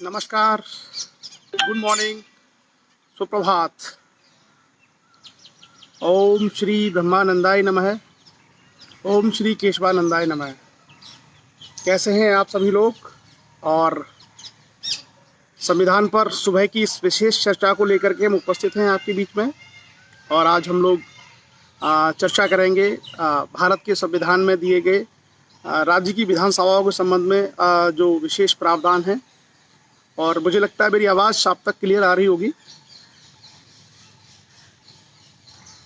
नमस्कार, good morning, सुप्रभात। ओम श्री ब्रह्मानंदाय नमः। ओम श्री केशवानंदाय नमः। कैसे हैं आप सभी लोग? और संविधान पर सुबह की इस विशेष चर्चा को लेकर के हम उपस्थित हैं आपके बीच में। और आज हम लोग चर्चा करेंगे भारत के संविधान में दिए गए राज्य की विधानसभाओं के संबंध में जो विशेष प्रावधान हैं। और मुझे लगता है मेरी आवाज़ आप तक क्लियर आ रही होगी।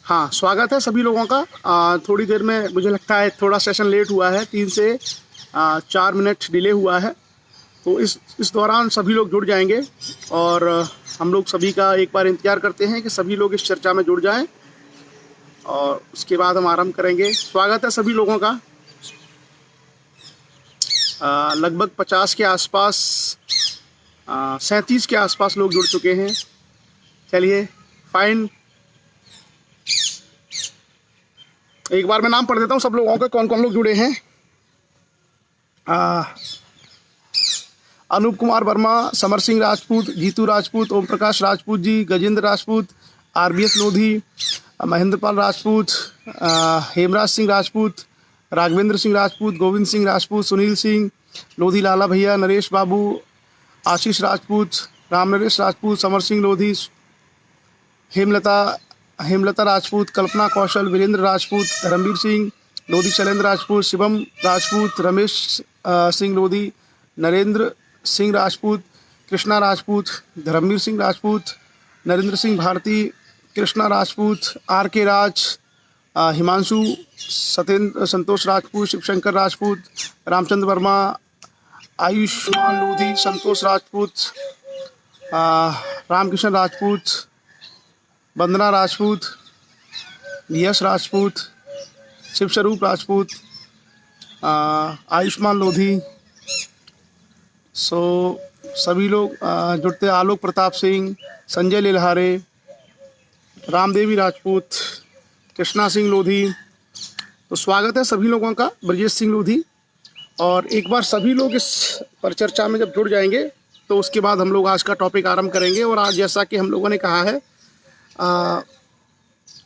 हाँ, स्वागत है सभी लोगों का। थोड़ी देर में मुझे लगता है थोड़ा सेशन लेट हुआ है, 3 से 4 मिनट डिले हुआ है, तो इस दौरान सभी लोग जुड़ जाएंगे। और हम लोग सभी का एक बार इंतज़ार करते हैं कि सभी लोग इस चर्चा में जुड़ जाएं और उसके बाद हम आरंभ करेंगे। स्वागत है सभी लोगों का। लगभग 50 के आसपास 37 के आसपास लोग जुड़ चुके हैं। चलिए, फाइन। एक बार मैं नाम पढ़ देता हूँ सब लोगों के, कौन कौन लोग जुड़े हैं। अनूप कुमार वर्मा, समर सिंह राजपूत, जीतू राजपूत, ओम प्रकाश राजपूत जी, गजेंद्र राजपूत, RBS लोधी, महेंद्रपाल राजपूत, हेमराज सिंह राजपूत, राघवेंद्र सिंह राजपूत, गोविंद सिंह राजपूत, सुनील सिंह लोधी, लाला भैया, नरेश बाबू, आशीष राजपूत, राम नरेश राजपूत, समर सिंह लोधी, हेमलता राजपूत, कल्पना कौशल, वीरेंद्र राजपूत, धर्मवीर सिंह लोधी, शैलेंद्र राजपूत, शिवम राजपूत, रमेश सिंह लोधी, नरेंद्र सिंह राजपूत, कृष्णा राजपूत, धर्मवीर सिंह राजपूत, नरेंद्र सिंह भारती, कृष्णा राजपूत, RK राज, हिमांशु, संतोष राजपूत, शिवशंकर राजपूत, रामचंद्र वर्मा, आयुष्मान लोधी, संतोष राजपूत, रामकिशन राजपूत, वंदना राजपूत, यश राजपूत, शिवस्वरूप राजपूत, आयुष्मान लोधी। सभी लोग जुड़ते। आलोक प्रताप सिंह, संजय लिलहारे, रामदेवी राजपूत, कृष्णा सिंह लोधी। तो स्वागत है सभी लोगों का। ब्रजेश सिंह लोधी। और एक बार सभी लोग इस पर चर्चा में जब जुड़ जाएंगे तो उसके बाद हम लोग आज का टॉपिक आरंभ करेंगे। और आज जैसा कि हम लोगों ने कहा है,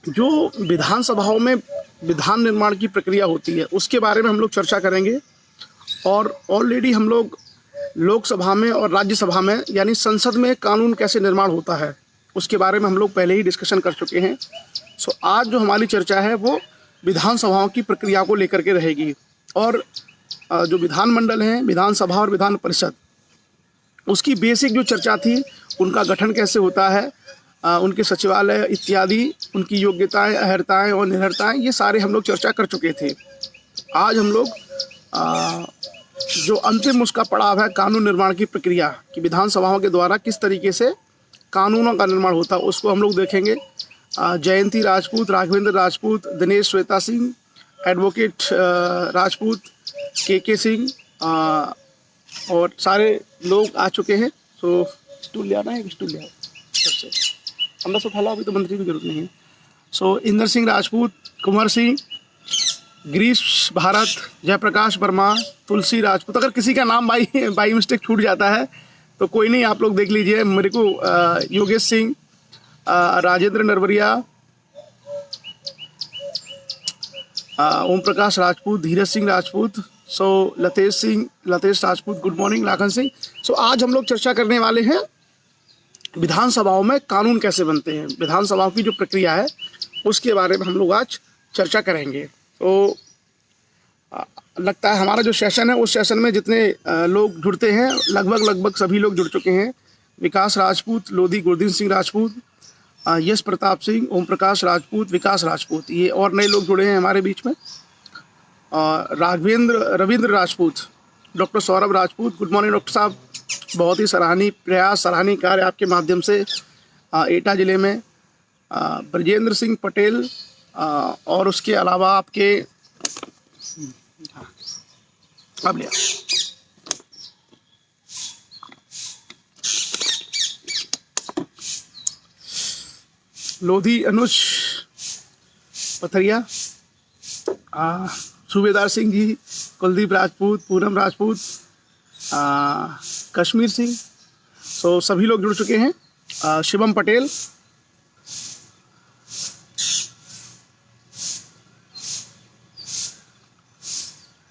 जो विधानसभाओं में विधान निर्माण की प्रक्रिया होती है उसके बारे में हम लोग चर्चा करेंगे। और ऑलरेडी हम लोग लोकसभा में और राज्यसभा में यानी संसद में कानून कैसे निर्माण होता है उसके बारे में हम लोग पहले ही डिस्कशन कर चुके हैं। आज जो हमारी चर्चा है वो विधानसभाओं की प्रक्रिया को लेकर के रहेगी। और जो विधानमंडल हैं, विधानसभा और विधान परिषद, उसकी बेसिक जो चर्चा थी, उनका गठन कैसे होता है, उनके सचिवालय इत्यादि, उनकी योग्यताएं, अहर्ताएं और निरर्ताएं, ये सारे हम लोग चर्चा कर चुके थे। आज हम लोग जो अंतिम उसका पड़ाव है, कानून निर्माण की प्रक्रिया कि विधानसभाओं के द्वारा किस तरीके से कानूनों का निर्माण होता है उसको हम लोग देखेंगे। जयंती राजपूत, राघवेंद्र राजपूत, दिनेश श्वेता सिंह, एडवोकेट राजपूत, KK सिंह और सारे लोग आ चुके हैं। स्टूल ले आना है, स्टूल ले आओ सबसे अंदर से उठा लो, अभी तो मंत्री की जरूरत नहीं है। इंदर सिंह राजपूत, कुंवर सिंह, गिरीश भारत, जयप्रकाश वर्मा, तुलसी राजपूत। अगर किसी का नाम बाई मिस्टेक छूट जाता है तो कोई नहीं, आप लोग देख लीजिए। मेरे को योगेश सिंह, राजेंद्र नरवरिया, ओम प्रकाश राजपूत, धीरज सिंह राजपूत, लतेश राजपूत, गुड मॉर्निंग, लाखन सिंह। आज हम लोग चर्चा करने वाले हैं विधानसभाओं में कानून कैसे बनते हैं, विधानसभाओं की जो प्रक्रिया है उसके बारे में हम लोग आज चर्चा करेंगे। तो लगता है हमारा जो सेशन है उस सेशन में जितने लोग जुड़ते हैं लगभग सभी लोग जुड़ चुके हैं। विकास राजपूत लोधी, गुरदीन सिंह राजपूत, यश प्रताप सिंह, ओम प्रकाश राजपूत, विकास राजपूत, ये और नए लोग जुड़े हैं हमारे बीच में। Ravindra Rajput, doctor Saurabh Rajput, good morning doctor साहब। बहुत ही सराहनीय प्रयास, सराहनीय कार्य आपके माध्यम से एटा ज़िले में। ब्रजेंद्र सिंह पटेल, और उसके अलावा आपके अब लिया लोधी अनुज पथरिया, सूबेदार सिंह जी, कुलदीप राजपूत, पूनम राजपूत, कश्मीर सिंह, सो सभी लोग जुड़ चुके हैं। शिवम पटेल,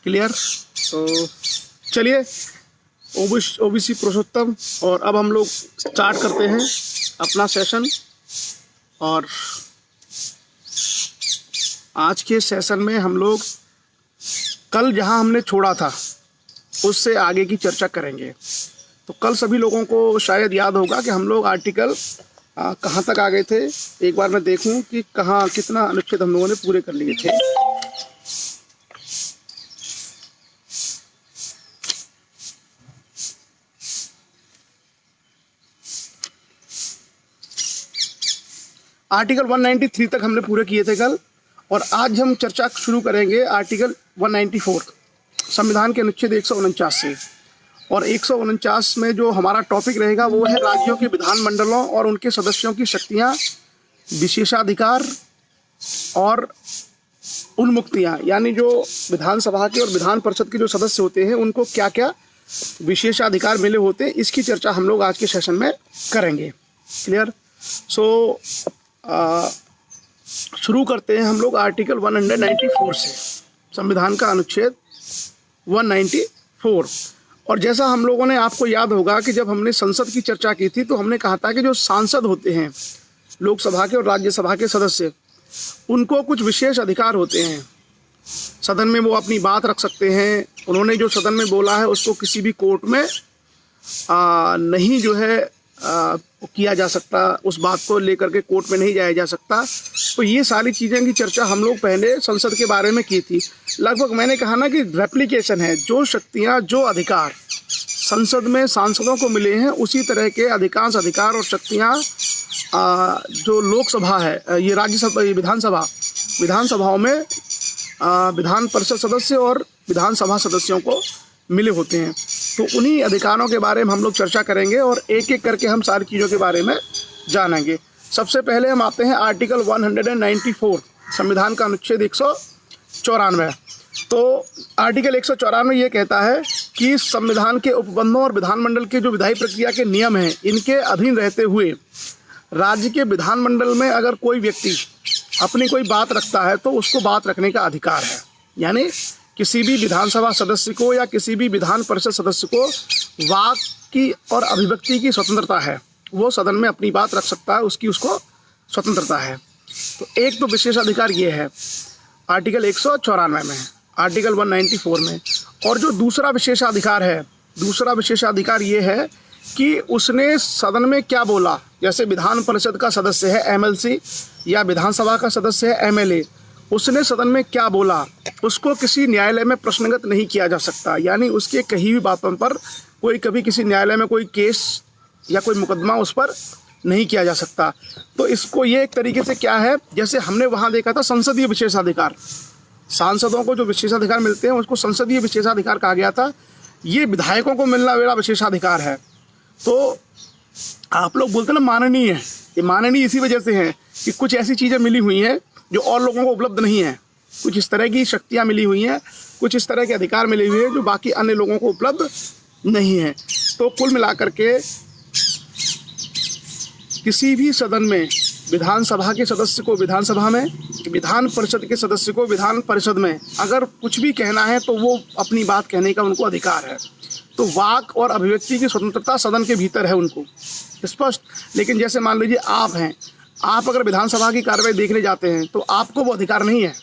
क्लियर। तो चलिए, ओबीसी पुरुषोत्तम, और अब हम लोग स्टार्ट करते हैं अपना सेशन। और आज के सेशन में हम लोग कल जहां हमने छोड़ा था उससे आगे की चर्चा करेंगे। तो कल सभी लोगों को शायद याद होगा कि हम लोग आर्टिकल कहाँ तक आ गए थे। एक बार मैं देखूं कि कहाँ कितना अनुच्छेद हम लोगों ने पूरे कर लिए थे। आर्टिकल 193 तक हमने पूरे किए थे कल, और आज हम चर्चा शुरू करेंगे आर्टिकल 194 संविधान के अनुच्छेद 149 से। और 149 में जो हमारा टॉपिक रहेगा वो है राज्यों के विधानमंडलों और उनके सदस्यों की शक्तियां, विशेषाधिकार और उन्मुक्तियां, यानी जो विधानसभा के और विधान परिषद के जो सदस्य होते हैं उनको क्या क्या विशेषाधिकार मिले होते हैं, इसकी चर्चा हम लोग आज के सेशन में करेंगे। क्लियर। सो शुरू करते हैं हम लोग आर्टिकल 194 से, संविधान का अनुच्छेद 194। और जैसा हम लोगों ने, आपको याद होगा कि जब हमने संसद की चर्चा की थी तो हमने कहा था कि जो सांसद होते हैं, लोकसभा के और राज्यसभा के सदस्य, उनको कुछ विशेष अधिकार होते हैं। सदन में वो अपनी बात रख सकते हैं। उन्होंने जो सदन में बोला है उसको किसी भी कोर्ट में नहीं जो है किया जा सकता, उस बात को लेकर के कोर्ट में नहीं जाया जा सकता। तो ये सारी चीज़ें की चर्चा हम लोग पहले संसद के बारे में की थी। लगभग मैंने कहा ना कि रेप्लिकेशन है, जो शक्तियां, जो अधिकार संसद में सांसदों को मिले हैं उसी तरह के अधिकांश अधिकार और शक्तियां जो लोकसभा है, ये राज्यसभा, ये विधानसभाओं में विधान परिषद सदस्य और विधानसभा सदस्यों को मिले होते हैं। तो उन्हीं अधिकारों के बारे में हम लोग चर्चा करेंगे और एक एक करके हम सारी चीज़ों के बारे में जानेंगे। सबसे पहले हम आते हैं आर्टिकल 194 संविधान का अनुच्छेद 194। तो आर्टिकल 194 ये कहता है कि संविधान के उपबंधों और विधानमंडल के जो विधायी प्रक्रिया के नियम हैं, इनके अधीन रहते हुए राज्य के विधानमंडल में अगर कोई व्यक्ति अपनी कोई बात रखता है तो उसको बात रखने का अधिकार है। यानी किसी भी विधानसभा सदस्य को या किसी भी विधान परिषद सदस्य को वाक की और अभिव्यक्ति की स्वतंत्रता है, वो सदन में अपनी बात रख सकता है, उसकी उसको स्वतंत्रता है। तो एक तो विशेषाधिकार ये है आर्टिकल 194 में, आर्टिकल 194 में। और जो दूसरा विशेषाधिकार ये है कि उसने सदन में क्या बोला, जैसे विधान परिषद का सदस्य है एमएलसी या विधानसभा का सदस्य है एमएलए, उसने सदन में क्या बोला उसको किसी न्यायालय में प्रश्नगत नहीं किया जा सकता। यानी उसके कहीं भी बातों पर कोई कभी किसी न्यायालय में कोई केस या कोई मुकदमा उस पर नहीं किया जा सकता। तो इसको ये एक तरीके से क्या है, जैसे हमने वहाँ देखा था संसदीय विशेषाधिकार, सांसदों को जो विशेषाधिकार मिलते हैं उसको संसदीय विशेषाधिकार कहा गया था। ये विधायकों को मिलना बड़ा विशेषाधिकार है। तो आप लोग बोलते ना माननीय, ये माननीय इसी वजह से है कि कुछ ऐसी चीज़ें मिली हुई हैं जो और लोगों को उपलब्ध नहीं है, कुछ इस तरह की शक्तियां मिली हुई हैं, कुछ इस तरह के अधिकार मिले हुए हैं जो बाकी अन्य लोगों को उपलब्ध नहीं है। तो कुल मिलाकर के किसी भी सदन में विधानसभा के सदस्य को विधानसभा में, विधान परिषद के सदस्य को विधान परिषद में अगर कुछ भी कहना है तो वो अपनी बात कहने का उनको अधिकार है। तो वाक और अभिव्यक्ति की स्वतंत्रता सदन के भीतर है उनको, स्पष्ट। लेकिन जैसे मान लीजिए आप हैं, आप अगर विधानसभा की कार्रवाई देखने जाते हैं तो आपको वो अधिकार नहीं है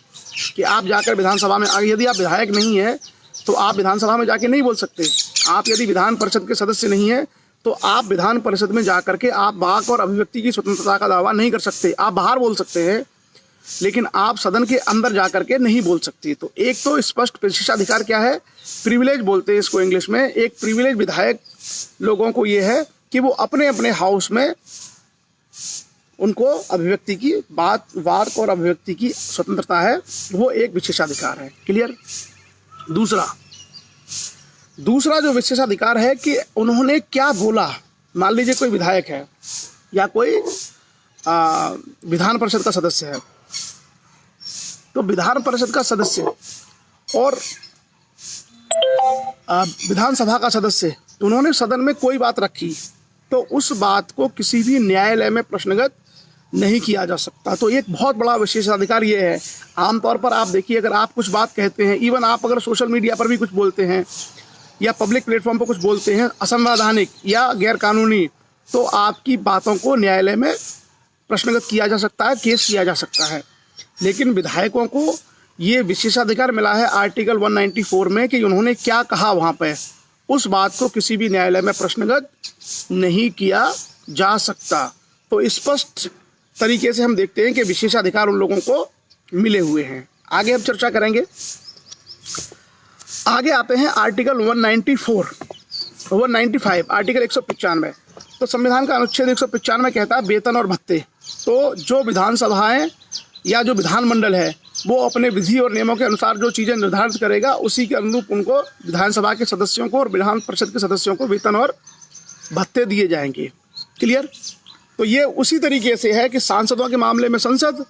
कि आप जाकर विधानसभा में, यदि आप विधायक नहीं है तो आप विधानसभा में जाके नहीं बोल सकते। आप यदि विधान परिषद के सदस्य नहीं है तो आप विधान परिषद में जाकर के आप वाक और अभिव्यक्ति की स्वतंत्रता का दावा नहीं कर सकते। आप बाहर बोल सकते हैं लेकिन आप सदन के अंदर जाकर के नहीं बोल सकते। तो एक तो स्पष्ट विशेषाधिकार क्या है, प्रिविलेज बोलते हैं इसको इंग्लिश में। एक प्रिविलेज विधायक लोगों को ये है कि वो अपने अपने हाउस में उनको अभिव्यक्ति की बात, वाक और अभिव्यक्ति की स्वतंत्रता है, वो एक विशेषाधिकार है। क्लियर। दूसरा जो विशेषाधिकार है कि उन्होंने क्या बोला। मान लीजिए कोई विधायक है या कोई विधान परिषद का सदस्य है, तो विधान परिषद का सदस्य और विधानसभा का सदस्य, उन्होंने सदन में कोई बात रखी, तो उस बात को किसी भी न्यायालय में प्रश्नगत नहीं किया जा सकता। तो एक बहुत बड़ा विशेषाधिकार ये है। आमतौर पर आप देखिए, अगर आप कुछ बात कहते हैं, इवन आप अगर सोशल मीडिया पर भी कुछ बोलते हैं या पब्लिक प्लेटफॉर्म पर कुछ बोलते हैं असंवैधानिक या गैरकानूनी, तो आपकी बातों को न्यायालय में प्रश्नगत किया जा सकता है, केस किया जा सकता है। लेकिन विधायकों को ये विशेषाधिकार मिला है आर्टिकल 194 में कि उन्होंने क्या कहा वहाँ पे, उस बात को किसी भी न्यायालय में प्रश्नगत नहीं किया जा सकता। तो स्पष्ट तरीके से हम देखते हैं कि विशेषाधिकार उन लोगों को मिले हुए हैं। आगे हम चर्चा करेंगे। आगे आते हैं आर्टिकल 195 आर्टिकल 195। तो संविधान का अनुच्छेद 195 कहता है वेतन और भत्ते। तो जो विधानसभाएं या जो विधानमंडल है वो अपने विधि और नियमों के अनुसार जो चीज़ें निर्धारित करेगा, उसी के अनुरूप उनको विधानसभा के सदस्यों को और विधान परिषद के सदस्यों को वेतन और भत्ते दिए जाएंगे। क्लियर? तो ये उसी तरीके से है कि सांसदों के मामले में संसद,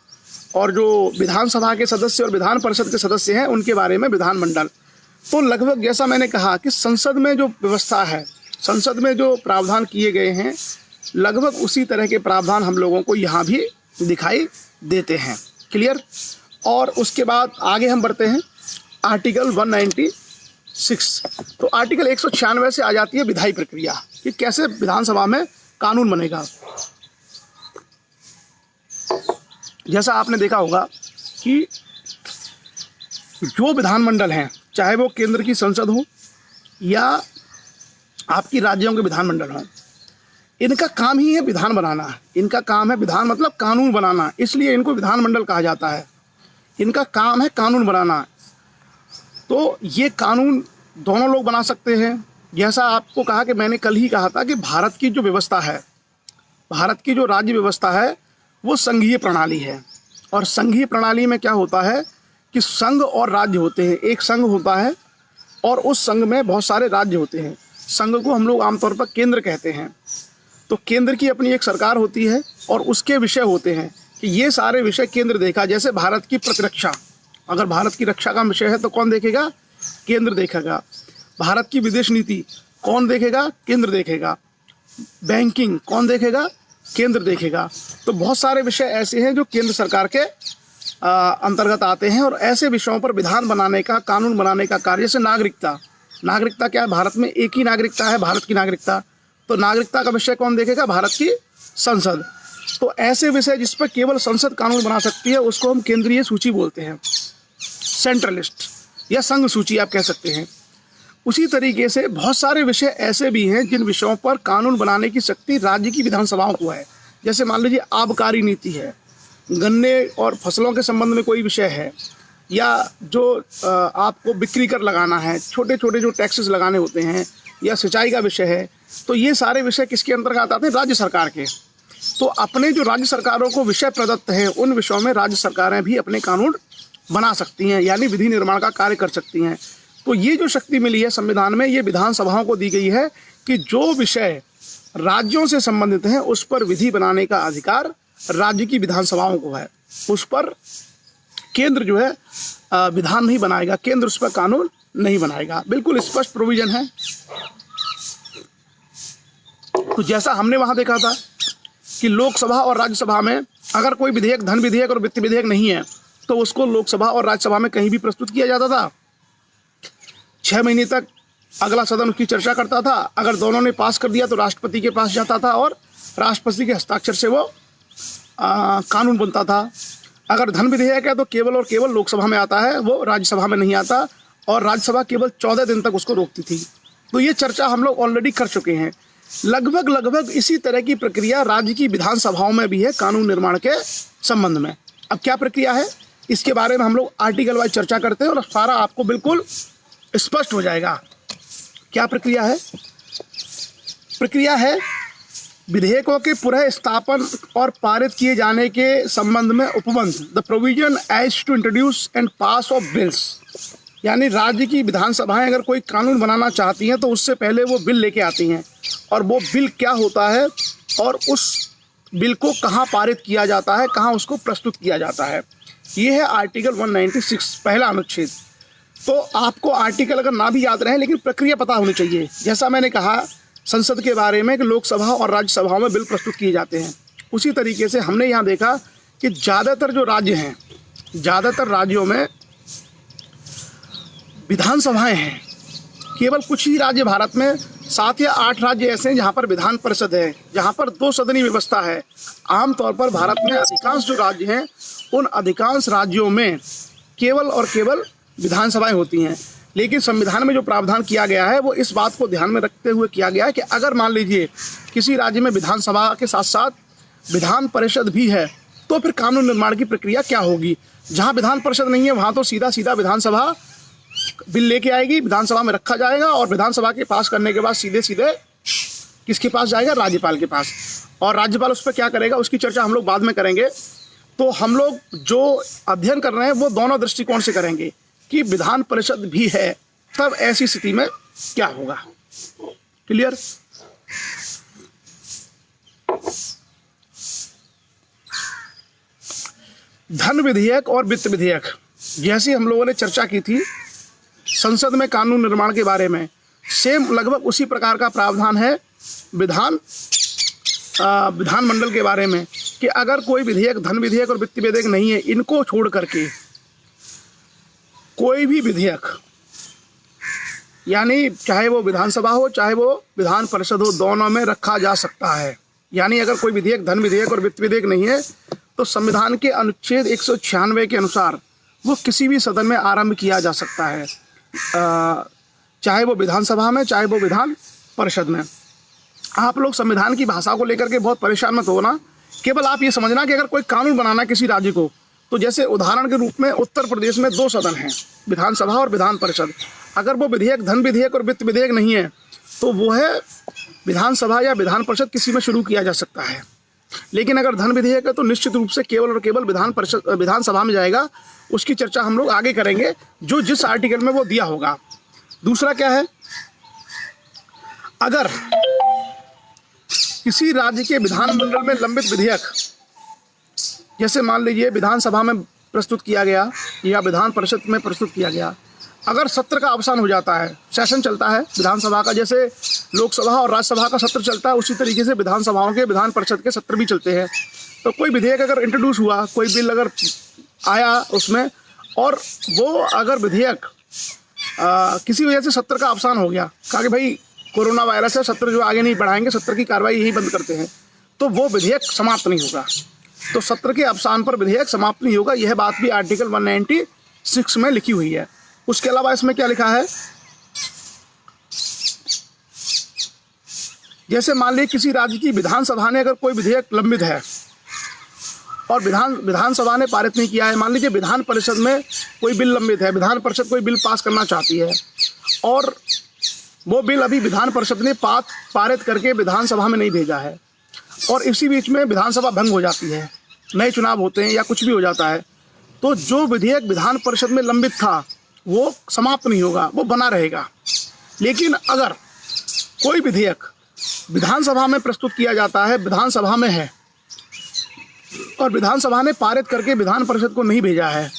और जो विधानसभा के सदस्य और विधान परिषद के सदस्य हैं उनके बारे में विधानमंडल। तो लगभग जैसा मैंने कहा कि संसद में जो व्यवस्था है, संसद में जो प्रावधान किए गए हैं, लगभग उसी तरह के प्रावधान हम लोगों को यहाँ भी दिखाई देते हैं। क्लियर? और उसके बाद आगे हम बढ़ते हैं आर्टिकल 196। तो आर्टिकल 196 से आ जाती है विधायी प्रक्रिया कि कैसे विधानसभा में कानून बनेगा। जैसा आपने देखा होगा कि जो विधानमंडल हैं, चाहे वो केंद्र की संसद हो या आपकी राज्यों के विधानमंडल हों, इनका काम ही है विधान बनाना। इनका काम है विधान मतलब कानून बनाना, इसलिए इनको विधानमंडल कहा जाता है। इनका काम है कानून बनाना। तो ये कानून दोनों लोग बना सकते हैं। जैसा आपको कहा कि मैंने कल ही कहा था कि भारत की जो व्यवस्था है, भारत की जो राज्य व्यवस्था है वो संघीय प्रणाली है। और संघीय प्रणाली में क्या होता है कि संघ और राज्य होते हैं। एक संघ होता है और उस संघ में बहुत सारे राज्य होते हैं। संघ को हम लोग आमतौर पर केंद्र कहते हैं। तो केंद्र की अपनी एक सरकार होती है और उसके विषय होते हैं कि ये सारे विषय केंद्र देखा। जैसे भारत की प्रतिरक्षा, अगर भारत की रक्षा का विषय है तो कौन देखेगा? केंद्र देखेगा। भारत की विदेश नीति कौन देखेगा? केंद्र देखेगा। बैंकिंग कौन देखेगा? केंद्र देखेगा। तो बहुत सारे विषय ऐसे हैं जो केंद्र सरकार के अंतर्गत आते हैं और ऐसे विषयों पर विधान बनाने का, कानून बनाने का कार्य। जैसे नागरिकता क्या है? भारत में एक ही नागरिकता है, भारत की नागरिकता। तो नागरिकता का विषय कौन देखेगा? भारत की संसद। तो ऐसे विषय जिस पर केवल संसद कानून बना सकती है उसको हम केंद्रीय सूची बोलते हैं, सेंट्रल लिस्ट या संघ सूची आप कह सकते हैं। उसी तरीके से बहुत सारे विषय ऐसे भी हैं जिन विषयों पर कानून बनाने की शक्ति राज्य की विधानसभाओं को है। जैसे मान लीजिए आबकारी नीति है, गन्ने और फसलों के संबंध में कोई विषय है, या जो आपको बिक्री कर लगाना है, छोटे छोटे जो टैक्सेस लगाने होते हैं, या सिंचाई का विषय है। तो ये सारे विषय किसके अंतर्गत आते हैं? राज्य सरकार के। तो अपने जो राज्य सरकारों को विषय प्रदत्त हैं उन विषयों में राज्य सरकारें भी अपने कानून बना सकती हैं, यानी विधि निर्माण का कार्य कर सकती हैं। तो ये जो शक्ति मिली है संविधान में, ये विधानसभाओं को दी गई है कि जो विषय राज्यों से संबंधित हैं उस पर विधि बनाने का अधिकार राज्य की विधानसभाओं को है। उस पर केंद्र जो है विधान नहीं बनाएगा, केंद्र उस पर कानून नहीं बनाएगा। बिल्कुल स्पष्ट प्रोविजन है। तो जैसा हमने वहां देखा था कि लोकसभा और राज्यसभा में अगर कोई विधेयक, धन विधेयक और वित्त विधेयक नहीं है तो उसको लोकसभा और राज्यसभा में कहीं भी प्रस्तुत किया जाता था। 6 महीने तक अगला सदन उसकी चर्चा करता था। अगर दोनों ने पास कर दिया तो राष्ट्रपति के पास जाता था और राष्ट्रपति के हस्ताक्षर से वो कानून बनता था। अगर धन विधेयक है तो केवल और केवल लोकसभा में आता है, वो राज्यसभा में नहीं आता, और राज्यसभा केवल 14 दिन तक उसको रोकती थी। तो ये चर्चा हम लोग ऑलरेडी कर चुके हैं। लगभग इसी तरह की प्रक्रिया राज्य की विधानसभाओं में भी है कानून निर्माण के संबंध में। अब क्या प्रक्रिया है इसके बारे में हम लोग आर्टिकल वाइज चर्चा करते हैं और सारा आपको बिल्कुल स्पष्ट हो जाएगा। क्या प्रक्रिया है? प्रक्रिया है विधेयकों के पुनः स्थापन और पारित किए जाने के संबंध में उपबंध, the provision as to introduce and pass of bills. यानी राज्य की विधानसभाएं अगर कोई कानून बनाना चाहती हैं तो उससे पहले वो बिल लेके आती हैं, और वो बिल क्या होता है और उस बिल को कहाँ पारित किया जाता है, कहाँ उसको प्रस्तुत किया जाता है। ये है आर्टिकल 196 पहला अनुच्छेद। तो आपको आर्टिकल अगर ना भी याद रहे लेकिन प्रक्रिया पता होनी चाहिए। जैसा मैंने कहा संसद के बारे में कि लोकसभा और राज्यसभाओं में बिल प्रस्तुत किए जाते हैं, उसी तरीके से हमने यहाँ देखा कि ज़्यादातर जो राज्य हैं, ज़्यादातर राज्यों में विधानसभाएं हैं। केवल कुछ ही राज्य भारत में 7 या 8 राज्य ऐसे हैं जहाँ पर विधान परिषद है, जहाँ पर 2 सदनी व्यवस्था है। आमतौर पर भारत में अधिकांश जो राज्य हैं उन अधिकांश राज्यों में केवल और केवल विधानसभाएं होती हैं। लेकिन संविधान में जो प्रावधान किया गया है वो इस बात को ध्यान में रखते हुए किया गया है कि अगर मान लीजिए किसी राज्य में विधानसभा के साथ साथ विधान परिषद भी है तो फिर कानून निर्माण की प्रक्रिया क्या होगी। जहाँ विधान परिषद नहीं है वहाँ तो सीधा सीधा विधानसभा बिल लेके आएगी, विधानसभा में रखा जाएगा और विधानसभा के पास करने के बाद सीधे सीधे किसके पास जाएगा, राज्यपाल के पास। और राज्यपाल उस पर क्या करेगा उसकी चर्चा हम लोग बाद में करेंगे। तो हम लोग जो अध्ययन कर रहे हैं वो दोनों दृष्टिकोण से करेंगे कि विधान परिषद भी है तब ऐसी स्थिति में क्या होगा। क्लियर? धन विधेयक और वित्त विधेयक जैसी हम लोगों ने चर्चा की थी संसद में कानून निर्माण के बारे में, सेम लगभग उसी प्रकार का प्रावधान है विधानमंडल के बारे में कि अगर कोई विधेयक, धन विधेयक और वित्त विधेयक नहीं है, इनको छोड़ करके कोई भी विधेयक, यानी चाहे वो विधानसभा हो चाहे वो विधान परिषद हो, दोनों में रखा जा सकता है। यानी अगर कोई विधेयक, धन विधेयक और वित्त विधेयक नहीं है तो संविधान के अनुच्छेद 196 के अनुसार वो किसी भी सदन में आरंभ किया जा सकता है, चाहे वो विधानसभा में चाहे वो विधान परिषद में। आप लोग संविधान की भाषा को लेकर के बहुत परेशान मत होना, केवल आप ये समझना कि अगर कोई कानून बनाना किसी राज्य को, तो जैसे उदाहरण के रूप में उत्तर प्रदेश में 2 सदन हैं, विधानसभा और विधान परिषद। अगर वो विधेयक, धन विधेयक और वित्त विधेयक नहीं है तो वो है विधानसभा या विधान परिषद किसी में शुरू किया जा सकता है। लेकिन अगर धन विधेयक है तो निश्चित रूप से केवल और केवल विधानसभा में जाएगा। उसकी चर्चा हम लोग आगे करेंगे जो जिस आर्टिकल में वो दिया होगा। दूसरा क्या है, अगर किसी राज्य के विधानमंडल में लंबित विधेयक, जैसे मान लीजिए विधानसभा में प्रस्तुत किया गया या विधान परिषद में प्रस्तुत किया गया, अगर सत्र का अवसान हो जाता है, सेशन चलता है विधानसभा का, जैसे लोकसभा और राज्यसभा का सत्र चलता है उसी तरीके से विधानसभाओं के, विधान परिषद के सत्र भी चलते हैं। तो कोई विधेयक अगर इंट्रोड्यूस हुआ, कोई बिल अगर आया उसमें, और वो अगर विधेयक किसी वजह से सत्र का अवसान हो गया, कहा कि भाई कोरोना वायरस है, सत्र जो आगे नहीं बढ़ाएंगे, सत्र की कार्रवाई यही बंद करते हैं, तो वो विधेयक समाप्त नहीं होगा। तो सत्र के अवसान पर विधेयक समाप्त नहीं होगा। यह बात भी आर्टिकल 196 में लिखी हुई है। उसके अलावा इसमें क्या लिखा है, जैसे मान लीजिए किसी राज्य की विधानसभा ने अगर कोई विधेयक लंबित है और विधानसभा ने पारित नहीं किया है, मान लीजिए विधान परिषद में कोई बिल लंबित है, विधान परिषद कोई बिल पास करना चाहती है और वो बिल अभी विधान परिषद ने पारित करके विधानसभा में नहीं भेजा है और इसी बीच में विधानसभा भंग हो जाती है, नए चुनाव होते हैं या कुछ भी हो जाता है, तो जो विधेयक विधान परिषद में लंबित था वो समाप्त नहीं होगा, वो बना रहेगा। लेकिन अगर कोई विधेयक विधानसभा में प्रस्तुत किया जाता है, विधानसभा में है और विधानसभा ने पारित करके विधान परिषद को नहीं भेजा है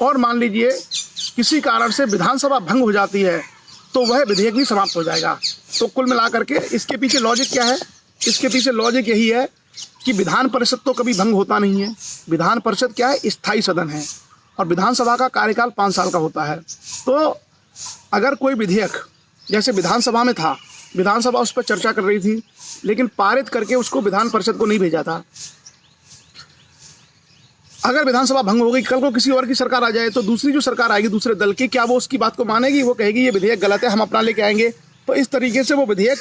और मान लीजिए किसी कारण से विधानसभा भंग हो जाती है, तो वह विधेयक भी समाप्त हो जाएगा। तो कुल मिलाकर के इसके पीछे लॉजिक क्या है, इसके पीछे लॉजिक यही है कि विधान परिषद तो कभी भंग होता नहीं है। विधान परिषद क्या है, स्थायी सदन है और विधानसभा का कार्यकाल 5 साल का होता है। तो अगर कोई विधेयक जैसे विधानसभा में था, विधानसभा उस पर चर्चा कर रही थी लेकिन पारित करके उसको विधान परिषद को नहीं भेजा था, अगर विधानसभा भंग हो गई, कल को किसी और की सरकार आ जाए तो दूसरी जो सरकार आएगी दूसरे दल की, क्या वो उसकी बात को मानेगी? वो कहेगी ये विधेयक गलत है, हम अपना लेके आएंगे। तो इस तरीके से वो विधेयक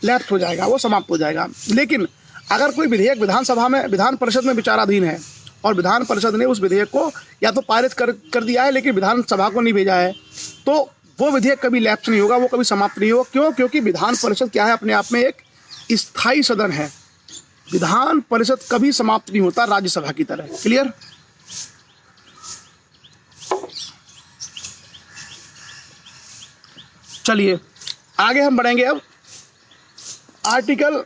लैप्स हो जाएगा, वो समाप्त हो जाएगा। लेकिन अगर कोई विधेयक विधानसभा में, विधान परिषद में विचाराधीन है और विधान परिषद ने उस विधेयक को या तो पारित कर दिया है लेकिन विधानसभा को नहीं भेजा है, तो वो विधेयक कभी लैप्स नहीं होगा, वो कभी समाप्त नहीं होगा। क्यों? क्योंकि विधान परिषद क्या है, अपने आप में एक स्थायी सदन है। विधान परिषद कभी समाप्त नहीं होता राज्यसभा की तरह। क्लियर? चलिए आगे हम बढ़ेंगे। अब आर्टिकल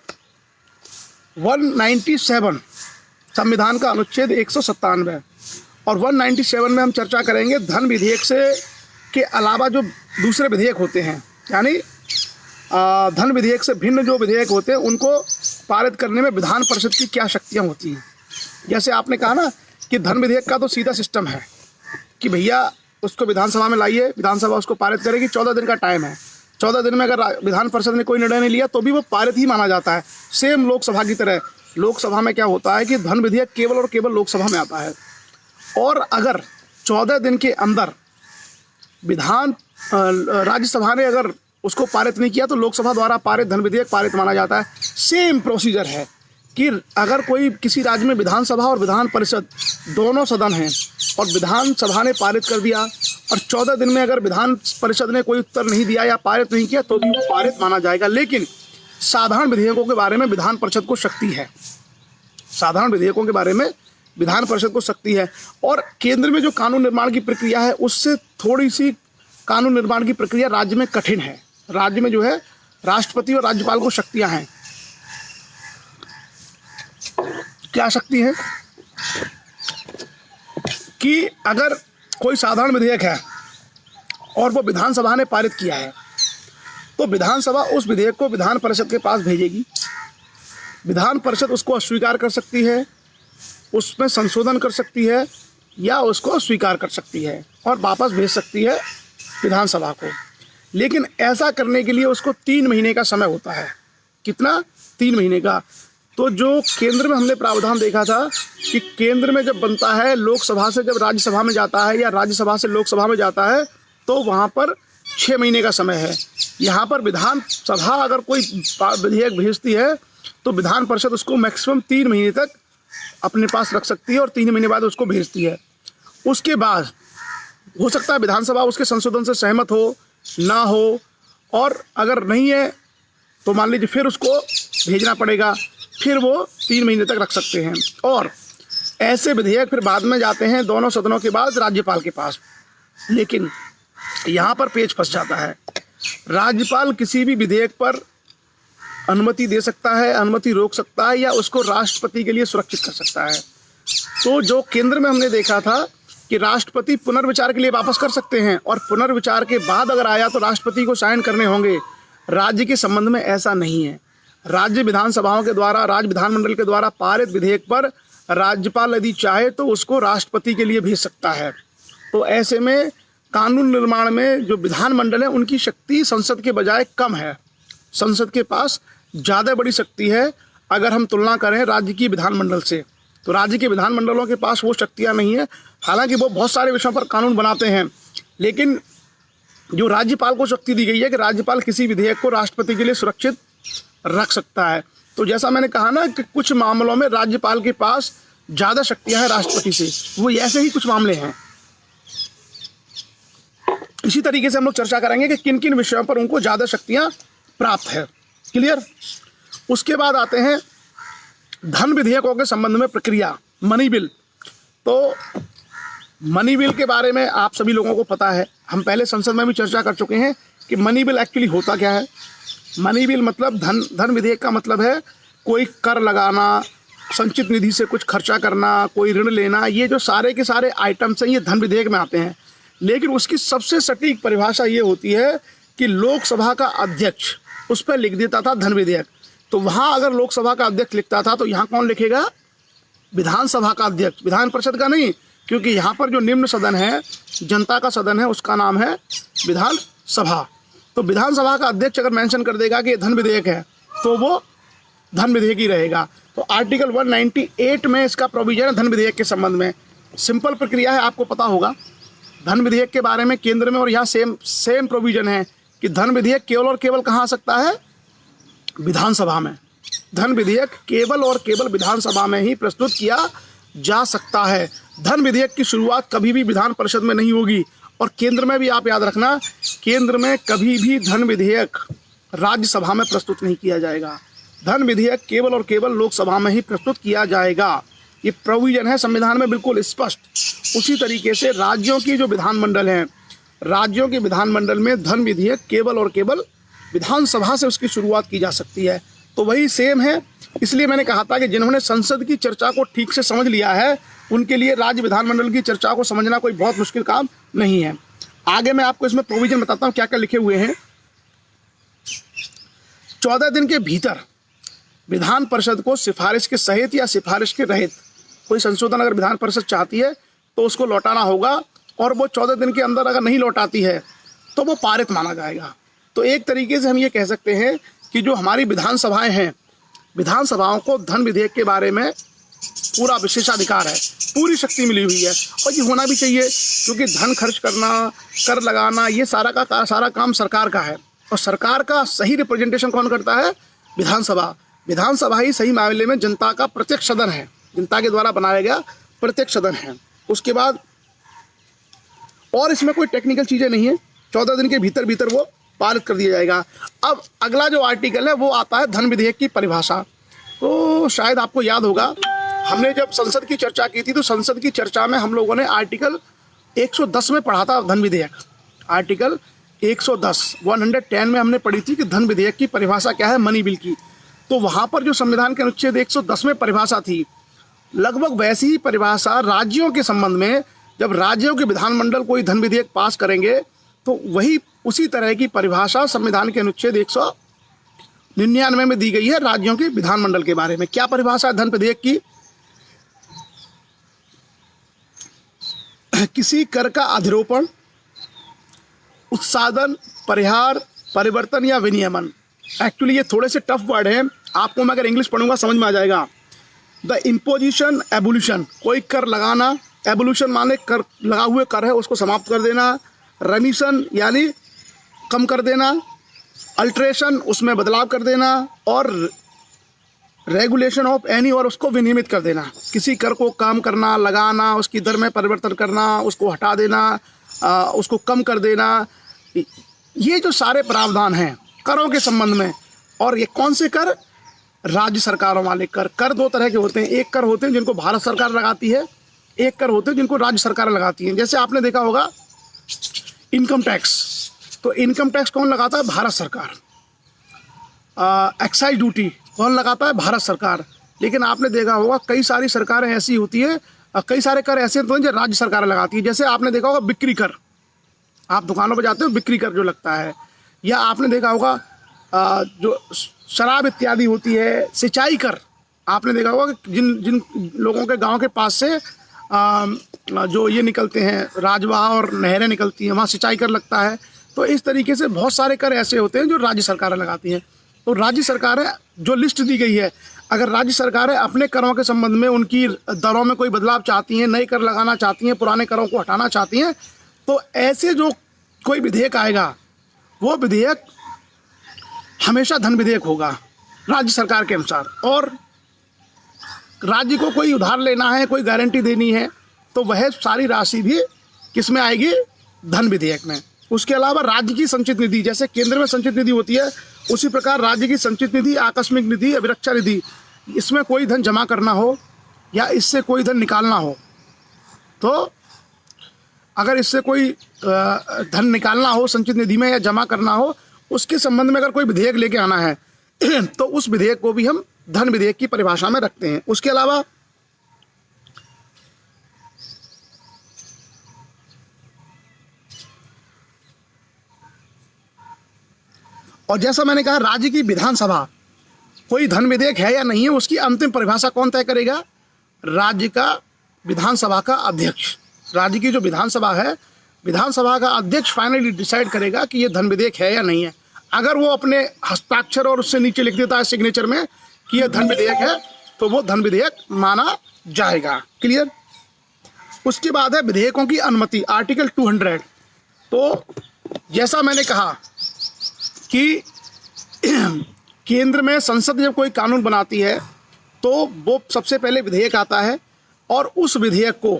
197 संविधान का अनुच्छेद 197 और 197 में हम चर्चा करेंगे धन विधेयक से के अलावा जो दूसरे विधेयक होते हैं, यानी धन विधेयक से भिन्न जो विधेयक होते हैं उनको पारित करने में विधान परिषद की क्या शक्तियाँ होती हैं। जैसे आपने कहा ना कि धन विधेयक का तो सीधा सिस्टम है कि भैया उसको विधानसभा में लाइए, विधानसभा उसको पारित करेगी, 14 दिन का टाइम है। 14 दिन में अगर विधान परिषद ने कोई निर्णय नहीं लिया तो भी वो पारित ही माना जाता है। सेम लोकसभा की तरह लोकसभा में क्या होता है कि धन विधेयक केवल और केवल लोकसभा में आता है, और अगर 14 दिन के अंदर राज्यसभा ने अगर उसको पारित नहीं किया तो लोकसभा द्वारा पारित धन विधेयक पारित माना जाता है। सेम प्रोसीजर है कि अगर कोई किसी राज्य में विधानसभा और विधान परिषद दोनों सदन हैं और विधानसभा ने पारित कर दिया और 14 दिन में अगर विधान परिषद ने कोई उत्तर नहीं दिया या पारित नहीं किया तो भी वो पारित माना जाएगा। लेकिन साधारण विधेयकों के बारे में विधान परिषद को शक्ति है, साधारण विधेयकों के बारे में विधान परिषद को शक्ति है। और केंद्र में जो कानून निर्माण की प्रक्रिया है उससे थोड़ी सी कानून निर्माण की प्रक्रिया राज्य में कठिन है। राज्य में जो है राष्ट्रपति और राज्यपाल को शक्तियां हैं। क्या शक्ति है कि अगर कोई साधारण विधेयक है और वो विधानसभा ने पारित किया है तो विधानसभा उस विधेयक को विधान परिषद के पास भेजेगी। विधान परिषद उसको अस्वीकार कर सकती है, उसमें संशोधन कर सकती है या उसको स्वीकार कर सकती है और वापस भेज सकती है विधानसभा को। लेकिन ऐसा करने के लिए उसको 3 महीने का समय होता है। कितना? 3 महीने का। तो जो केंद्र में हमने प्रावधान देखा था कि केंद्र में जब बनता है, लोकसभा से जब राज्यसभा में जाता है या राज्यसभा से लोकसभा में जाता है तो वहाँ पर 6 महीने का समय है। यहाँ पर विधानसभा अगर कोई विधेयक भेजती है तो विधान परिषद उसको मैक्सिमम 3 महीने तक अपने पास रख सकती है और 3 महीने बाद उसको भेजती है। उसके बाद हो सकता है विधानसभा उसके संशोधन से सहमत हो ना हो, और अगर नहीं है तो मान लीजिए फिर उसको भेजना पड़ेगा, फिर वो 3 महीने तक रख सकते हैं। और ऐसे विधेयक फिर बाद में जाते हैं दोनों सदनों के बाद राज्यपाल के पास। लेकिन यहाँ पर पेच फंस जाता है। राज्यपाल किसी भी विधेयक पर अनुमति दे सकता है, अनुमति रोक सकता है या उसको राष्ट्रपति के लिए सुरक्षित कर सकता है। तो जो केंद्र में हमने देखा था कि राष्ट्रपति पुनर्विचार के लिए वापस कर सकते हैं और पुनर्विचार के बाद अगर आया तो राष्ट्रपति को साइन करने होंगे। राज्य के संबंध में ऐसा नहीं है। राज्य विधानसभाओं के द्वारा, राज्य विधानमंडल के द्वारा पारित विधेयक पर राज्यपाल यदि चाहे तो उसको राष्ट्रपति के लिए भेज सकता है। तो ऐसे में कानून निर्माण में जो विधानमंडल है उनकी शक्ति संसद के बजाय कम है। संसद के पास ज़्यादा बड़ी शक्ति है अगर हम तुलना करें राज्य की विधानमंडल से। तो राज्य के विधानमंडलों के पास वो शक्तियाँ नहीं है। हालांकि वो बहुत सारे विषयों पर कानून बनाते हैं, लेकिन जो राज्यपाल को शक्ति दी गई है कि राज्यपाल किसी विधेयक को राष्ट्रपति के लिए सुरक्षित रख सकता है। तो जैसा मैंने कहा ना कि कुछ मामलों में राज्यपाल के पास ज़्यादा शक्तियाँ हैं राष्ट्रपति से, वो ऐसे ही कुछ मामले हैं। इसी तरीके से हम लोग चर्चा करेंगे कि किन किन विषयों पर उनको ज़्यादा शक्तियाँ प्राप्त है। क्लियर? उसके बाद आते हैं धन विधेयकों के संबंध में प्रक्रिया, मनी बिल। तो मनी बिल के बारे में आप सभी लोगों को पता है, हम पहले संसद में भी चर्चा कर चुके हैं कि मनी बिल एक्चुअली होता क्या है। मनी बिल मतलब धन विधेयक का मतलब है कोई कर लगाना, संचित निधि से कुछ खर्चा करना, कोई ऋण लेना, ये जो सारे के सारे आइटम्स हैं ये धन विधेयक में आते हैं। लेकिन उसकी सबसे सटीक परिभाषा ये होती है कि लोकसभा का अध्यक्ष उस पर लिख देता था धन विधेयक। तो वहाँ अगर लोकसभा का अध्यक्ष लिखता था तो यहाँ कौन लिखेगा? विधानसभा का अध्यक्ष, विधान परिषद का नहीं, क्योंकि यहाँ पर जो निम्न सदन है, जनता का सदन है, उसका नाम है विधानसभा। तो विधानसभा का अध्यक्ष अगर मेंशन कर देगा कि धन विधेयक है तो वो धन विधेयक ही रहेगा। तो आर्टिकल 198 में इसका प्रोविजन है धन विधेयक के संबंध में। सिंपल प्रक्रिया है, आपको पता होगा धन विधेयक के बारे में केंद्र में, और यहाँ सेम प्रोविजन है कि धन विधेयक केवल और केवल कहाँ आ सकता है? विधानसभा में। धन विधेयक केवल और केवल विधानसभा में ही प्रस्तुत किया जा सकता है। धन विधेयक की शुरुआत कभी भी विधान परिषद में नहीं होगी। और केंद्र में भी आप याद रखना, केंद्र में कभी भी धन विधेयक राज्यसभा में प्रस्तुत नहीं किया जाएगा। धन विधेयक केवल और केवल लोकसभा में ही प्रस्तुत किया जाएगा। ये प्रोविजन है संविधान में बिल्कुल स्पष्ट। उसी तरीके से राज्यों की जो विधानमंडल हैं, राज्यों के विधानमंडल में धन विधेयक केवल और केवल विधानसभा से उसकी शुरुआत की जा सकती है। तो वही सेम है। इसलिए मैंने कहा था कि जिन्होंने संसद की चर्चा को ठीक से समझ लिया है उनके लिए राज्य विधानमंडल की चर्चा को समझना कोई बहुत मुश्किल काम नहीं है। आगे मैं आपको इसमें प्रोविजन बताता हूँ क्या क्या लिखे हुए हैं। 14 दिन के भीतर विधान परिषद को सिफारिश के सहित या सिफारिश के रहित कोई संशोधन अगर विधान परिषद चाहती है तो उसको लौटाना होगा, और वो 14 दिन के अंदर अगर नहीं लौटाती है तो वो पारित माना जाएगा। तो एक तरीके से हम ये कह सकते हैं कि जो हमारी विधानसभाएं हैं, विधानसभाओं को धन विधेयक के बारे में पूरा विशेषाधिकार है, पूरी शक्ति मिली हुई है, और ये होना भी चाहिए, क्योंकि धन खर्च करना, कर लगाना, ये सारा काम सरकार का है, और सरकार का सही रिप्रेजेंटेशन कौन करता है? विधानसभा। विधानसभा ही सही मामले में जनता का प्रत्यक्ष सदन है, जनता के द्वारा बनाया गया प्रत्यक्ष सदन है। उसके बाद और इसमें कोई टेक्निकल चीज़ें नहीं है, 14 दिन के भीतर वो पारित कर दिया जाएगा। अब अगला जो आर्टिकल है वो आता है धन विधेयक की परिभाषा। तो शायद आपको याद होगा, हमने जब संसद की चर्चा की थी तो संसद की चर्चा में हम लोगों ने आर्टिकल 110 में पढ़ा था धन विधेयक। आर्टिकल 110 में हमने पढ़ी थी कि धन विधेयक की परिभाषा क्या है, मनी बिल की। तो वहाँ पर जो संविधान के अनुच्छेद 110 में परिभाषा थी, लगभग वैसी ही परिभाषा राज्यों के संबंध में, जब राज्यों के विधानमंडल कोई धन विधेयक पास करेंगे तो वही उसी तरह की परिभाषा संविधान के अनुच्छेद 199 में दी गई है राज्यों के विधानमंडल के बारे में। क्या परिभाषा है धन विधेयक की? किसी कर का अधिरोपण, उत्सादन, परिहार, परिवर्तन या विनियमन। एक्चुअली ये थोड़े से टफ वर्ड हैं, आपको मैं अगर इंग्लिश पढ़ूंगा समझ में आ जाएगा। द इम्पोजिशन, एबोल्यूशन, कोई कर लगाना, एबोल्यूशन माने कर लगा हुए कर है उसको समाप्त कर देना, रेमिशन यानी कम कर देना, अल्ट्रेशन उसमें बदलाव कर देना, और रेगुलेशन ऑफ एनी और उसको विनियमित कर देना। किसी कर को कम करना, लगाना, उसकी दर में परिवर्तन करना, उसको हटा देना, उसको कम कर देना, ये जो सारे प्रावधान हैं करों के संबंध में। और ये कौन से कर? राज्य सरकारों वाले कर। कर दो तरह के होते हैं, एक कर होते हैं जिनको भारत सरकार लगाती है, एक कर होते हैं जिनको राज्य सरकार लगाती है। जैसे आपने देखा होगा इनकम टैक्स, तो इनकम टैक्स कौन लगाता है? भारत सरकार। एक्साइज ड्यूटी कौन लगाता है? भारत सरकार। लेकिन आपने देखा होगा कई सारी सरकारें ऐसी होती है, कई सारे कर ऐसे होते हैं जो राज्य सरकार लगाती है। जैसे आपने देखा होगा बिक्री कर, आप दुकानों पर जाते हो बिक्री कर जो लगता है, या आपने देखा होगा जो शराब इत्यादि होती है, सिंचाई कर। आपने देखा होगा कि जिन लोगों के गांव के पास से जो ये निकलते हैं राजवाह और नहरें निकलती हैं, वहाँ सिंचाई कर लगता है। तो इस तरीके से बहुत सारे कर ऐसे होते हैं जो राज्य सरकारें लगाती हैं। तो राज्य सरकारें, जो लिस्ट दी गई है, अगर राज्य सरकारें अपने करों के संबंध में उनकी दरों में कोई बदलाव चाहती हैं, नए कर लगाना चाहती हैं, पुराने करों को हटाना चाहती हैं, तो ऐसे जो कोई विधेयक आएगा वो विधेयक हमेशा धन विधेयक होगा राज्य सरकार के अनुसार। और राज्य को कोई उधार लेना है, कोई गारंटी देनी है, तो वह सारी राशि भी किस में आएगी? धन विधेयक में। उसके अलावा राज्य की संचित निधि, जैसे केंद्र में संचित निधि होती है, उसी प्रकार राज्य की संचित निधि, आकस्मिक निधि, अभिरक्षा निधि, इसमें कोई धन जमा करना हो या इससे कोई धन निकालना हो, तो अगर इससे कोई धन निकालना हो संचित निधि में या जमा करना हो, उसके संबंध में अगर कोई विधेयक लेके आना है तो उस विधेयक को भी हम धन विधेयक की परिभाषा में रखते हैं। उसके अलावा और जैसा मैंने कहा, राज्य की विधानसभा कोई धन विधेयक है या नहीं है, उसकी अंतिम परिभाषा कौन तय करेगा? राज्य का विधानसभा का अध्यक्ष। राज्य की जो विधानसभा है, विधानसभा का अध्यक्ष फाइनली डिसाइड करेगा कि ये धन विधेयक है या नहीं है। अगर वो अपने हस्ताक्षर और उससे नीचे लिख देता है सिग्नेचर में कि यह धन विधेयक है, तो वो धन विधेयक माना जाएगा। क्लियर? उसके बाद है विधेयकों की अनुमति, आर्टिकल 200। तो जैसा मैंने कहा कि केंद्र में संसद जब कोई कानून बनाती है तो वो सबसे पहले विधेयक आता है, और उस विधेयक को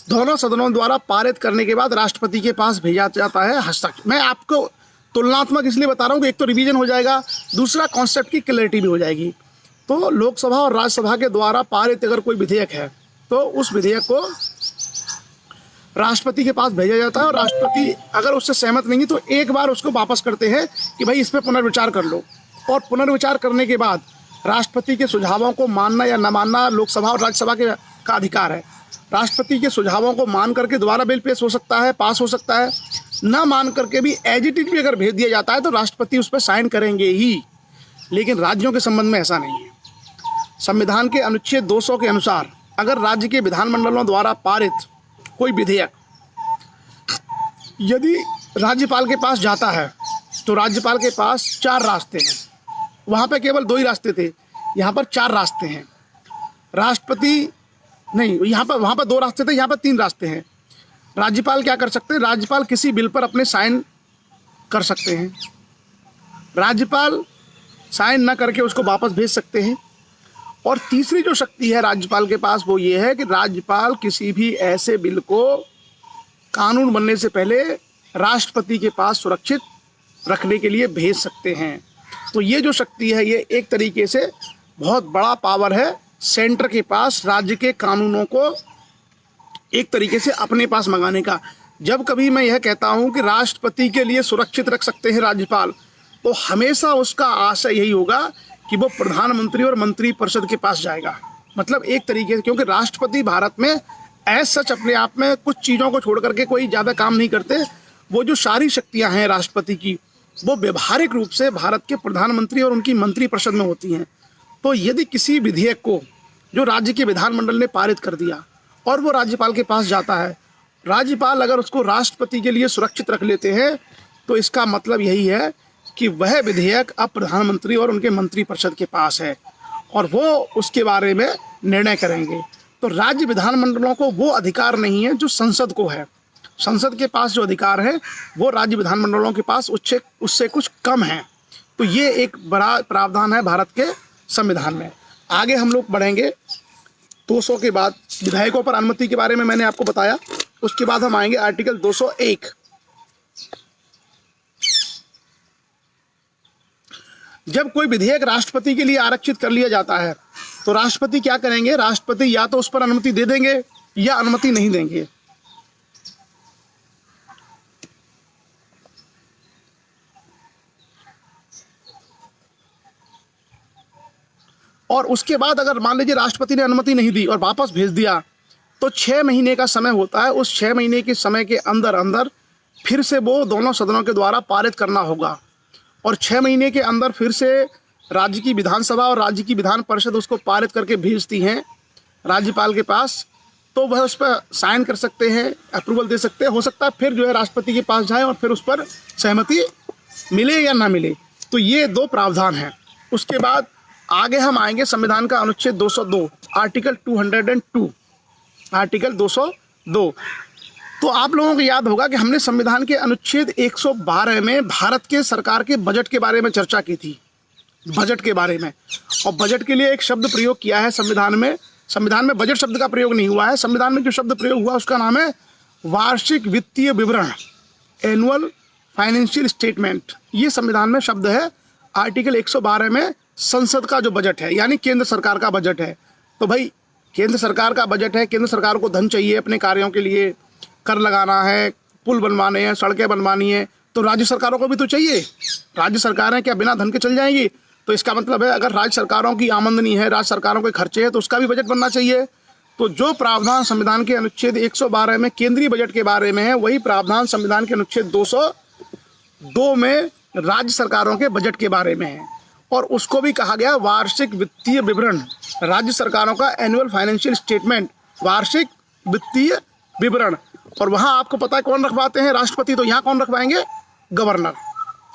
दोनों सदनों द्वारा पारित करने के बाद राष्ट्रपति के पास भेजा जाता है हस्ताक्षर। मैं आपको तुलनात्मक इसलिए बता रहा हूँ कि एक तो रिवीजन हो जाएगा, दूसरा कॉन्सेप्ट की क्लैरिटी भी हो जाएगी। तो लोकसभा और राज्यसभा के द्वारा पारित अगर कोई विधेयक है तो उस विधेयक को राष्ट्रपति के पास भेजा जाता है, और राष्ट्रपति अगर उससे सहमत नहीं तो एक बार उसको वापस करते हैं कि भाई इस पर पुनर्विचार कर लो। और पुनर्विचार करने के बाद राष्ट्रपति के सुझावों को मानना या न मानना लोकसभा और राज्यसभा का अधिकार है। राष्ट्रपति के सुझावों को मान करके दोबारा बिल पेश हो सकता है, पास हो सकता है, ना मान करके भी एज इट इज भी अगर भेज दिया जाता है तो राष्ट्रपति उस पर साइन करेंगे ही। लेकिन राज्यों के संबंध में ऐसा नहीं है। संविधान के अनुच्छेद 200 के अनुसार अगर राज्य के विधानमंडलों द्वारा पारित कोई विधेयक यदि राज्यपाल के पास जाता है तो राज्यपाल के पास 4 रास्ते हैं। वहाँ पे केवल 2 ही रास्ते थे, यहाँ पर 4 रास्ते हैं। राष्ट्रपति नहीं, वहाँ पर 2 रास्ते थे, यहाँ पर 3 रास्ते हैं। राज्यपाल क्या कर सकते हैं? राज्यपाल किसी बिल पर अपने साइन कर सकते हैं। राज्यपाल साइन न करके उसको वापस भेज सकते हैं। और तीसरी जो शक्ति है राज्यपाल के पास वो ये है कि राज्यपाल किसी भी ऐसे बिल को कानून बनने से पहले राष्ट्रपति के पास सुरक्षित रखने के लिए भेज सकते हैं। तो ये जो शक्ति है ये एक तरीके से बहुत बड़ा पावर है सेंटर के पास राज्य के कानूनों को एक तरीके से अपने पास मंगाने का। जब कभी मैं यह कहता हूं कि राष्ट्रपति के लिए सुरक्षित रख सकते हैं राज्यपाल, तो हमेशा उसका आशय यही होगा कि वो प्रधानमंत्री और मंत्रिपरिषद के पास जाएगा। मतलब एक तरीके से, क्योंकि राष्ट्रपति भारत में एज सच अपने आप में कुछ चीज़ों को छोड़ करके कोई ज़्यादा काम नहीं करते। वो जो सारी शक्तियां हैं राष्ट्रपति की वो व्यवहारिक रूप से भारत के प्रधानमंत्री और उनकी मंत्रिपरिषद में होती हैं। तो यदि किसी विधेयक को जो राज्य के विधानमंडल ने पारित कर दिया और वो राज्यपाल के पास जाता है, राज्यपाल अगर उसको राष्ट्रपति के लिए सुरक्षित रख लेते हैं तो इसका मतलब यही है कि वह विधेयक अब प्रधानमंत्री और उनके मंत्रिपरिषद के पास है और वो उसके बारे में निर्णय करेंगे। तो राज्य विधानमंडलों को वो अधिकार नहीं है जो संसद को है। संसद के पास जो अधिकार है वो राज्य विधानमंडलों के पास उससे कुछ कम है। तो ये एक बड़ा प्रावधान है भारत के संविधान में। आगे हम लोग बढ़ेंगे 200 के बाद विधायकों पर अनुमति के बारे में मैंने आपको बताया। उसके बाद हम आएंगे आर्टिकल 201। जब कोई विधेयक राष्ट्रपति के लिए आरक्षित कर लिया जाता है तो राष्ट्रपति क्या करेंगे? राष्ट्रपति या तो उस पर अनुमति दे देंगे या अनुमति नहीं देंगे। और उसके बाद अगर मान लीजिए राष्ट्रपति ने अनुमति नहीं दी और वापस भेज दिया तो 6 महीने का समय होता है। उस 6 महीने के समय के अंदर अंदर फिर से वो दोनों सदनों के द्वारा पारित करना होगा और 6 महीने के अंदर फिर से राज्य की विधानसभा और राज्य की विधान परिषद उसको पारित करके भेजती हैं राज्यपाल के पास। तो वह उस पर साइन कर सकते हैं, अप्रूवल दे सकते हैं। हो सकता है फिर जो है राष्ट्रपति के पास जाए और फिर उस पर सहमति मिले या ना मिले। तो ये 2 प्रावधान हैं। उसके बाद आगे हम आएंगे संविधान का अनुच्छेद 202 आर्टिकल 202 आर्टिकल 202। तो आप लोगों को याद होगा कि हमने संविधान के अनुच्छेद 112 में भारत के सरकार के बजट के बारे में चर्चा की थी, बजट के बारे में। और बजट के लिए एक शब्द प्रयोग किया है संविधान में। संविधान में बजट शब्द का प्रयोग नहीं हुआ है। संविधान में जो शब्द प्रयोग हुआ उसका नाम है वार्षिक वित्तीय विवरण, एनुअल फाइनेंशियल स्टेटमेंट। ये संविधान में शब्द है। आर्टिकल 112 में संसद का जो बजट है यानी केंद्र सरकार का बजट है। तो भाई केंद्र सरकार का बजट है, केंद्र सरकार को धन चाहिए अपने कार्यों के लिए, कर लगाना है, पुल बनवाने हैं, सड़कें बनवानी है, तो राज्य सरकारों को भी तो चाहिए। राज्य सरकारें क्या बिना धन के चल जाएंगी? तो इसका मतलब है अगर राज्य सरकारों की आमदनी है, राज्य सरकारों के खर्चे हैं तो उसका भी बजट बनना चाहिए। तो जो प्रावधान संविधान के अनुच्छेद 112 में केंद्रीय बजट के बारे में है वही प्रावधान संविधान के अनुच्छेद 202 में राज्य सरकारों के बजट के बारे में है। और उसको भी कहा गया वार्षिक वित्तीय विवरण, राज्य सरकारों का एनुअल फाइनेंशियल स्टेटमेंट, वार्षिक वित्तीय विवरण। और वहाँ आपको पता है कौन रखवाते हैं? राष्ट्रपति। तो यहाँ कौन रखवाएंगे? गवर्नर।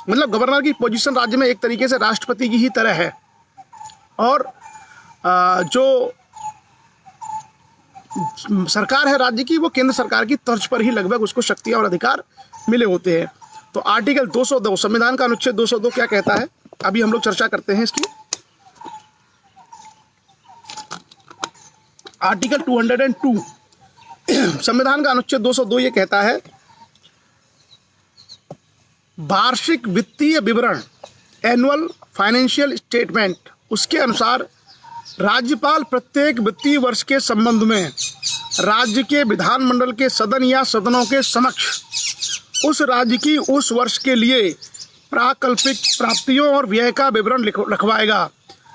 मतलब गवर्नर की पोजीशन राज्य में एक तरीके से राष्ट्रपति की ही तरह है। और जो सरकार है राज्य की वो केंद्र सरकार की तर्ज पर ही लगभग उसको शक्तियाँ और अधिकार मिले होते हैं। तो आर्टिकल 202 संविधान का अनुच्छेद 202 क्या कहता है अभी हम लोग चर्चा करते हैं इसकी। आर्टिकल 202 संविधान का अनुच्छेद 202 ये कहता है वार्षिक वित्तीय विवरण, एनुअल फाइनेंशियल स्टेटमेंट। उसके अनुसार राज्यपाल प्रत्येक वित्तीय वर्ष के संबंध में राज्य के विधानमंडल के सदन या सदनों के समक्ष उस राज्य की उस वर्ष के लिए प्राकल्पिक प्राप्तियों और व्यय का विवरण लिखवाएगा,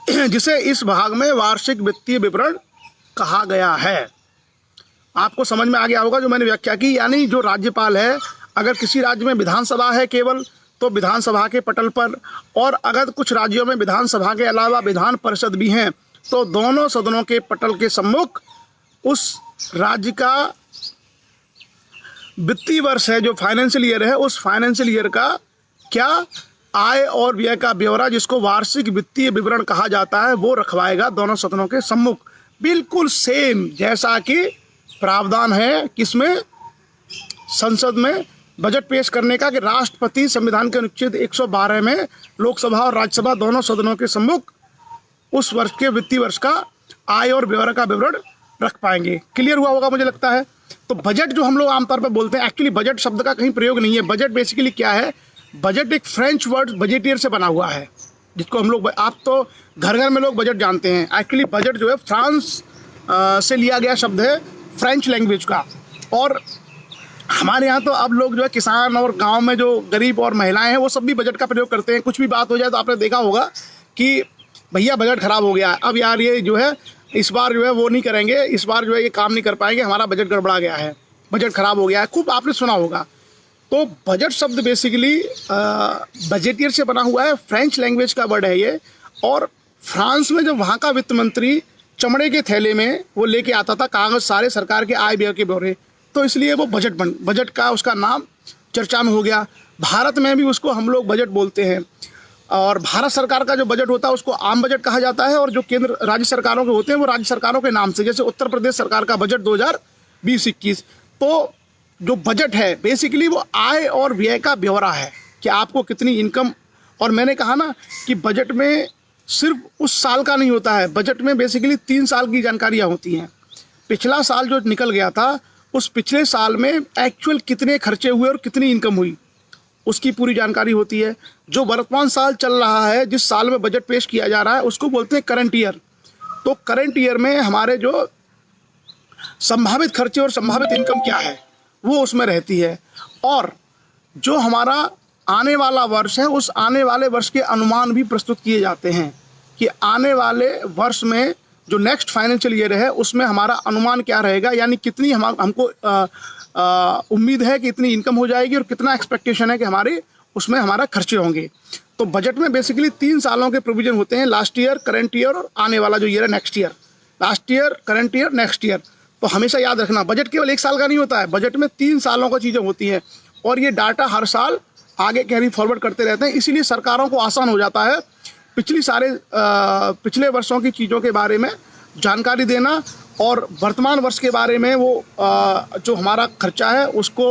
जिसे इस भाग में वार्षिक वित्तीय विवरण कहा गया है। आपको समझ में आ गया होगा जो मैंने व्याख्या की। यानी जो राज्यपाल है अगर किसी राज्य में विधानसभा है केवल तो विधानसभा के पटल पर, और अगर कुछ राज्यों में विधानसभा के अलावा विधान परिषद भी हैं तो दोनों सदनों के पटल के सम्मुख उस राज्य का वित्तीय वर्ष है, जो फाइनेंशियल ईयर है, उस फाइनेंशियल ईयर का क्या आय और व्यय का ब्यौरा, जिसको वार्षिक वित्तीय विवरण कहा जाता है, वो रखवाएगा दोनों सदनों के सम्मुख। बिल्कुल सेम जैसा कि प्रावधान है किसमें, संसद में बजट पेश करने का, कि राष्ट्रपति संविधान के अनुच्छेद 112 में लोकसभा और राज्यसभा दोनों सदनों के सम्मुख उस वर्ष के वित्तीय वर्ष का आय और ब्यौरा का विवरण रख पाएंगे। क्लियर हुआ होगा मुझे लगता है। तो बजट जो हम लोग आमतौर पर बोलते हैं, एक्चुअली बजट शब्द का कहीं प्रयोग नहीं है। बजट बेसिकली क्या है, बजट एक फ्रेंच वर्ड बजेटियर से बना हुआ है, जिसको हम लोग, आप तो घर घर में लोग बजट जानते हैं। एक्चुअली बजट जो है फ्रांस से लिया गया शब्द है, फ्रेंच लैंग्वेज का। और हमारे यहाँ तो अब लोग जो है किसान और गांव में जो गरीब और महिलाएं हैं वो सब भी बजट का प्रयोग करते हैं। कुछ भी बात हो जाए तो आपने देखा होगा कि भैया बजट खराब हो गया, अब यार ये जो है इस बार जो है वो नहीं करेंगे, इस बार जो है ये काम नहीं कर पाएंगे, हमारा बजट गड़बड़ा गया है, बजट खराब हो गया है, खूब आपने सुना होगा। तो बजट शब्द बेसिकली बजेटियर से बना हुआ है, फ्रेंच लैंग्वेज का वर्ड है ये। और फ्रांस में जब वहाँ का वित्त मंत्री चमड़े के थैले में वो लेके आता था कागज सारे सरकार के आय व्यय के ब्यौरे, तो इसलिए वो बजट का उसका नाम चर्चा में हो गया। भारत में भी उसको हम लोग बजट बोलते हैं। और भारत सरकार का जो बजट होता है उसको आम बजट कहा जाता है, और जो केंद्र राज्य सरकारों के होते हैं वो राज्य सरकारों के नाम से, जैसे उत्तर प्रदेश सरकार का बजट 2020-21। तो जो बजट है बेसिकली वो आय और व्यय का ब्यौरा है कि आपको कितनी इनकम। और मैंने कहा ना कि बजट में सिर्फ उस साल का नहीं होता है, बजट में बेसिकली 3 साल की जानकारियाँ होती हैं। पिछला साल जो निकल गया था उस पिछले साल में एक्चुअल कितने खर्चे हुए और कितनी इनकम हुई उसकी पूरी जानकारी होती है। जो वर्तमान साल चल रहा है, जिस साल में बजट पेश किया जा रहा है, उसको बोलते हैं करंट ईयर। तो करंट ईयर में हमारे जो संभावित खर्चे और संभावित इनकम क्या है वो उसमें रहती है। और जो हमारा आने वाला वर्ष है उस आने वाले वर्ष के अनुमान भी प्रस्तुत किए जाते हैं कि आने वाले वर्ष में जो नेक्स्ट फाइनेंशियल ईयर है उसमें हमारा अनुमान क्या रहेगा, यानी कितनी हमको उम्मीद है कि इतनी इनकम हो जाएगी और कितना एक्सपेक्टेशन है कि हमारे उसमें हमारा खर्चे होंगे। तो बजट में बेसिकली 3 सालों के प्रोविजन होते हैं, लास्ट ईयर, करंट ईयर और आने वाला जो ईयर है next year. Last year, current year, next year. तो हमेशा याद रखना बजट केवल 1 साल का नहीं होता है, बजट में 3 सालों का चीज़ें होती हैं और ये डाटा हर साल आगे कैरी फॉरवर्ड करते रहते हैं। इसीलिए सरकारों को आसान हो जाता है पिछले वर्षों की चीज़ों के बारे में जानकारी देना और वर्तमान वर्ष के बारे में वो जो हमारा खर्चा है उसको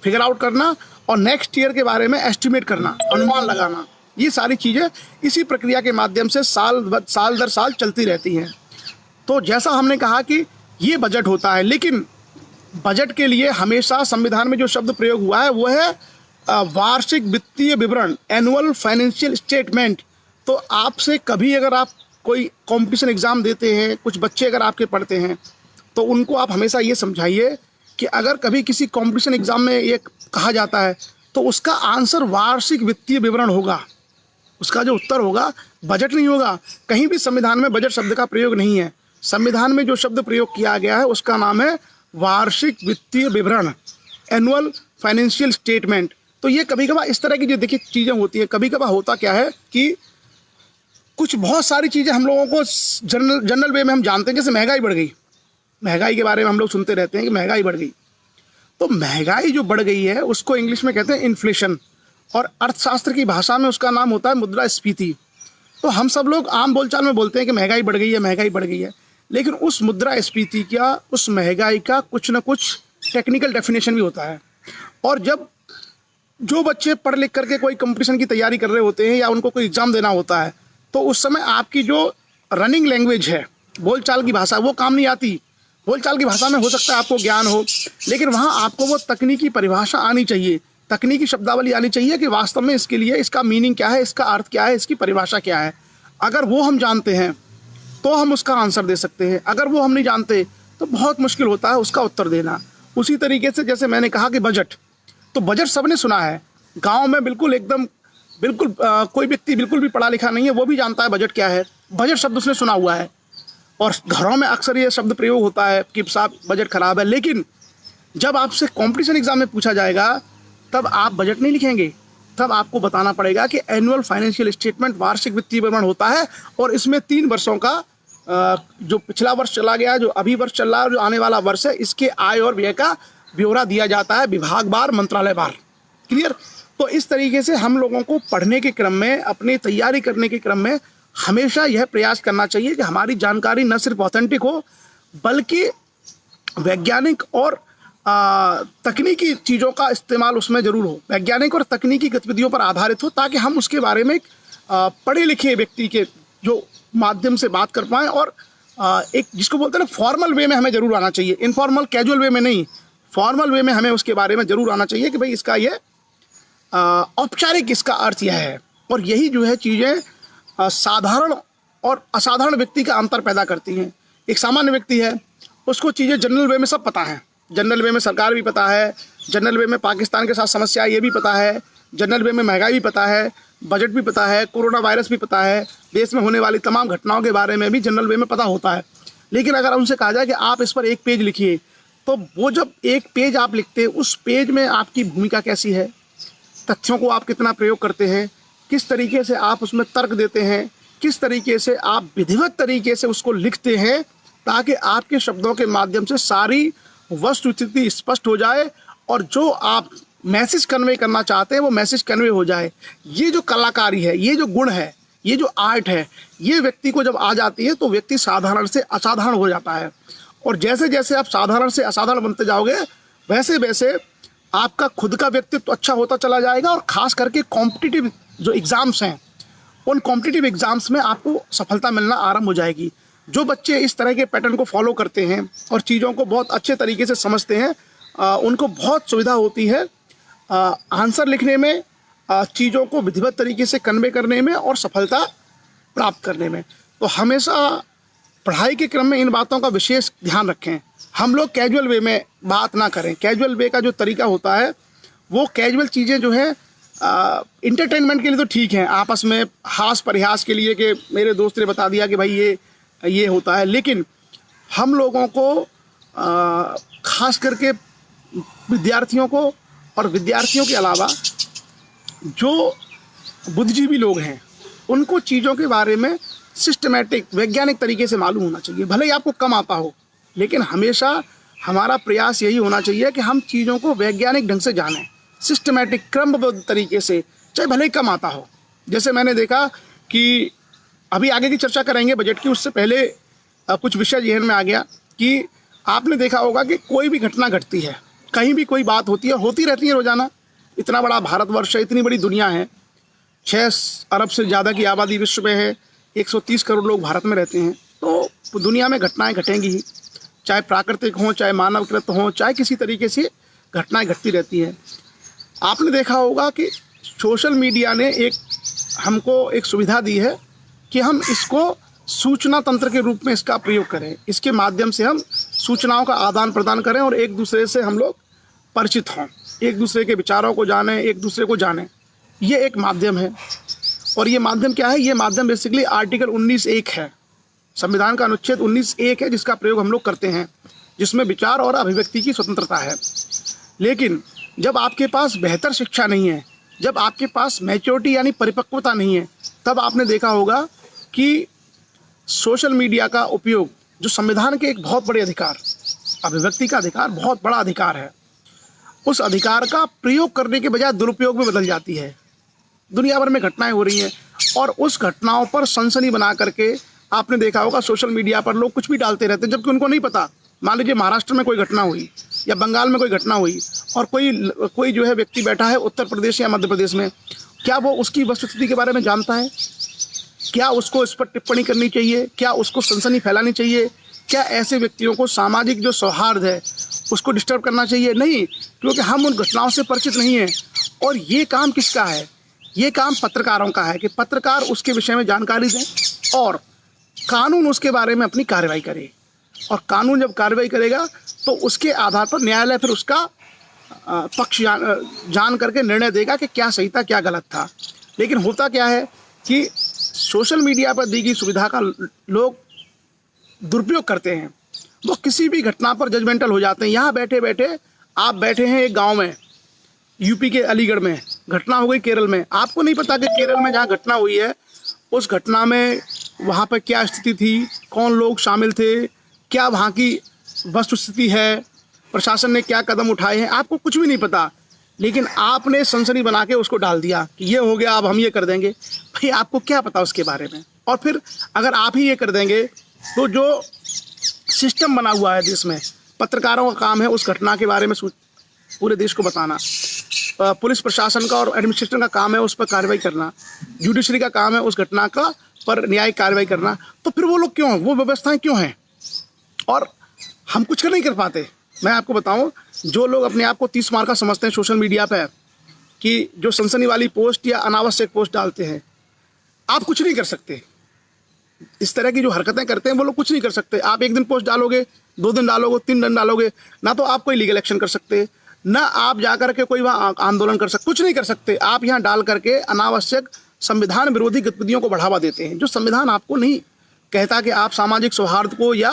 फिगर आउट करना और नेक्स्ट ईयर के बारे में एस्टिमेट करना, अनुमान लगाना। ये सारी चीज़ें इसी प्रक्रिया के माध्यम से साल दर साल चलती रहती हैं। तो जैसा हमने कहा कि ये बजट होता है, लेकिन बजट के लिए हमेशा संविधान में जो शब्द प्रयोग हुआ है वो है वार्षिक वित्तीय विवरण, एनुअल फाइनेंशियल स्टेटमेंट। तो आपसे कभी अगर आप कोई कंपटीशन एग्ज़ाम देते हैं, कुछ बच्चे अगर आपके पढ़ते हैं, तो उनको आप हमेशा ये समझाइए कि अगर कभी किसी कंपटीशन एग्ज़ाम में ये कहा जाता है तो उसका आंसर वार्षिक वित्तीय विवरण होगा, उसका जो उत्तर होगा बजट नहीं होगा। कहीं भी संविधान में बजट शब्द का प्रयोग नहीं है। संविधान में जो शब्द प्रयोग किया गया है उसका नाम है वार्षिक वित्तीय विवरण, एनुअल फाइनेंशियल स्टेटमेंट। तो ये कभी कभार इस तरह की जो देखिए चीज़ें होती है, कभी कभार होता क्या है कि कुछ बहुत सारी चीज़ें हम लोगों को जनरल वे में हम जानते हैं, जैसे महंगाई बढ़ गई, महंगाई के बारे में हम लोग सुनते रहते हैं कि महंगाई बढ़ गई। तो महंगाई जो बढ़ गई है उसको इंग्लिश में कहते हैं इन्फ्लेशन, और अर्थशास्त्र की भाषा में उसका नाम होता है मुद्रास्फीति। तो हम सब लोग आम बोलचाल में बोलते हैं कि महंगाई बढ़ गई है, महंगाई बढ़ गई है, लेकिन उस मुद्रास्फीति का, उस महंगाई का कुछ ना कुछ टेक्निकल डेफिनेशन भी होता है। और जब जो बच्चे पढ़ लिख करके कोई कंपटीशन की तैयारी कर रहे होते हैं या उनको कोई एग्ज़ाम देना होता है, तो उस समय आपकी जो रनिंग लैंग्वेज है, बोलचाल की भाषा, वो काम नहीं आती। बोलचाल की भाषा में हो सकता है आपको ज्ञान हो, लेकिन वहाँ आपको वो तकनीकी परिभाषा आनी चाहिए, तकनीकी शब्दावली आनी चाहिए कि वास्तव में इसके लिए इसका मीनिंग क्या है, इसका अर्थ क्या है, इसकी परिभाषा क्या है। अगर वो हम जानते हैं तो हम उसका आंसर दे सकते हैं, अगर वो हम नहीं जानते तो बहुत मुश्किल होता है उसका उत्तर देना। उसी तरीके से जैसे मैंने कहा कि बजट, तो बजट सबने सुना है, गाँव में बिल्कुल कोई व्यक्ति बिल्कुल भी पढ़ा लिखा नहीं है वो भी जानता है बजट क्या है, बजट शब्द उसने सुना हुआ है। और घरों में अक्सर ये शब्द प्रयोग होता है कि साहब बजट खराब है। लेकिन जब आपसे कंपटीशन एग्जाम में पूछा जाएगा तब आप बजट नहीं लिखेंगे, तब आपको बताना पड़ेगा कि एनुअल फाइनेंशियल स्टेटमेंट, वार्षिक वित्तीय विवरण होता है और इसमें 3 वर्षों का जो पिछला वर्ष चला गया, जो अभी वर्ष चल रहा है और जो आने वाला वर्ष है, इसके आय और व्यय का ब्यौरा दिया जाता है विभागवार, मंत्रालयवार। क्लियर? तो इस तरीके से हम लोगों को पढ़ने के क्रम में, अपनी तैयारी करने के क्रम में हमेशा यह प्रयास करना चाहिए कि हमारी जानकारी न सिर्फ ऑथेंटिक हो बल्कि वैज्ञानिक और तकनीकी चीज़ों का इस्तेमाल उसमें ज़रूर हो, वैज्ञानिक और तकनीकी गतिविधियों पर आधारित हो, ताकि हम उसके बारे में पढ़े लिखे व्यक्ति के जो माध्यम से बात कर पाएँ। और एक जिसको बोलते हैं ना फॉर्मल वे में हमें ज़रूर आना चाहिए, इनफॉर्मल कैजुअल वे में नहीं, फॉर्मल वे में हमें उसके बारे में ज़रूर आना चाहिए कि भाई इसका ये औपचारिक इसका अर्थ यह है। और यही जो है चीज़ें साधारण और असाधारण व्यक्ति का अंतर पैदा करती हैं। एक सामान्य व्यक्ति है, उसको चीज़ें जनरल वे में सब पता है, जनरल वे में सरकार भी पता है, जनरल वे में पाकिस्तान के साथ समस्या ये भी पता है, जनरल वे में महंगाई भी पता है, बजट भी पता है, कोरोना वायरस भी पता है, देश में होने वाली तमाम घटनाओं के बारे में भी जनरल वे में पता होता है। लेकिन अगर उनसे कहा जाए कि आप इस पर एक पेज लिखिए, तो वो जब एक पेज आप लिखते हैं, उस पेज में आपकी भूमिका कैसी है, तथ्यों को आप कितना प्रयोग करते हैं, किस तरीके से आप उसमें तर्क देते हैं, किस तरीके से आप विधिवत तरीके से उसको लिखते हैं, ताकि आपके शब्दों के माध्यम से सारी वस्तुस्थिति स्पष्ट हो जाए और जो आप मैसेज कन्वे करना चाहते हैं वो मैसेज कन्वे हो जाए। ये जो कलाकारी है, ये जो गुण है, ये जो आर्ट है, ये व्यक्ति को जब आ जाती है तो व्यक्ति साधारण से असाधारण हो जाता है। और जैसे जैसे आप साधारण से असाधारण बनते जाओगे, वैसे वैसे आपका खुद का व्यक्तित्व अच्छा होता चला जाएगा। और ख़ास करके कॉम्पिटिटिव जो एग्ज़ाम्स हैं, उन कॉम्पिटिटिव एग्ज़ाम्स में आपको सफलता मिलना आरंभ हो जाएगी। जो बच्चे इस तरह के पैटर्न को फॉलो करते हैं और चीज़ों को बहुत अच्छे तरीके से समझते हैं, उनको बहुत सुविधा होती है आंसर लिखने में, चीज़ों को विधिवत तरीके से कन्वे करने में और सफलता प्राप्त करने में। तो हमेशा पढ़ाई के क्रम में इन बातों का विशेष ध्यान रखें। हम लोग कैजुअल वे में बात ना करें। कैजुअल वे का जो तरीका होता है, वो कैजुअल चीज़ें जो है इंटरटेनमेंट के लिए तो ठीक है, आपस में हास परिहास के लिए कि मेरे दोस्त ने बता दिया कि भाई ये होता है। लेकिन हम लोगों को खास करके विद्यार्थियों को और विद्यार्थियों के अलावा जो बुद्धिजीवी लोग हैं, उनको चीज़ों के बारे में सिस्टमैटिक वैज्ञानिक तरीके से मालूम होना चाहिए। भले ही आपको कम आता हो, लेकिन हमेशा हमारा प्रयास यही होना चाहिए कि हम चीज़ों को वैज्ञानिक ढंग से जानें, सिस्टमैटिक क्रमबद्ध तरीके से, चाहे भले ही कम आता हो। जैसे मैंने देखा कि अभी आगे की चर्चा करेंगे बजट की, उससे पहले कुछ विषय जहन में आ गया कि आपने देखा होगा कि कोई भी घटना घटती है, कहीं भी कोई बात होती है, होती रहती है रोज़ाना। इतना बड़ा भारतवर्ष है, इतनी बड़ी दुनिया है, 6 अरब से ज़्यादा की आबादी विश्व में है, 130 करोड़ लोग भारत में रहते हैं। तो दुनिया में घटनाएं घटेंगी ही, चाहे प्राकृतिक हों, चाहे मानवकृत हों, चाहे किसी तरीके से घटनाएं घटती रहती हैं। आपने देखा होगा कि सोशल मीडिया ने हमको एक सुविधा दी है कि हम इसको सूचना तंत्र के रूप में इसका प्रयोग करें। इसके माध्यम से हम सूचनाओं का आदान प्रदान करें और एक दूसरे से हम लोग परिचित हों, एक दूसरे के विचारों को जानें, एक दूसरे को जानें। ये एक माध्यम है। और ये माध्यम क्या है? ये माध्यम बेसिकली आर्टिकल 19(1) है, संविधान का अनुच्छेद 19(1) है, जिसका प्रयोग हम लोग करते हैं, जिसमें विचार और अभिव्यक्ति की स्वतंत्रता है। लेकिन जब आपके पास बेहतर शिक्षा नहीं है, जब आपके पास मैच्योरिटी यानी परिपक्वता नहीं है, तब आपने देखा होगा कि सोशल मीडिया का उपयोग, जो संविधान के एक बहुत बड़े अधिकार, अभिव्यक्ति का अधिकार बहुत बड़ा अधिकार है, उस अधिकार का प्रयोग करने के बजाय दुरुपयोग में बदल जाती है। दुनिया भर में घटनाएं हो रही हैं और उस घटनाओं पर सनसनी बना करके आपने देखा होगा सोशल मीडिया पर लोग कुछ भी डालते रहते हैं, जबकि उनको नहीं पता। मान लीजिए महाराष्ट्र में कोई घटना हुई या बंगाल में कोई घटना हुई और कोई जो है व्यक्ति बैठा है उत्तर प्रदेश या मध्य प्रदेश में, क्या वो उसकी वस्तुस्थिति के बारे में जानता है? क्या उसको इस पर टिप्पणी करनी चाहिए? क्या उसको सनसनी फैलानी चाहिए? क्या ऐसे व्यक्तियों को सामाजिक जो सौहार्द है उसको डिस्टर्ब करना चाहिए? नहीं, क्योंकि हम उन घटनाओं से परिचित नहीं हैं। और ये काम किसका है? ये काम पत्रकारों का है कि पत्रकार उसके विषय में जानकारी दें और कानून उसके बारे में अपनी कार्रवाई करे। और कानून जब कार्रवाई करेगा तो उसके आधार पर न्यायालय फिर उसका पक्ष जान करके निर्णय देगा कि क्या सही था, क्या गलत था। लेकिन होता क्या है कि सोशल मीडिया पर दी गई सुविधा का लोग दुरुपयोग करते हैं। वो किसी भी घटना पर जजमेंटल हो जाते हैं। यहाँ बैठे बैठे आप बैठे हैं एक गांव में यूपी के अलीगढ़ में, घटना हो गई केरल में। आपको नहीं पता कि केरल में जहाँ घटना हुई है उस घटना में वहाँ पर क्या स्थिति थी, कौन लोग शामिल थे, क्या वहाँ की वस्तुस्थिति है, प्रशासन ने क्या कदम उठाए हैं, आपको कुछ भी नहीं पता। लेकिन आपने सनसनी बना के उसको डाल दिया कि ये हो गया, अब हम ये कर देंगे। भाई आपको क्या पता उसके बारे में? और फिर अगर आप ही ये कर देंगे तो जो सिस्टम बना हुआ है देश में, पत्रकारों का काम है उस घटना के बारे में पूरे देश को बताना, पुलिस प्रशासन का और एडमिनिस्ट्रेशन का काम है उस पर कार्रवाई करना, जुडिशरी का काम है उस घटना का पर न्यायिक कार्रवाई करना, तो फिर वो लोग क्यों हैं, वो व्यवस्थाएं क्यों हैं? और हम कुछ नहीं कर पाते। मैं आपको बताऊं, जो लोग अपने आप को 30 मार का समझते हैं सोशल मीडिया पे, कि जो सनसनी वाली पोस्ट या अनावश्यक पोस्ट डालते हैं, आप कुछ नहीं कर सकते। इस तरह की जो हरकतें करते हैं वो लोग कुछ नहीं कर सकते। आप एक दिन पोस्ट डालोगे, 2 दिन डालोगे, 3 दिन डालोगे, ना तो आप कोई लीगल एक्शन कर सकते, ना आप जाकर के कोई वहाँ आंदोलन कर सकते, कुछ नहीं कर सकते। आप यहाँ डाल करके अनावश्यक संविधान विरोधी गतिविधियों को बढ़ावा देते हैं, जो संविधान आपको नहीं कहता कि आप सामाजिक सौहार्द को या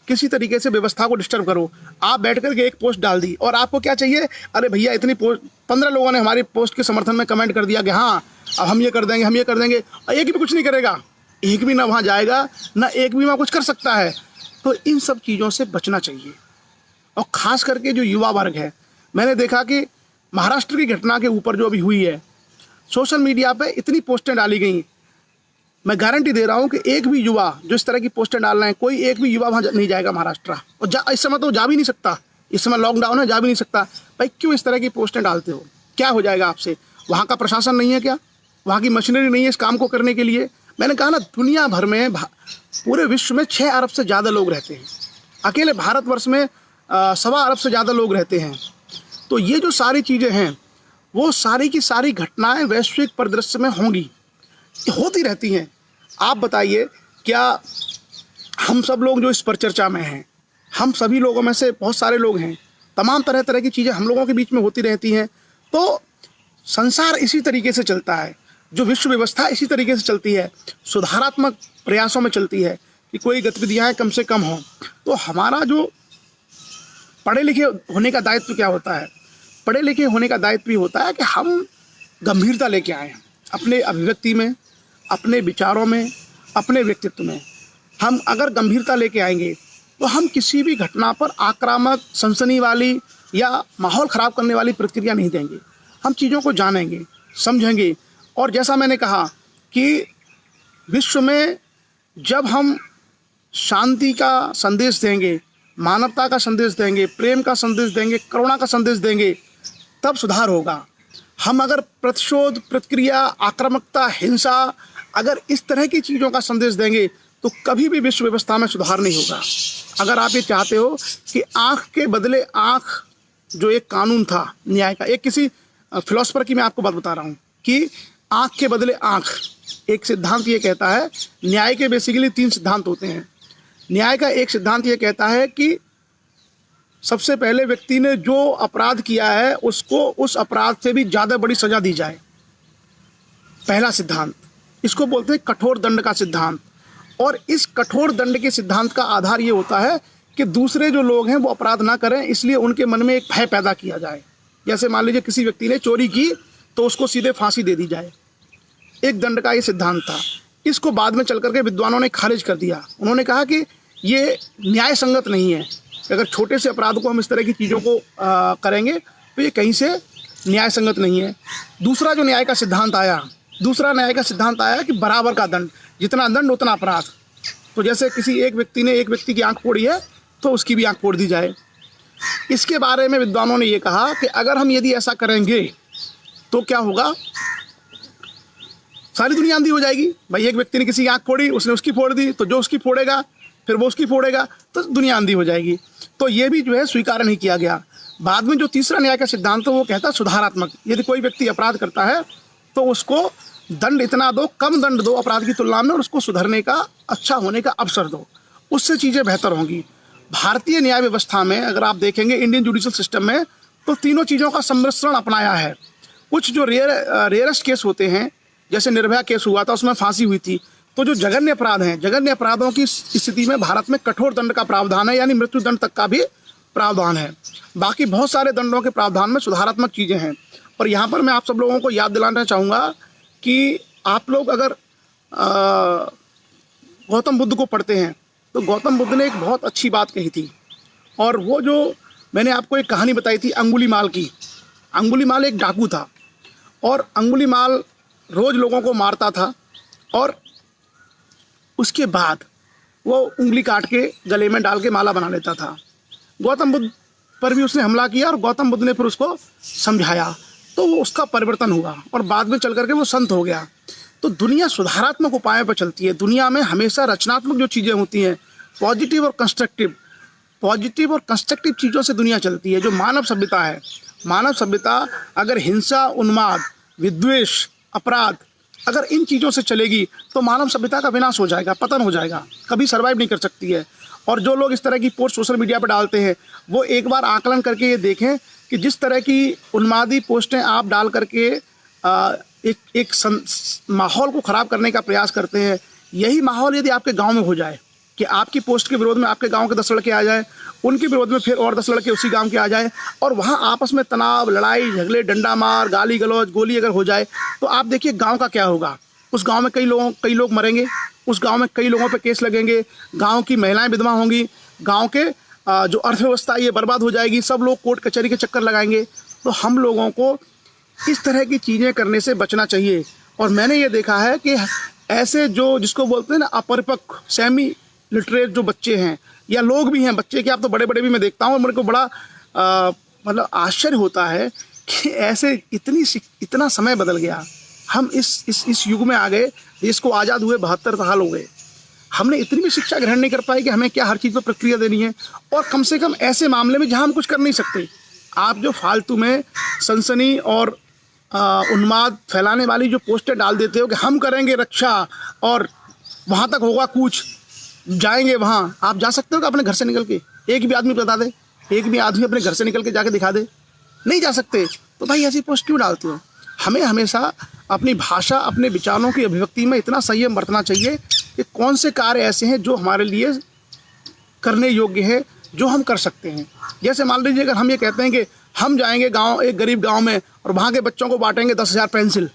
किसी तरीके से व्यवस्था को डिस्टर्ब करो। आप बैठ करके एक पोस्ट डाल दी और आपको क्या चाहिए? अरे भैया इतनी पोस्ट, 15 लोगों ने हमारी पोस्ट के समर्थन में कमेंट कर दिया कि हाँ अब हम ये कर देंगे, हम ये कर देंगे। एक भी कुछ नहीं करेगा, एक भी ना वहाँ जाएगा, ना एक भी वहाँ कुछ कर सकता है। तो इन सब चीज़ों से बचना चाहिए। और ख़ास करके जो युवा वर्ग है, मैंने देखा कि महाराष्ट्र की घटना के ऊपर जो अभी हुई है, सोशल मीडिया पे इतनी पोस्टें डाली गई, मैं गारंटी दे रहा हूँ कि एक भी युवा जो इस तरह की पोस्टें डाल रहे हैं, कोई एक भी युवा वहाँ नहीं जाएगा महाराष्ट्र। और इस समय तो जा भी नहीं सकता, इस समय लॉकडाउन है, जा भी नहीं सकता। भाई क्यों इस तरह की पोस्टें डालते हो? क्या हो जाएगा आपसे? वहाँ का प्रशासन नहीं है क्या? वहाँ की मशीनरी नहीं है इस काम को करने के लिए? मैंने कहा ना, दुनिया भर में, पूरे विश्व में 6 अरब से ज़्यादा लोग रहते हैं, अकेले भारतवर्ष में 1.25 अरब से ज़्यादा लोग रहते हैं। तो ये जो सारी चीज़ें हैं, वो सारी की सारी घटनाएं वैश्विक परिदृश्य में होंगी, होती रहती हैं। आप बताइए, क्या हम सब लोग जो इस पर चर्चा में हैं, हम सभी लोगों में से बहुत सारे लोग हैं, तमाम तरह तरह की चीज़ें हम लोगों के बीच में होती रहती हैं। तो संसार इसी तरीके से चलता है, जो विश्व व्यवस्था इसी तरीके से चलती है, सुधारात्मक प्रयासों में चलती है कि कोई गतिविधियाँ कम से कम हों। तो हमारा जो पढ़े लिखे होने का दायित्व क्या होता है? पढ़े लिखे होने का दायित्व भी होता है कि हम गंभीरता लेके आएँ अपने अभिव्यक्ति में, अपने विचारों में, अपने व्यक्तित्व में। हम अगर गंभीरता लेके आएंगे तो हम किसी भी घटना पर आक्रामक, सनसनी वाली या माहौल ख़राब करने वाली प्रतिक्रिया नहीं देंगे। हम चीज़ों को जानेंगे, समझेंगे। और जैसा मैंने कहा कि विश्व में जब हम शांति का संदेश देंगे, मानवता का संदेश देंगे, प्रेम का संदेश देंगे, करुणा का संदेश देंगे, तब सुधार होगा। हम अगर प्रतिशोध, प्रतिक्रिया, आक्रामकता, हिंसा, अगर इस तरह की चीज़ों का संदेश देंगे तो कभी भी विश्व व्यवस्था में सुधार नहीं होगा। अगर आप ये चाहते हो कि आँख के बदले आँख, जो एक कानून था न्याय का, एक किसी फिलोसफर की मैं आपको बात बता रहा हूँ कि आँख के बदले आँख, एक सिद्धांत ये कहता है, न्याय के बेसिकली 3 सिद्धांत होते हैं। न्याय का एक सिद्धांत ये कहता है कि सबसे पहले व्यक्ति ने जो अपराध किया है उसको उस अपराध से भी ज़्यादा बड़ी सज़ा दी जाए, पहला सिद्धांत। इसको बोलते हैं कठोर दंड का सिद्धांत। और इस कठोर दंड के सिद्धांत का आधार ये होता है कि दूसरे जो लोग हैं वो अपराध ना करें, इसलिए उनके मन में एक भय पैदा किया जाए। जैसे मान लीजिए किसी व्यक्ति ने चोरी की तो उसको सीधे फांसी दे दी जाए, एक दंड का ये सिद्धांत था। इसको बाद में चल करके विद्वानों ने खारिज कर दिया। उन्होंने कहा कि ये न्याय संगत नहीं है, अगर छोटे से अपराध को हम इस तरह की चीज़ों को करेंगे तो ये कहीं से न्याय संगत नहीं है। दूसरा जो न्याय का सिद्धांत आया, कि बराबर का दंड, जितना दंड उतना अपराध। तो जैसे किसी एक व्यक्ति ने एक व्यक्ति की आंख फोड़ी है तो उसकी भी आंख फोड़ दी जाए। इसके बारे में विद्वानों ने ये कहा कि अगर हम यदि ऐसा करेंगे तो क्या होगा, सारी दुनिया अंधी हो जाएगी। भाई एक व्यक्ति ने किसी की आंख फोड़ी, उसने उसकी फोड़ दी, तो जो उसकी फोड़ेगा फिर वो उसकी फोड़ेगा, तो दुनिया अंधी हो जाएगी। तो ये भी जो है स्वीकार नहीं किया गया। बाद में जो तीसरा न्याय का सिद्धांत है वो कहता है सुधारात्मक। यदि कोई व्यक्ति अपराध करता है तो उसको दंड इतना दो, कम दंड दो अपराध की तुलना में, और उसको सुधरने का, अच्छा होने का अवसर दो, उससे चीज़ें बेहतर होंगी। भारतीय न्याय व्यवस्था में अगर आप देखेंगे, इंडियन जुडिशल सिस्टम में, तो तीनों चीज़ों का सम्मिश्रण अपनाया है। कुछ जो रेयरेस्ट केस होते हैं, जैसे निर्भया केस हुआ था, उसमें फांसी हुई थी। तो जो जघन्य अपराध हैं, जघन्य अपराधों की स्थिति में भारत में कठोर दंड का प्रावधान है, यानी मृत्यु दंड तक का भी प्रावधान है। बाकी बहुत सारे दंडों के प्रावधान में सुधारात्मक चीज़ें हैं। और यहाँ पर मैं आप सब लोगों को याद दिलाना चाहूँगा कि आप लोग अगर गौतम बुद्ध को पढ़ते हैं तो गौतम बुद्ध ने एक बहुत अच्छी बात कही थी, और वो जो मैंने आपको एक कहानी बताई थी अंगुलीमाल की। अंगुलीमाल एक डाकू था और अंगुलीमाल रोज़ लोगों को मारता था, और उसके बाद वो उंगली काट के गले में डाल के माला बना लेता था। गौतम बुद्ध पर भी उसने हमला किया और गौतम बुद्ध ने फिर उसको समझाया, तो उसका परिवर्तन हुआ और बाद में चल करके वो संत हो गया। तो दुनिया सुधारात्मक उपायों पर चलती है। दुनिया में हमेशा रचनात्मक जो चीज़ें होती हैं, पॉजिटिव और कंस्ट्रक्टिव चीज़ों से दुनिया चलती है। जो मानव सभ्यता है, मानव सभ्यता अगर हिंसा, उन्माद, विद्वेष, अपराध अगर इन चीज़ों से चलेगी तो मानव सभ्यता का विनाश हो जाएगा, पतन हो जाएगा, कभी सर्वाइव नहीं कर सकती है। और जो लोग इस तरह की पोस्ट सोशल मीडिया पर डालते हैं, वो एक बार आकलन करके ये देखें कि जिस तरह की उन्मादी पोस्टें आप डाल करके एक माहौल को ख़राब करने का प्रयास करते हैं, यही माहौल यदि आपके गांव में हो जाए कि आपकी पोस्ट के विरोध में आपके गांव के 10 लड़के आ जाए, उनके विरोध में फिर और 10 लड़के उसी गांव के आ जाए, और वहां आपस में तनाव, लड़ाई झगड़े, डंडा मार, गाली गलौज, गोली अगर हो जाए, तो आप देखिए गांव का क्या होगा। उस गांव में कई लोग मरेंगे, उस गांव में कई लोगों पे केस लगेंगे, गांव की महिलाएं विधवा होंगी, गांव के जो अर्थव्यवस्था ये बर्बाद हो जाएगी, सब लोग कोर्ट कचहरी के चक्कर लगाएंगे। तो हम लोगों को इस तरह की चीज़ें करने से बचना चाहिए। और मैंने ये देखा है कि ऐसे जो जिसको बोलते हैं ना अपरिपक्व, सेमी लिटरेट जो बच्चे हैं, या लोग भी हैं, बच्चे क्या, आप तो बड़े बड़े भी मैं देखता हूँ, मेरे को बड़ा मतलब आश्चर्य होता है कि ऐसे इतना समय बदल गया। हम इस युग में आ गए, देश को आज़ाद हुए 72 साल हो गए, हमने इतनी भी शिक्षा ग्रहण नहीं कर पाई कि हमें क्या हर चीज़ पर प्रक्रिया देनी है। और कम से कम ऐसे मामले में जहाँ हम कुछ कर नहीं सकते, आप जो फालतू में सनसनी और उन्माद फैलाने वाली जो पोस्टें डाल देते हो कि हम करेंगे रक्षा और वहाँ तक होगा कुछ, जाएंगे वहाँ, आप जा सकते हो कि अपने घर से निकल के? एक भी आदमी बता दे, एक भी आदमी अपने घर से निकल के जाके दिखा दे, नहीं जा सकते। तो भाई ऐसी पोस्ट क्यों डालते हो? हमें हमेशा अपनी भाषा, अपने विचारों की अभिव्यक्ति में इतना संयम बरतना चाहिए कि कौन से कार्य ऐसे हैं जो हमारे लिए करने योग्य है, जो हम कर सकते हैं। जैसे मान लीजिए अगर हम ये कहते हैं कि हम जाएंगे गांव, एक गरीब गांव में, और वहाँ के बच्चों को बांटेंगे 10,000 पेंसिल,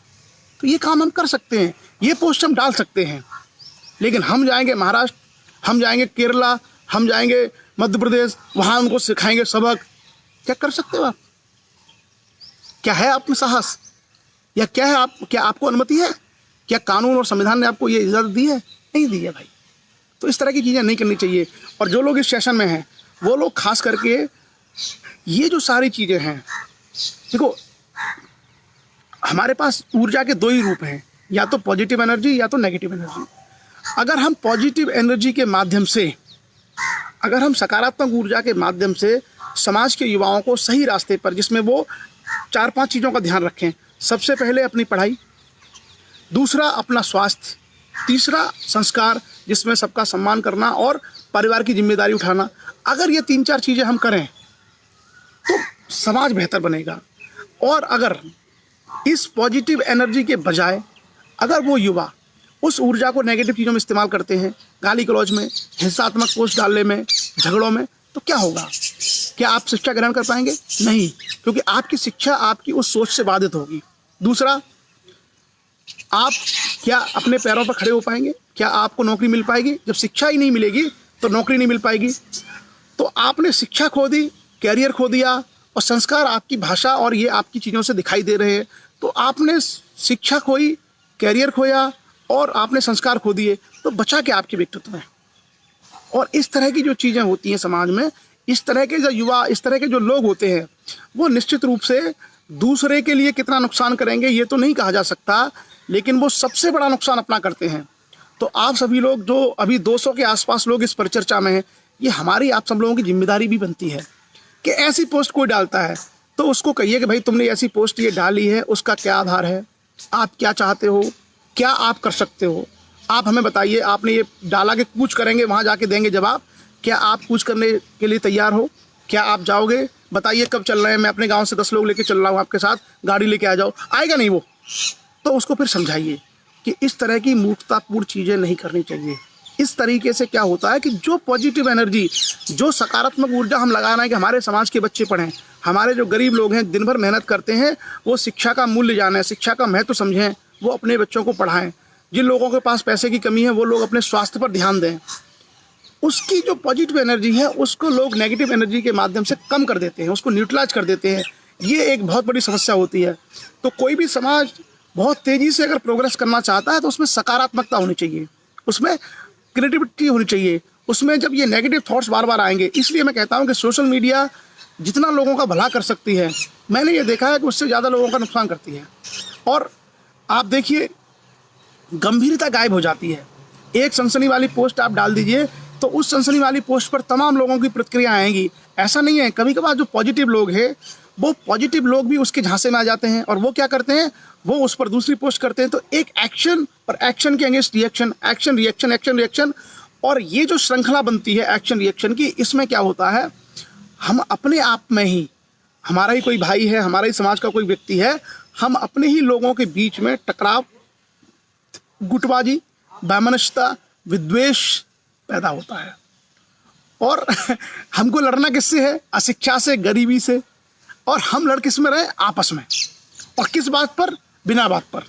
तो ये काम हम कर सकते हैं, ये पोस्ट हम डाल सकते हैं। लेकिन हम जाएंगे महाराष्ट्र, हम जाएंगे केरला, हम जाएंगे मध्य प्रदेश, वहाँ उनको सिखाएंगे सबक, क्या कर सकते हो आप? क्या है आप में साहस, या क्या है क्या आपको अनुमति है? क्या कानून और संविधान ने आपको ये इजाज़त दी है? नहीं दी है भाई। तो इस तरह की चीज़ें नहीं करनी चाहिए। और जो लोग इस सेशन में हैं, वो लोग खास करके ये जो सारी चीज़ें हैं, देखो हमारे पास ऊर्जा के 2 ही रूप हैं, या तो पॉजिटिव एनर्जी या तो नेगेटिव एनर्जी। अगर हम पॉजिटिव एनर्जी के माध्यम से, अगर हम सकारात्मक ऊर्जा के माध्यम से समाज के युवाओं को सही रास्ते पर, जिसमें वो 4-5 चीज़ों का ध्यान रखें, सबसे पहले अपनी पढ़ाई, दूसरा अपना स्वास्थ्य, तीसरा संस्कार जिसमें सबका सम्मान करना और परिवार की जिम्मेदारी उठाना, अगर ये 3-4 चीज़ें हम करें तो समाज बेहतर बनेगा। और अगर इस पॉजिटिव एनर्जी के बजाय अगर वो युवा उस ऊर्जा को नेगेटिव चीज़ों में इस्तेमाल करते हैं, गाली गलौज में, हिंसात्मक पोस्ट डालने में, झगड़ों में, तो क्या होगा? क्या आप शिक्षा ग्रहण कर पाएंगे? नहीं, क्योंकि आपकी शिक्षा आपकी उस सोच से बाधित होगी। दूसरा, आप क्या अपने पैरों पर खड़े हो पाएंगे? क्या आपको नौकरी मिल पाएगी? जब शिक्षा ही नहीं मिलेगी तो नौकरी नहीं मिल पाएगी। तो आपने शिक्षा खो दी, कैरियर खो दिया, और संस्कार, आपकी भाषा और ये आपकी चीज़ों से दिखाई दे रहे हैं। तो आपने शिक्षा खोई, कैरियर खोया और आपने संस्कार खो दिए, तो बचा क्या आपके व्यक्तित्व में? और इस तरह की जो चीज़ें होती हैं समाज में, इस तरह के जो युवा, इस तरह के जो लोग होते हैं, वो निश्चित रूप से दूसरे के लिए कितना नुकसान करेंगे ये तो नहीं कहा जा सकता, लेकिन वो सबसे बड़ा नुकसान अपना करते हैं। तो आप सभी लोग जो अभी 200 के आसपास लोग इस परिचर्चा में हैं, ये हमारी आप सब लोगों की जिम्मेदारी भी बनती है कि ऐसी पोस्ट कोई डालता है तो उसको कहिए कि भाई तुमने ऐसी पोस्ट ये डाली है, उसका क्या आधार है, आप क्या चाहते हो, क्या आप कर सकते हो, आप हमें बताइए। आपने ये डाला कि कूच करेंगे, वहाँ जाके देंगे जवाब, क्या आप कूच करने के लिए तैयार हो? क्या आप जाओगे? बताइए कब चल रहे हैं, मैं अपने गांव से 10 लोग लेके चल रहा हूँ आपके साथ, गाड़ी लेके आ जाओ। आएगा नहीं वो, तो उसको फिर समझाइए कि इस तरह की मूर्खतापूर्ण चीज़ें नहीं करनी चाहिए। इस तरीके से क्या होता है कि जो पॉजिटिव एनर्जी, जो सकारात्मक ऊर्जा हम लगा रहे हैं कि हमारे समाज के बच्चे पढ़ें, हमारे जो गरीब लोग हैं, दिन भर मेहनत करते हैं, वो शिक्षा का मूल्य जानें, शिक्षा का महत्व समझें, वो अपने बच्चों को पढ़ाएं। जिन लोगों के पास पैसे की कमी है वो लोग अपने स्वास्थ्य पर ध्यान दें। उसकी जो पॉजिटिव एनर्जी है उसको लोग नेगेटिव एनर्जी के माध्यम से कम कर देते हैं, उसको न्यूट्रलाइज कर देते हैं। ये एक बहुत बड़ी समस्या होती है। तो कोई भी समाज बहुत तेज़ी से अगर प्रोग्रेस करना चाहता है तो उसमें सकारात्मकता होनी चाहिए, उसमें क्रिएटिविटी होनी चाहिए। उसमें जब ये नेगेटिव थॉट्स बार बार आएंगे, इसलिए मैं कहता हूँ कि सोशल मीडिया जितना लोगों का भला कर सकती है, मैंने ये देखा है कि उससे ज़्यादा लोगों का नुकसान करती है। और आप देखिए, गंभीरता गायब हो जाती है। एक सनसनी वाली पोस्ट आप डाल दीजिए तो उस सनसनी वाली पोस्ट पर तमाम लोगों की प्रतिक्रिया आएंगी। ऐसा नहीं है, कभी कभार जो पॉजिटिव लोग हैं वो पॉजिटिव लोग भी उसके झांसे में आ जाते हैं और वो क्या करते हैं, वो उस पर दूसरी पोस्ट करते हैं। तो एक एक्शन पर एक्शन के against reaction, action reaction, action reaction, और ये जो श्रृंखला बनती है एक्शन रिएक्शन की, इसमें क्या होता है, हम अपने आप में ही, हमारा ही कोई भाई है, हमारा ही समाज का कोई व्यक्ति है, हम अपने ही लोगों के बीच में टकराव, गुटबाजी, वैमनस्यता, विद्वेष पैदा होता है। और हमको लड़ना किससे है? अशिक्षा से, गरीबी से। और हम लड़ किस में रहे? आपस में। और किस बात पर? बिना बात पर।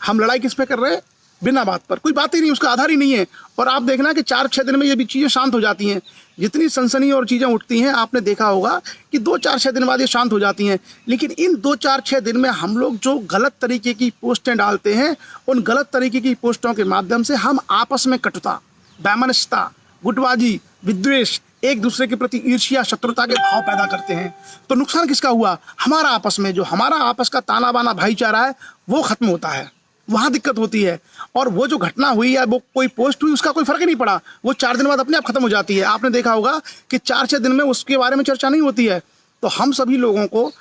हम लड़ाई किस पे कर रहे हैं? बिना बात पर। कोई बात ही नहीं, उसका आधार ही नहीं है। और आप देखना कि 4-6 दिन में ये भी चीज़ें शांत हो जाती हैं। जितनी सनसनी और चीज़ें उठती हैं, आपने देखा होगा कि 2-4-6 दिन बाद ये शांत हो जाती हैं। लेकिन इन 2-4-6 दिन में हम लोग जो गलत तरीके की पोस्टें डालते हैं, उन गलत तरीके की पोस्टों के माध्यम से हम आपस में कटुता, वैमनस्यता, गुटबाजी, विद्वेष, एक दूसरे के प्रति ईर्ष्या, शत्रुता के भाव पैदा करते हैं। तो नुकसान किसका हुआ? हमारा आपस में, जो हमारा आपस का ताना बाना भाईचारा है वो खत्म होता है, वहाँ दिक्कत होती है। और वो जो घटना हुई या वो कोई पोस्ट हुई, उसका कोई फर्क ही नहीं पड़ा, वो 4 दिन बाद अपने आप खत्म हो जाती है। आपने देखा होगा कि 4-6 दिन में उसके बारे में चर्चा नहीं होती है। तो हम सभी लोगों को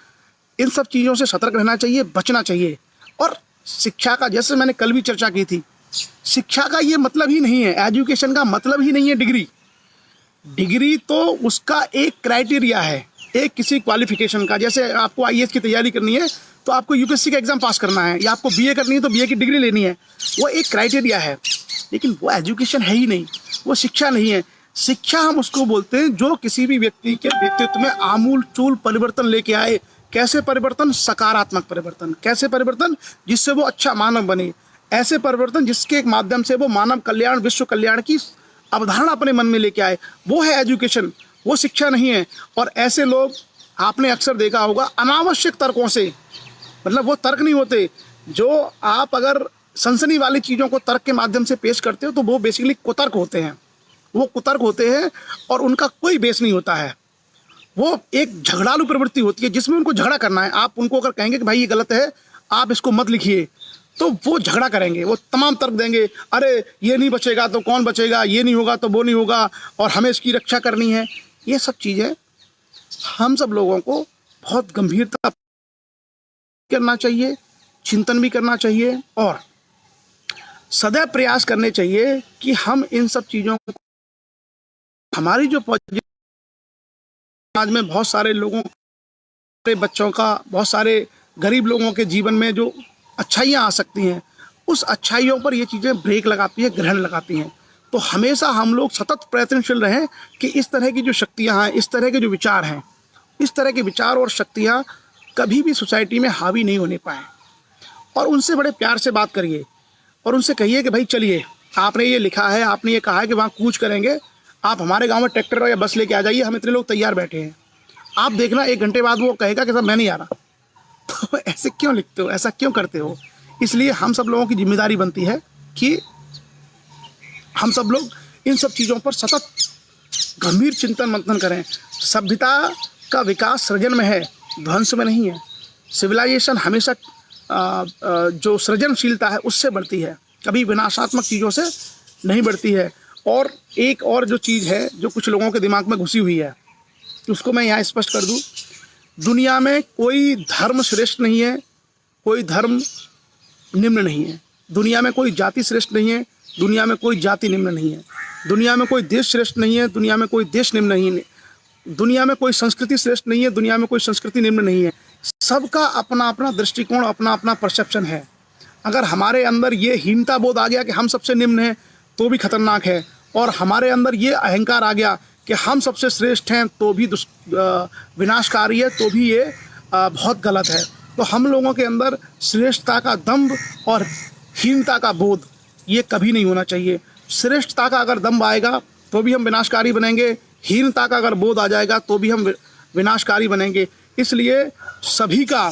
इन सब चीज़ों से सतर्क रहना चाहिए, बचना चाहिए। और शिक्षा का, जैसे मैंने कल भी चर्चा की थी, शिक्षा का ये मतलब ही नहीं है, एजुकेशन का मतलब ही नहीं है डिग्री। डिग्री तो उसका एक क्राइटेरिया है, एक किसी क्वालिफिकेशन का। जैसे आपको आईएएस की तैयारी करनी है तो आपको यूपीएससी का एग्जाम पास करना है, या आपको बीए करनी है तो बीए की डिग्री लेनी है, वो एक क्राइटेरिया है। लेकिन वो एजुकेशन है ही नहीं, वो शिक्षा नहीं है। शिक्षा हम उसको बोलते हैं जो किसी भी व्यक्ति के व्यक्तित्व में आमूल चूल परिवर्तन लेके आए। कैसे परिवर्तन? सकारात्मक परिवर्तन। कैसे परिवर्तन? जिससे वो अच्छा मानव बने। ऐसे परिवर्तन जिसके माध्यम से वो मानव कल्याण, विश्व कल्याण की अवधारणा अपने मन में लेके आए, वो है एजुकेशन, वो शिक्षा नहीं है। और ऐसे लोग आपने अक्सर देखा होगा अनावश्यक तर्कों से, मतलब वो तर्क नहीं होते, जो आप अगर सनसनी वाली चीज़ों को तर्क के माध्यम से पेश करते हो तो वो बेसिकली कुतर्क होते हैं। वो कुतर्क होते हैं और उनका कोई बेस नहीं होता है। वो एक झगड़ालू प्रवृत्ति होती है जिसमें उनको झगड़ा करना है। आप उनको अगर कहेंगे कि भाई ये गलत है, आप इसको मत लिखिए, तो वो झगड़ा करेंगे, वो तमाम तर्क देंगे। अरे ये नहीं बचेगा तो कौन बचेगा, ये नहीं होगा तो वो नहीं होगा, और हमें इसकी रक्षा करनी है। ये सब चीज़ें हम सब लोगों को बहुत गंभीरता करना चाहिए, चिंतन भी करना चाहिए, और सदैव प्रयास करने चाहिए कि हम इन सब चीज़ों को, हमारी जो समाज में बहुत सारे लोगों, बच्चों का, बहुत सारे गरीब लोगों के जीवन में जो अच्छाइयाँ आ सकती हैं, उस अच्छाइयों पर ये चीज़ें ब्रेक लगाती है, ग्रहण लगाती हैं। तो हमेशा हम लोग सतत प्रयत्नशील रहें कि इस तरह की जो शक्तियाँ हैं, इस तरह के जो विचार हैं, इस तरह के विचार और शक्तियाँ कभी भी सोसाइटी में हावी नहीं होने पाएँ। और उनसे बड़े प्यार से बात करिए और उनसे कहिए कि भाई चलिए, आपने ये लिखा है, आपने ये कहा है कि वहाँ कूच करेंगे, आप हमारे गाँव में ट्रैक्टर या बस लेके आ जाइए, हम इतने लोग तैयार बैठे हैं। आप देखना 1 घंटे बाद वो कहेगा कि सर मैं नहीं आ रहा। तो ऐसे क्यों लिखते हो, ऐसा क्यों करते हो? इसलिए हम सब लोगों की जिम्मेदारी बनती है कि हम सब लोग इन सब चीज़ों पर सतत गंभीर चिंतन मंथन करें। सभ्यता का विकास सृजन में है, ध्वंस में नहीं है। सिविलाइजेशन हमेशा जो सृजनशीलता है उससे बढ़ती है, कभी विनाशात्मक चीज़ों से नहीं बढ़ती है। और एक और जो चीज़ है जो कुछ लोगों के दिमाग में घुसी हुई है, उसको मैं यहाँ स्पष्ट कर दूँ। दुनिया में कोई धर्म श्रेष्ठ नहीं है, कोई धर्म निम्न नहीं है। दुनिया में कोई जाति श्रेष्ठ नहीं है, दुनिया में कोई जाति निम्न नहीं है। दुनिया में कोई देश श्रेष्ठ नहीं है, दुनिया में कोई देश निम्न नहीं है। दुनिया में कोई संस्कृति श्रेष्ठ नहीं है, दुनिया में कोई संस्कृति निम्न नहीं है। सबका अपना अपना दृष्टिकोण, अपना अपना परसेप्शन है। अगर हमारे अंदर ये हीनता बोध आ गया कि हम सबसे निम्न हैं तो भी खतरनाक है, और हमारे अंदर ये अहंकार आ गया कि हम सबसे श्रेष्ठ हैं तो भी विनाशकारी है, तो भी ये बहुत गलत है। तो हम लोगों के अंदर श्रेष्ठता का दंभ और हीनता का बोध ये कभी नहीं होना चाहिए। श्रेष्ठता का अगर दंभ आएगा तो भी हम विनाशकारी बनेंगे, हीनता का अगर बोध आ जाएगा तो भी हम विनाशकारी बनेंगे। इसलिए सभी का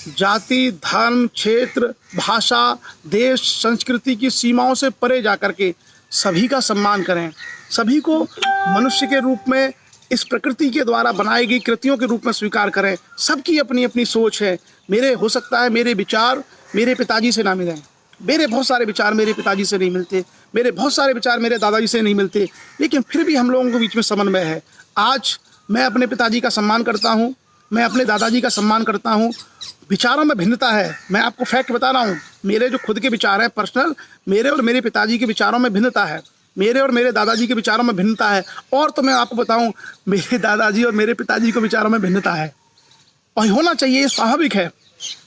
जाति, धर्म, क्षेत्र, भाषा, देश, संस्कृति की सीमाओं से परे जा कर के सभी का सम्मान करें, सभी को मनुष्य के रूप में इस प्रकृति के द्वारा बनाई गई कृतियों के रूप में स्वीकार करें। सबकी अपनी अपनी सोच है। मेरे हो सकता है मेरे विचार मेरे पिताजी से ना मिलें, मेरे बहुत सारे विचार मेरे पिताजी से नहीं मिलते, मेरे बहुत सारे विचार मेरे दादाजी से नहीं मिलते, लेकिन फिर भी हम लोगों के बीच में समन्वय है। आज मैं अपने पिताजी का सम्मान करता हूँ, मैं अपने दादाजी का सम्मान करता हूँ। विचारों में भिन्नता है, मैं आपको फैक्ट बता रहा हूँ, मेरे जो खुद के विचार हैं पर्सनल, मेरे और मेरे पिताजी के विचारों में भिन्नता है, मेरे और मेरे दादाजी के विचारों में भिन्नता है। और तो मैं आपको बताऊं, मेरे दादाजी और मेरे पिताजी के विचारों में भिन्नता है और होना चाहिए, ये स्वाभाविक है।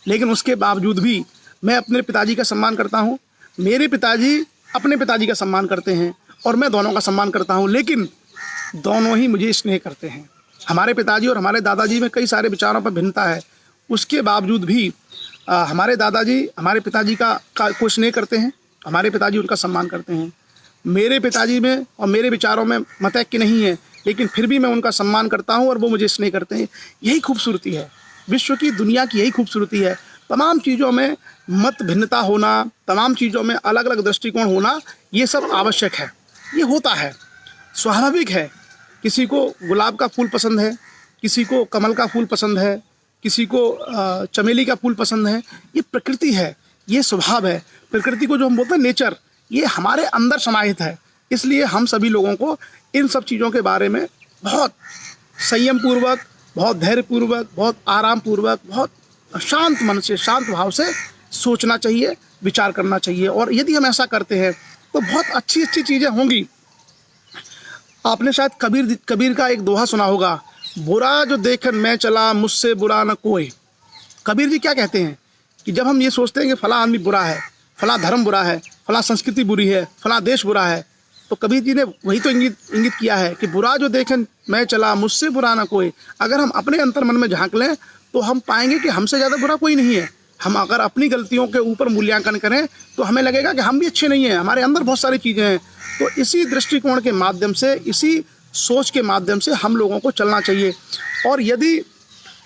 लेकिन उसके बावजूद भी मैं अपने पिताजी का सम्मान करता हूं, मेरे पिताजी अपने पिताजी का सम्मान करते हैं और मैं दोनों का सम्मान करता हूं, लेकिन दोनों ही मुझे स्नेह करते हैं। हमारे पिताजी और हमारे दादाजी में कई सारे विचारों पर भिन्नता है, उसके बावजूद भी हमारे दादाजी हमारे पिताजी को स्नेह करते हैं, हमारे पिताजी उनका सम्मान करते हैं। मेरे पिताजी में और मेरे विचारों में मतैक्य नहीं है, लेकिन फिर भी मैं उनका सम्मान करता हूं और वो मुझे स्नेह करते हैं। यही खूबसूरती है विश्व की, दुनिया की यही खूबसूरती है। तमाम चीज़ों में मत भिन्नता होना, तमाम चीज़ों में अलग अलग दृष्टिकोण होना, ये सब आवश्यक है, ये होता है, स्वाभाविक है। किसी को गुलाब का फूल पसंद है, किसी को कमल का फूल पसंद है, किसी को चमेली का फूल पसंद है। ये प्रकृति है, ये स्वभाव है। प्रकृति को जो हम बोलते हैं नेचर, ये हमारे अंदर समाहित है। इसलिए हम सभी लोगों को इन सब चीज़ों के बारे में बहुत संयम पूर्वक, बहुत धैर्य पूर्वक, बहुत आराम पूर्वक, बहुत शांत मन से, शांत भाव से सोचना चाहिए, विचार करना चाहिए। और यदि हम ऐसा करते हैं तो बहुत अच्छी अच्छी चीज़ें होंगी। आपने शायद कबीर का एक दोहा सुना होगा, बुरा जो देखन मैं चला मुझसे बुरा न कोई। कबीर जी क्या कहते हैं कि जब हम ये सोचते हैं कि फला आदमी बुरा है, फला धर्म बुरा है, फला संस्कृति बुरी है, फला देश बुरा है, तो कबीर जी ने वही तो इंगित किया है कि बुरा जो देखें मैं चला मुझसे बुरा ना कोई। अगर हम अपने अंतर मन में झांक लें तो हम पाएंगे कि हमसे ज़्यादा बुरा कोई नहीं है। हम अगर अपनी गलतियों के ऊपर मूल्यांकन करें तो हमें लगेगा कि हम भी अच्छे नहीं हैं, हमारे अंदर बहुत सारी चीज़ें हैं। तो इसी दृष्टिकोण के माध्यम से, इसी सोच के माध्यम से हम लोगों को चलना चाहिए। और यदि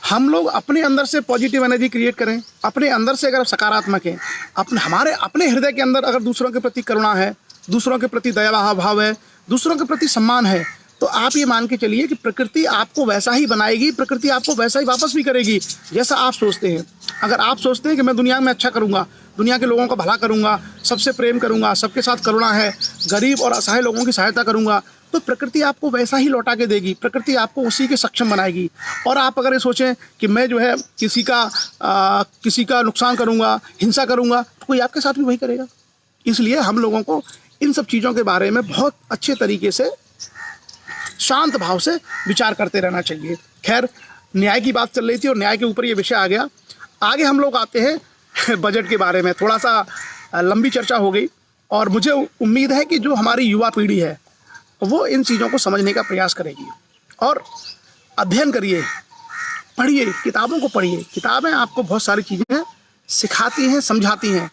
हम लोग अपने अंदर से पॉजिटिव एनर्जी क्रिएट करें, अपने अंदर से अगर सकारात्मक है, अपने हृदय के अंदर अगर दूसरों के प्रति करुणा है, दूसरों के प्रति दया भाव है, दूसरों के प्रति सम्मान है, तो आप ये मान के चलिए कि प्रकृति आपको वैसा ही बनाएगी, प्रकृति आपको वैसा ही वापस भी करेगी जैसा आप सोचते हैं। अगर आप सोचते हैं कि मैं दुनिया में अच्छा करूँगा, दुनिया के लोगों का भला करूँगा, सबसे प्रेम करूँगा, सबके साथ करुणा है, गरीब और असहाय लोगों की सहायता करूँगा, तो प्रकृति आपको वैसा ही लौटा के देगी, प्रकृति आपको उसी के सक्षम बनाएगी। और आप अगर ये सोचें कि मैं जो है किसी का नुकसान करूँगा, हिंसा करूँगा, तो कोई आपके साथ भी वही करेगा। इसलिए हम लोगों को इन सब चीज़ों के बारे में बहुत अच्छे तरीके से शांत भाव से विचार करते रहना चाहिए। खैर, न्याय की बात चल रही थी और न्याय के ऊपर ये विषय आ गया। आगे हम लोग आते हैं बजट के बारे में। थोड़ा सा लंबी चर्चा हो गई और मुझे उम्मीद है कि जो हमारी युवा पीढ़ी है वो इन चीज़ों को समझने का प्रयास करेगी। और अध्ययन करिए, पढ़िए, किताबों को पढ़िए। किताबें आपको बहुत सारी चीज़ें सिखाती हैं, समझाती हैं।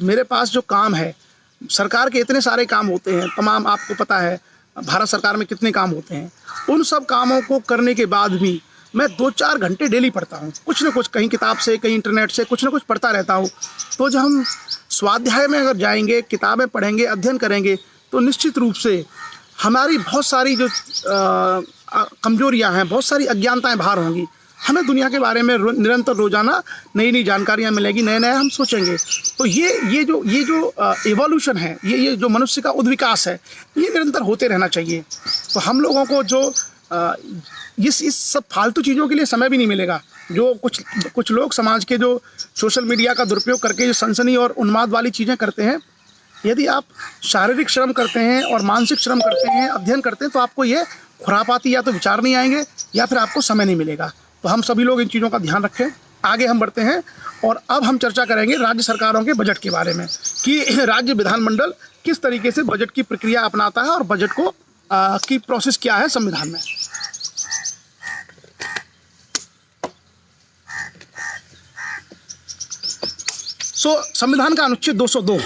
मेरे पास जो काम है, सरकार के इतने सारे काम होते हैं, तमाम आपको पता है भारत सरकार में कितने काम होते हैं। उन सब कामों को करने के बाद भी मैं 2-4 घंटे डेली पढ़ता हूँ, कुछ ना कुछ, कहीं किताब से, कहीं इंटरनेट से, कुछ ना कुछ पढ़ता रहता हूँ। तो जब हम स्वाध्याय में अगर जाएंगे, किताबें पढ़ेंगे, अध्ययन करेंगे, तो निश्चित रूप से हमारी बहुत सारी जो कमजोरियां हैं, बहुत सारी अज्ञानताएं बाहर होंगी। हमें दुनिया के बारे में निरंतर रोजाना नई नई जानकारियां मिलेगी, नए नए हम सोचेंगे। तो ये जो एवोल्यूशन है, ये जो मनुष्य का उद्विकास है, ये निरंतर होते रहना चाहिए। तो हम लोगों को जो इस सब फालतू चीज़ों के लिए समय भी नहीं मिलेगा। जो कुछ लोग समाज के जो सोशल मीडिया का दुरुपयोग करके जो सनसनी और उन्माद वाली चीज़ें करते हैं, यदि आप शारीरिक श्रम करते हैं और मानसिक श्रम करते हैं, अध्ययन करते हैं, तो आपको ये खुरापाती या तो विचार नहीं आएंगे या फिर आपको समय नहीं मिलेगा। तो हम सभी लोग इन चीज़ों का ध्यान रखें। आगे हम बढ़ते हैं और अब हम चर्चा करेंगे राज्य सरकारों के बजट के बारे में कि राज्य विधानमंडल किस तरीके से बजट की प्रक्रिया अपनाता है और बजट को की प्रोसेस क्या है संविधान में। संविधान का अनुच्छेद 202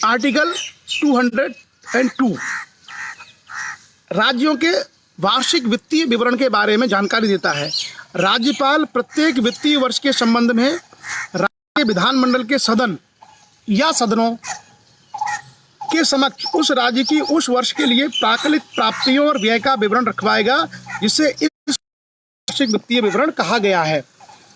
आर्टिकल 202 राज्यों के वार्षिक वित्तीय विवरण के बारे में जानकारी देता है। राज्यपाल प्रत्येक वित्तीय वर्ष के संबंध में राज्य के विधानमंडल के सदन या सदनों के समक्ष उस राज्य की उस वर्ष के लिए प्राकलित प्राप्तियों और व्यय का विवरण रखवाएगा, जिसे इस वार्षिक वित्तीय विवरण कहा गया है।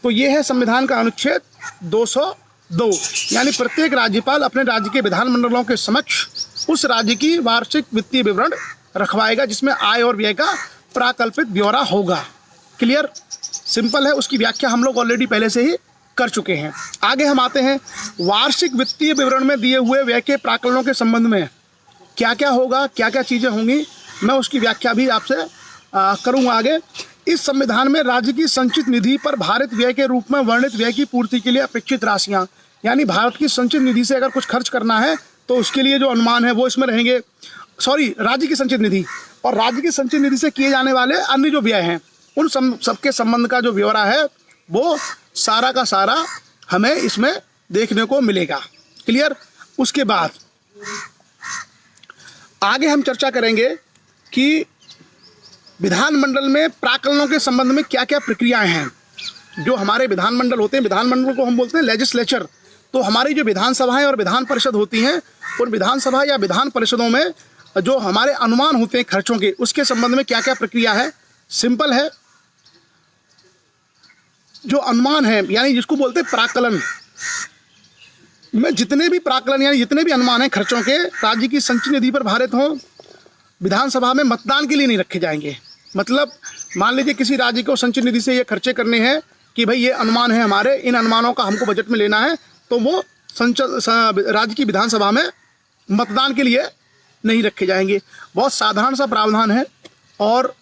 तो ये है संविधान का अनुच्छेद 202, यानी प्रत्येक राज्यपाल अपने राज्य के विधानमंडलों के समक्ष उस राज्य की वार्षिक वित्तीय विवरण रखवाएगा, जिसमें आय और व्यय का प्राकल्पित ब्यौरा होगा। क्लियर, सिंपल है। उसकी व्याख्या हम लोग ऑलरेडी पहले से ही कर चुके हैं। आगे हम आते हैं वार्षिक वित्तीय विवरण में दिए हुए व्यय के प्राकलनों के संबंध में क्या क्या होगा, क्या क्या चीज़ें होंगी, मैं उसकी व्याख्या भी आपसे करूँगा आगे। इस संविधान में राज्य की संचित निधि पर भारित व्यय के रूप में वर्णित व्यय की पूर्ति के लिए अपेक्षित राशियाँ, यानी भारत की संचित निधि से अगर कुछ खर्च करना है तो उसके लिए जो अनुमान है वो इसमें रहेंगे। राज्य की संचित निधि और राज्य की संचित निधि से किए जाने वाले अन्य जो व्यय हैं उन सबके संबंध का जो ब्यौरा है वो सारा का सारा हमें इसमें देखने को मिलेगा। क्लियर। उसके बाद आगे हम चर्चा करेंगे कि विधानमंडल में प्राकलनों के संबंध में क्या क्या प्रक्रियाएं हैं। जो हमारे विधानमंडल होते हैं, विधानमंडल को हम बोलते हैं लेजिस्लेचर। तो हमारी जो विधानसभाएं और विधान परिषद होती हैं, उन विधानसभा या विधान परिषदों में जो हमारे अनुमान होते हैं खर्चों के, उसके संबंध में क्या क्या प्रक्रिया है। सिंपल है, जो अनुमान है यानी जिसको बोलते हैं प्राकलन, में जितने भी प्राकलन यानी जितने भी अनुमान हैं खर्चों के राज्य की संचित निधि पर भारित हों, विधानसभा में मतदान के लिए नहीं रखे जाएंगे। मतलब मान लीजिए किसी राज्य को संचित निधि से ये खर्चे करने हैं कि भाई ये अनुमान है हमारे, इन अनुमानों का हमको बजट में लेना है, तो वो राज्य की विधानसभा में मतदान के लिए नहीं रखे जाएंगे। बहुत साधारण सा प्रावधान है और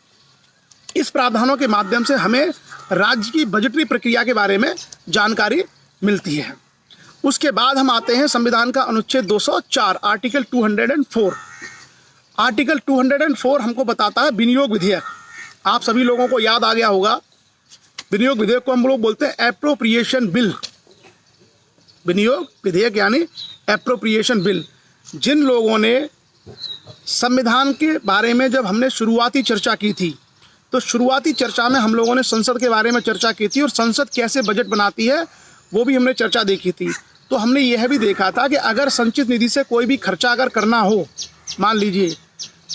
इस प्रावधानों के माध्यम से हमें राज्य की बजटरी प्रक्रिया के बारे में जानकारी मिलती है। उसके बाद हम आते हैं संविधान का अनुच्छेद 204 आर्टिकल 204। आर्टिकल 204 हमको बताता है विनियोग विधेयक। आप सभी लोगों को याद आ गया होगा, विनियोग विधेयक को हम लोग बोलते हैं एप्रोप्रिएशन बिल। विनियोग विधेयक यानी एप्रोप्रिएशन बिल। जिन लोगों ने संविधान के बारे में जब हमने शुरुआती चर्चा की थी, तो शुरुआती चर्चा में हम लोगों ने संसद के बारे में चर्चा की थी और संसद कैसे बजट बनाती है वो भी हमने चर्चा देखी थी। तो हमने यह भी देखा था कि अगर संचित निधि से कोई भी खर्चा अगर करना हो, मान लीजिए,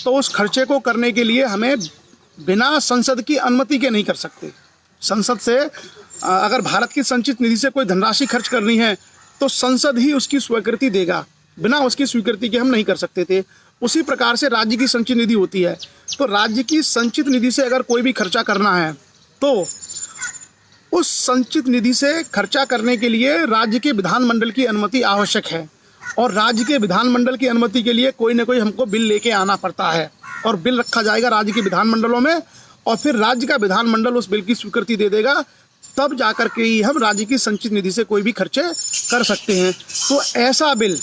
तो उस खर्चे को करने के लिए हमें बिना संसद की अनुमति के नहीं कर सकते। संसद से अगर भारत की संचित निधि से कोई धनराशि खर्च करनी है तो संसद ही उसकी स्वीकृति देगा, बिना उसकी स्वीकृति के हम नहीं कर सकते थे। उसी प्रकार से राज्य की संचित निधि होती है, तो राज्य की संचित निधि से अगर कोई भी खर्चा करना है तो उस संचित निधि से खर्चा करने के लिए राज्य के विधानमंडल की अनुमति आवश्यक है और राज्य के विधानमंडल की अनुमति के लिए कोई ना कोई हमको बिल लेके आना पड़ता है और बिल रखा जाएगा राज्य के विधानमंडलों में और फिर राज्य का विधानमंडल उस बिल की स्वीकृति दे देगा, तब जाकर के ही हम राज्य की संचित निधि से कोई भी खर्चे कर सकते हैं। तो ऐसा बिल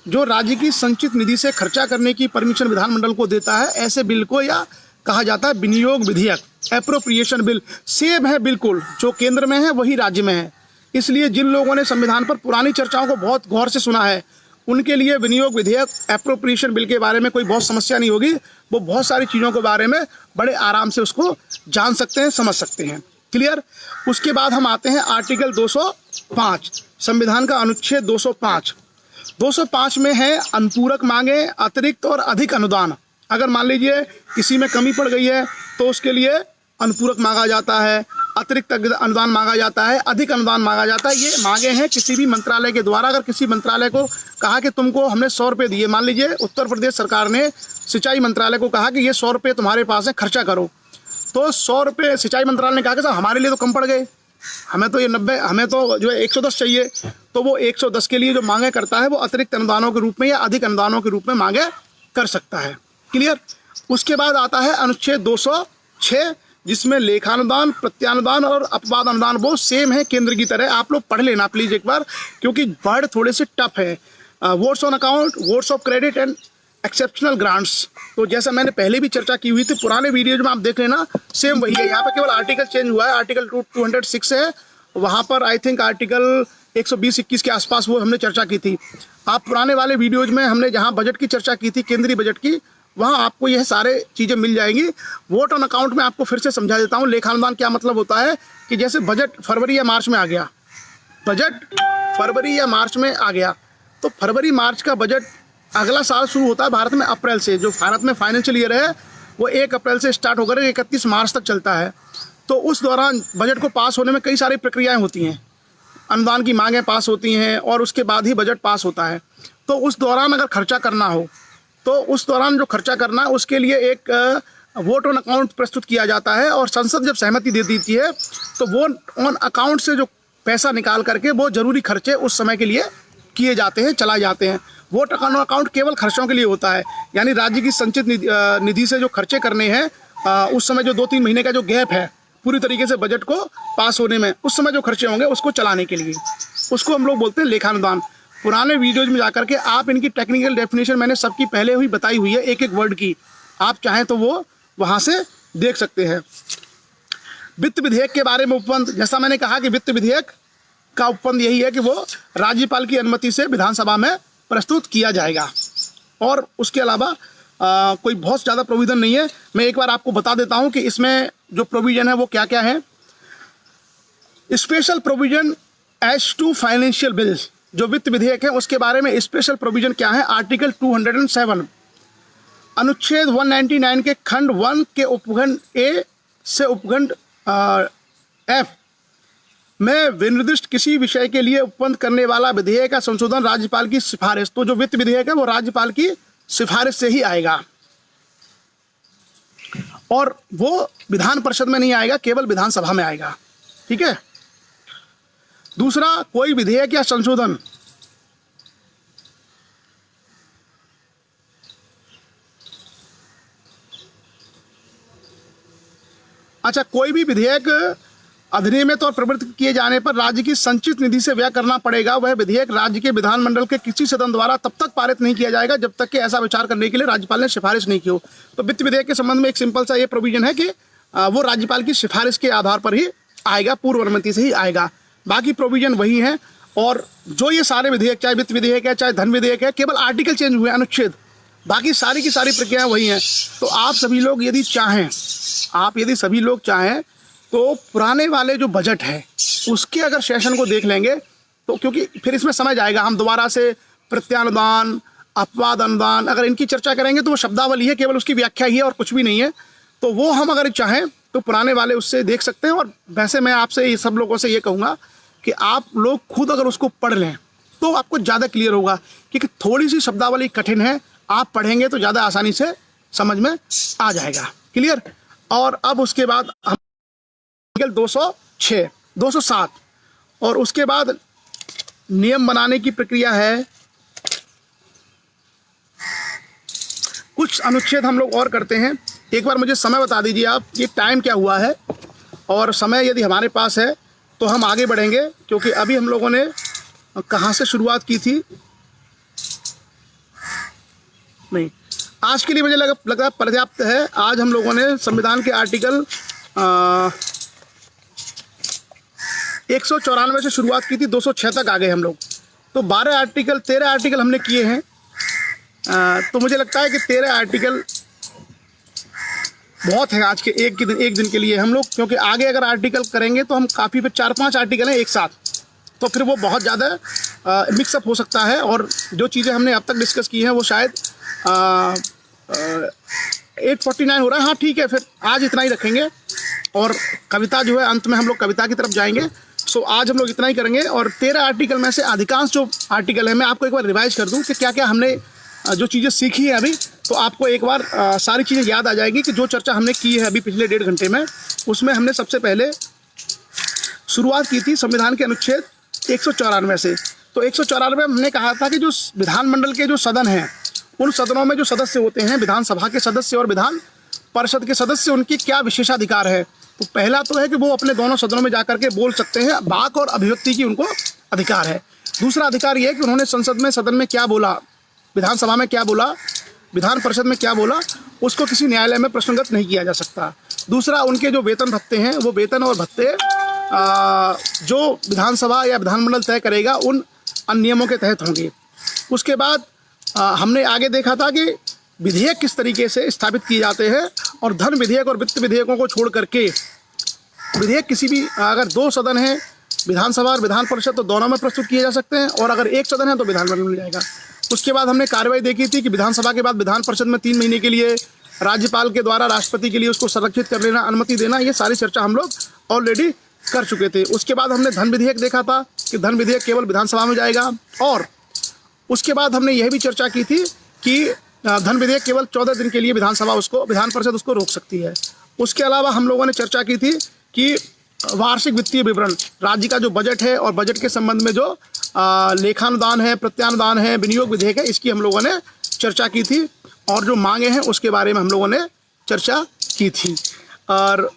जो राज्य की संचित निधि से खर्चा करने की परमिशन विधानमंडल को देता है, ऐसे बिल को या कहा जाता है विनियोग विधेयक, एप्रोप्रिएशन बिल। सेम है बिल्कुल, जो केंद्र में है वही राज्य में है। इसलिए जिन लोगों ने संविधान पर पुरानी चर्चाओं को बहुत गौर से सुना है, उनके लिए विनियोग विधेयक एप्रोप्रिएशन बिल के बारे में कोई बहुत समस्या नहीं होगी। वो बहुत सारी चीज़ों के बारे में बड़े आराम से उसको जान सकते हैं, समझ सकते हैं। क्लियर। उसके बाद हम आते हैं आर्टिकल 205, संविधान का अनुच्छेद 205 में है अनुपूरक मांगे, अतिरिक्त और अधिक अनुदान। अगर मान लीजिए किसी में कमी पड़ गई है तो उसके लिए अनुपूरक मांगा जाता है, अतिरिक्त अनुदान मांगा जाता है, अधिक अनुदान मांगा जाता है। ये मांगे हैं किसी भी मंत्रालय के द्वारा। अगर किसी मंत्रालय को कहा कि तुमको हमने 100 रुपये दिए, मान लीजिए उत्तर प्रदेश सरकार ने सिंचाई मंत्रालय को कहा कि ये 100 रुपये तुम्हारे पास है, खर्चा करो, तो 100 रुपये सिंचाई मंत्रालय ने कहा कि साहब हमारे लिए तो कम पड़ गए, हमें तो ये 90, हमें तो जो है 110 चाहिए, तो वो 110 के लिए जो मांगे करता है वो अतिरिक्त अनुदानों के रूप में या अधिक अनुदानों के रूप में मांगे कर सकता है। क्लियर। उसके बाद आता है अनुच्छेद 206, जिसमें लेखानुदान, प्रत्यानुदान और अपवाद अनुदान वो सेम है केंद्र की तरह। आप लोग पढ़ लेना प्लीज़ एक बार, क्योंकि वर्ड थोड़े से टफ है। Votes on account, votes of credit and exceptional grants. तो जैसा मैंने पहले भी चर्चा की हुई थी, पुराने वीडियोज में आप देख लेना, सेम वही है। यहाँ पर केवल आर्टिकल चेंज हुआ है, आर्टिकल 206 है, वहाँ पर आई थिंक आर्टिकल 120-21 के आसपास वो हमने चर्चा की थी। आप पुराने वाले वीडियोज में हमने जहाँ बजट की चर्चा की थी, केंद्रीय बजट की, वहाँ आपको यह सारे चीज़ें मिल जाएंगी। वोट ऑन अकाउंट में आपको फिर से समझा देता हूँ। लेखानुदान क्या मतलब होता है कि जैसे बजट फरवरी या मार्च में आ गया, बजट फरवरी या मार्च में आ गया, तो फरवरी मार्च का बजट अगला साल शुरू होता है भारत में अप्रैल से। जो भारत में फाइनेंशियल ईयर है वो 1 अप्रैल से स्टार्ट होकर 31 मार्च तक चलता है। तो उस दौरान बजट को पास होने में कई सारी प्रक्रियाएं होती हैं, अनुदान की मांगें पास होती हैं और उसके बाद ही बजट पास होता है। तो उस दौरान अगर खर्चा करना हो तो उस दौरान जो खर्चा करना है उसके लिए एक वोट ऑन अकाउंट प्रस्तुत किया जाता है, और संसद जब सहमति दे देती है तो वोट ऑन अकाउंट से जो पैसा निकाल करके वो जरूरी खर्चे उस समय के लिए किए जाते हैं, चलाए जाते हैं। वोट ऑन अकाउंट केवल खर्चों के लिए होता है, यानी राज्य की संचित निधि से जो खर्चे करने हैं उस समय जो 2-3 महीने का जो गैप है पूरी तरीके से बजट को पास होने में, उस समय जो खर्चे होंगे उसको चलाने के लिए, उसको हम लोग बोलते हैं लेखानुदान। पुराने वीडियोज में जाकर के आप इनकी टेक्निकल डेफिनेशन मैंने सबकी पहले ही बताई हुई है, एक एक वर्ड की, आप चाहें तो वो वहाँ से देख सकते हैं। वित्त विधेयक के बारे में उपबंध, जैसा मैंने कहा कि वित्त विधेयक का उपबंध यही है कि वो राज्यपाल की अनुमति से विधानसभा में प्रस्तुत किया जाएगा, और उसके अलावा कोई बहुत ज़्यादा प्रोविज़न नहीं है। मैं एक बार आपको बता देता हूं कि इसमें जो प्रोविज़न है वो क्या क्या है। Special provision as to financial bills, जो वित्त विधेयक है उसके बारे में स्पेशल प्रोविज़न क्या है। आर्टिकल 207 अनुच्छेद 199 के खंड 1 के उपखंड ए से उपखंड एफ में विनिर्दिष्ट किसी विषय के लिए उपबंध करने वाला विधेयक का संशोधन राज्यपाल की सिफारिश, तो जो वित्त विधेयक है वो राज्यपाल की सिफारिश से ही आएगा, और वो विधान परिषद में नहीं आएगा, केवल विधानसभा में आएगा। ठीक है। दूसरा, कोई विधेयक या संशोधन कोई भी विधेयक अधिनियमित और प्रवृत्त किए जाने पर राज्य की संचित निधि से व्यय करना पड़ेगा। वह विधेयक राज्य के विधानमंडल के किसी सदन द्वारा तब तक पारित नहीं किया जाएगा जब तक कि ऐसा विचार करने के लिए राज्यपाल ने सिफारिश नहीं की हो। तो वित्त विधेयक के संबंध में एक सिंपल सा ये प्रोविजन है कि वो राज्यपाल की सिफारिश के आधार पर ही आएगा, पूर्व अनुमति से ही आएगा। बाकी प्रोविजन वही है, और जो ये सारे विधेयक, चाहे वित्त विधेयक है चाहे धन विधेयक है, केवल आर्टिकल चेंज हुए, अनुच्छेद, बाकी सारी की सारी प्रक्रियाएं वही हैं। तो आप सभी लोग यदि सभी लोग चाहें तो पुराने वाले जो बजट है उसके अगर सेशन को देख लेंगे तो, क्योंकि फिर इसमें समझ आएगा, हम दोबारा से प्रत्यानुदान, अपवाद अनुदान, अगर इनकी चर्चा करेंगे तो वो शब्दावली है, केवल उसकी व्याख्या ही है और कुछ भी नहीं है। तो वो हम अगर चाहें तो पुराने वाले उससे देख सकते हैं। और वैसे मैं आपसे सब लोगों से ये कहूँगा कि आप लोग खुद अगर उसको पढ़ लें तो आपको ज़्यादा क्लियर होगा, क्योंकि थोड़ी सी शब्दावली कठिन है, आप पढ़ेंगे तो ज़्यादा आसानी से समझ में आ जाएगा। क्लियर। और अब उसके बाद हम 206, 207 और उसके बाद नियम बनाने की प्रक्रिया है। कुछ अनुच्छेद हम लोग और करते हैं। एक बार मुझे समय बता दीजिए आप, ये टाइम क्या हुआ है, और समय यदि हमारे पास है तो हम आगे बढ़ेंगे, क्योंकि अभी हम लोगों ने कहाँ से शुरुआत की थी। नहीं, आज के लिए मुझे लगा पर्याप्त है। आज हम लोगों ने संविधान के आर्टिकल 194 से शुरुआत की थी, 206 तक आ गए हम लोग। तो 13 आर्टिकल हमने किए हैं। तो मुझे लगता है कि 13 आर्टिकल बहुत है आज के एक दिन के लिए हम लोग, क्योंकि आगे अगर आर्टिकल करेंगे तो हम काफ़ी, फिर 4-5 आर्टिकल हैं एक साथ, तो फिर वो बहुत ज़्यादा मिक्सअप हो सकता है। और जो चीज़ें हमने अब तक डिस्कस की हैं वो शायद 849 हो रहा है। हाँ ठीक है, फिर आज इतना ही रखेंगे, और कविता जो है अंत में हम लोग कविता की तरफ जाएंगे। सो आज हम लोग इतना ही करेंगे। और 13 आर्टिकल में से अधिकांश जो आर्टिकल है, मैं आपको एक बार रिवाइज कर दूं कि क्या क्या हमने जो चीज़ें सीखी है अभी, तो आपको एक बार सारी चीज़ें याद आ जाएगी कि जो चर्चा हमने की है अभी पिछले 1.5 घंटे में, उसमें हमने सबसे पहले शुरुआत की थी संविधान के अनुच्छेद 194 से। तो 194 में हमने कहा था कि जो विधानमंडल के जो सदन हैं, उन सदनों में जो सदस्य होते हैं, विधानसभा के सदस्य और विधान परिषद के सदस्य, उनकी क्या विशेषाधिकार है। तो पहला तो है कि वो अपने दोनों सदनों में जाकर के बोल सकते हैं, वाक और अभिव्यक्ति की उनको अधिकार है। दूसरा अधिकार ये है कि उन्होंने संसद में, सदन में क्या बोला, विधानसभा में क्या बोला, विधान परिषद में क्या बोला उसको किसी न्यायालय में प्रश्नगत नहीं किया जा सकता। दूसरा, उनके जो वेतन भत्ते हैं वो वेतन और भत्ते जो विधानसभा या विधानमंडल तय करेगा उन नियमों के तहत होंगे। उसके बाद हमने आगे देखा था कि विधेयक किस तरीके से स्थापित किए जाते हैं और धन विधेयक और वित्त विधेयकों को छोड़ करके विधेयक किसी भी, अगर 2 सदन हैं विधानसभा और विधान परिषद तो दोनों में प्रस्तुत किए जा सकते हैं, और अगर 1 सदन है तो विधानमंडल में जाएगा। उसके बाद हमने कार्रवाई देखी थी कि विधानसभा के बाद विधान परिषद में 3 महीने के लिए राज्यपाल के द्वारा राष्ट्रपति के लिए उसको संरक्षित कर लेना, अनुमति देना, ये सारी चर्चा हम लोग ऑलरेडी कर चुके थे। उसके बाद हमने धन विधेयक देखा था कि धन विधेयक केवल विधानसभा में जाएगा, और उसके बाद हमने यह भी चर्चा की थी कि धन विधेयक केवल 14 दिन के लिए विधान परिषद उसको रोक सकती है। उसके अलावा हम लोगों ने चर्चा की थी कि वार्षिक वित्तीय विवरण, राज्य का जो बजट है और बजट के संबंध में जो लेखानुदान है, प्रत्यानुदान है, विनियोग विधेयक है, इसकी हम लोगों ने चर्चा की थी, और जो मांगे हैं उसके बारे में हम लोगों ने चर्चा की थी। और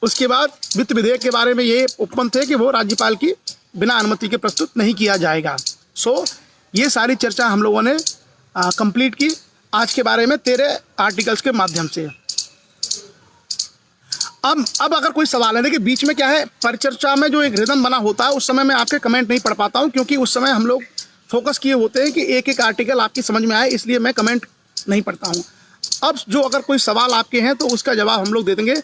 उसके बाद वित्त विधेयक के बारे में ये उपमत थे कि वो राज्यपाल की बिना अनुमति के प्रस्तुत नहीं किया जाएगा। ये सारी चर्चा हम लोगों ने कंप्लीट की आज के बारे में 13 आर्टिकल्स के माध्यम से। अब अगर कोई सवाल है, देखिए बीच में क्या है, परिचर्चा में जो एक रिदम बना होता है उस समय मैं आपके कमेंट नहीं पढ़ पाता हूं, क्योंकि उस समय हम लोग फोकस किए होते हैं कि एक एक आर्टिकल आपकी समझ में आए, इसलिए मैं कमेंट नहीं पढ़ता हूं। अब जो अगर कोई सवाल आपके हैं तो उसका जवाब हम लोग दे देंगे।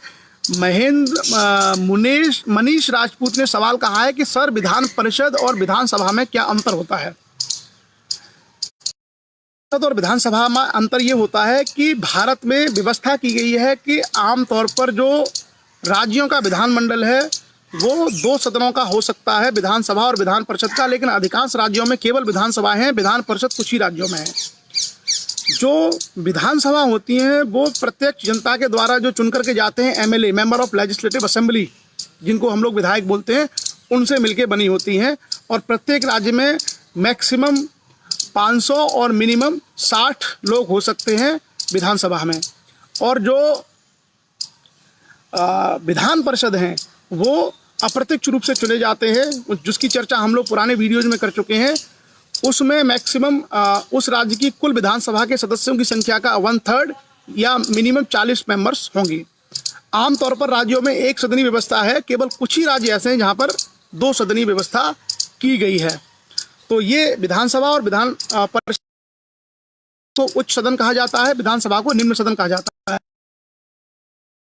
मनीष राजपूत ने सवाल कहा है कि सर विधान परिषद और विधानसभा में क्या अंतर होता है। और विधानसभा में अंतर ये होता है कि भारत में व्यवस्था की गई है कि आमतौर पर जो राज्यों का विधानमंडल है वो 2 सदनों का हो सकता है, विधानसभा और विधान परिषद का, लेकिन अधिकांश राज्यों में केवल विधानसभा है, विधान परिषद कुछ ही राज्यों में है। जो विधानसभा होती हैं वो प्रत्यक्ष जनता के द्वारा जो चुन करके जाते हैं, MLA, member of legislative assembly, जिनको हम लोग विधायक बोलते हैं, उनसे मिलके बनी होती हैं, और प्रत्येक राज्य में मैक्सिमम 500 और मिनिमम 60 लोग हो सकते हैं विधानसभा में। और जो विधान परिषद हैं वो अप्रत्यक्ष रूप से चुने जाते हैं, जिसकी चर्चा हम लोग पुराने वीडियोज में कर चुके हैं। उसमें मैक्सिमम उस राज्य की कुल विधानसभा के सदस्यों की संख्या का 1/3 या मिनिमम 40 मेंबर्स होंगे। आमतौर पर राज्यों में 1 सदनी व्यवस्था है, केवल कुछ ही राज्य ऐसे हैं जहाँ पर 2 सदनी व्यवस्था की गई है। तो ये विधानसभा और विधान परिषद को उच्च सदन कहा जाता है, विधानसभा को निम्न सदन कहा जाता है।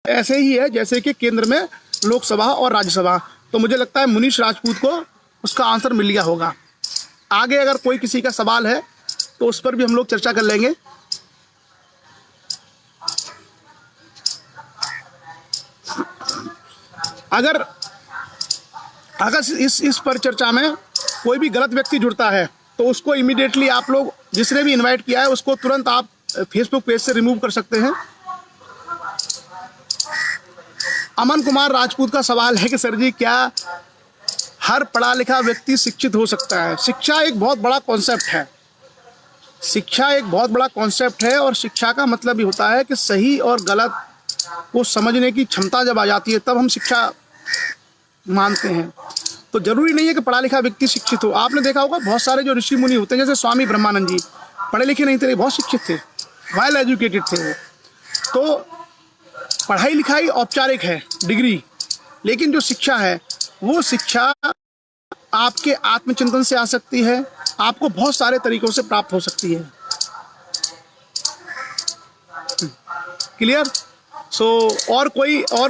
ऐसे ही है जैसे कि केंद्र में लोकसभा और राज्यसभा। तो मुझे लगता है मनीष राजपूत को उसका आंसर मिल गया होगा। आगे अगर कोई किसी का सवाल है तो उस पर भी हम लोग चर्चा कर लेंगे। अगर इस पर चर्चा में कोई भी गलत व्यक्ति जुड़ता है तो उसको इमीडिएटली आप लोग, जिसने भी इनवाइट किया है, उसको तुरंत आप फेसबुक पेज से रिमूव कर सकते हैं। अमन कुमार राजपूत का सवाल है कि सर जी क्या हर पढ़ा लिखा व्यक्ति शिक्षित हो सकता है। शिक्षा एक बहुत बड़ा कॉन्सेप्ट है। शिक्षा एक बहुत बड़ा कॉन्सेप्ट है, और शिक्षा का मतलब ये होता है कि सही और गलत को समझने की क्षमता जब आ जाती है तब हम शिक्षा मानते हैं। तो जरूरी नहीं है कि पढ़ा लिखा व्यक्ति शिक्षित हो। आपने देखा होगा बहुत सारे जो ऋषि मुनि होते हैं, जैसे स्वामी ब्रह्मानंद जी, पढ़े लिखे नहीं थे, बहुत शिक्षित थे, वेल एजुकेटेड थे वो। तो पढ़ाई लिखाई औपचारिक है, डिग्री, लेकिन जो शिक्षा है वो शिक्षा आपके आत्मचिंतन से आ सकती है, आपको बहुत सारे तरीकों से प्राप्त हो सकती है। क्लियर? और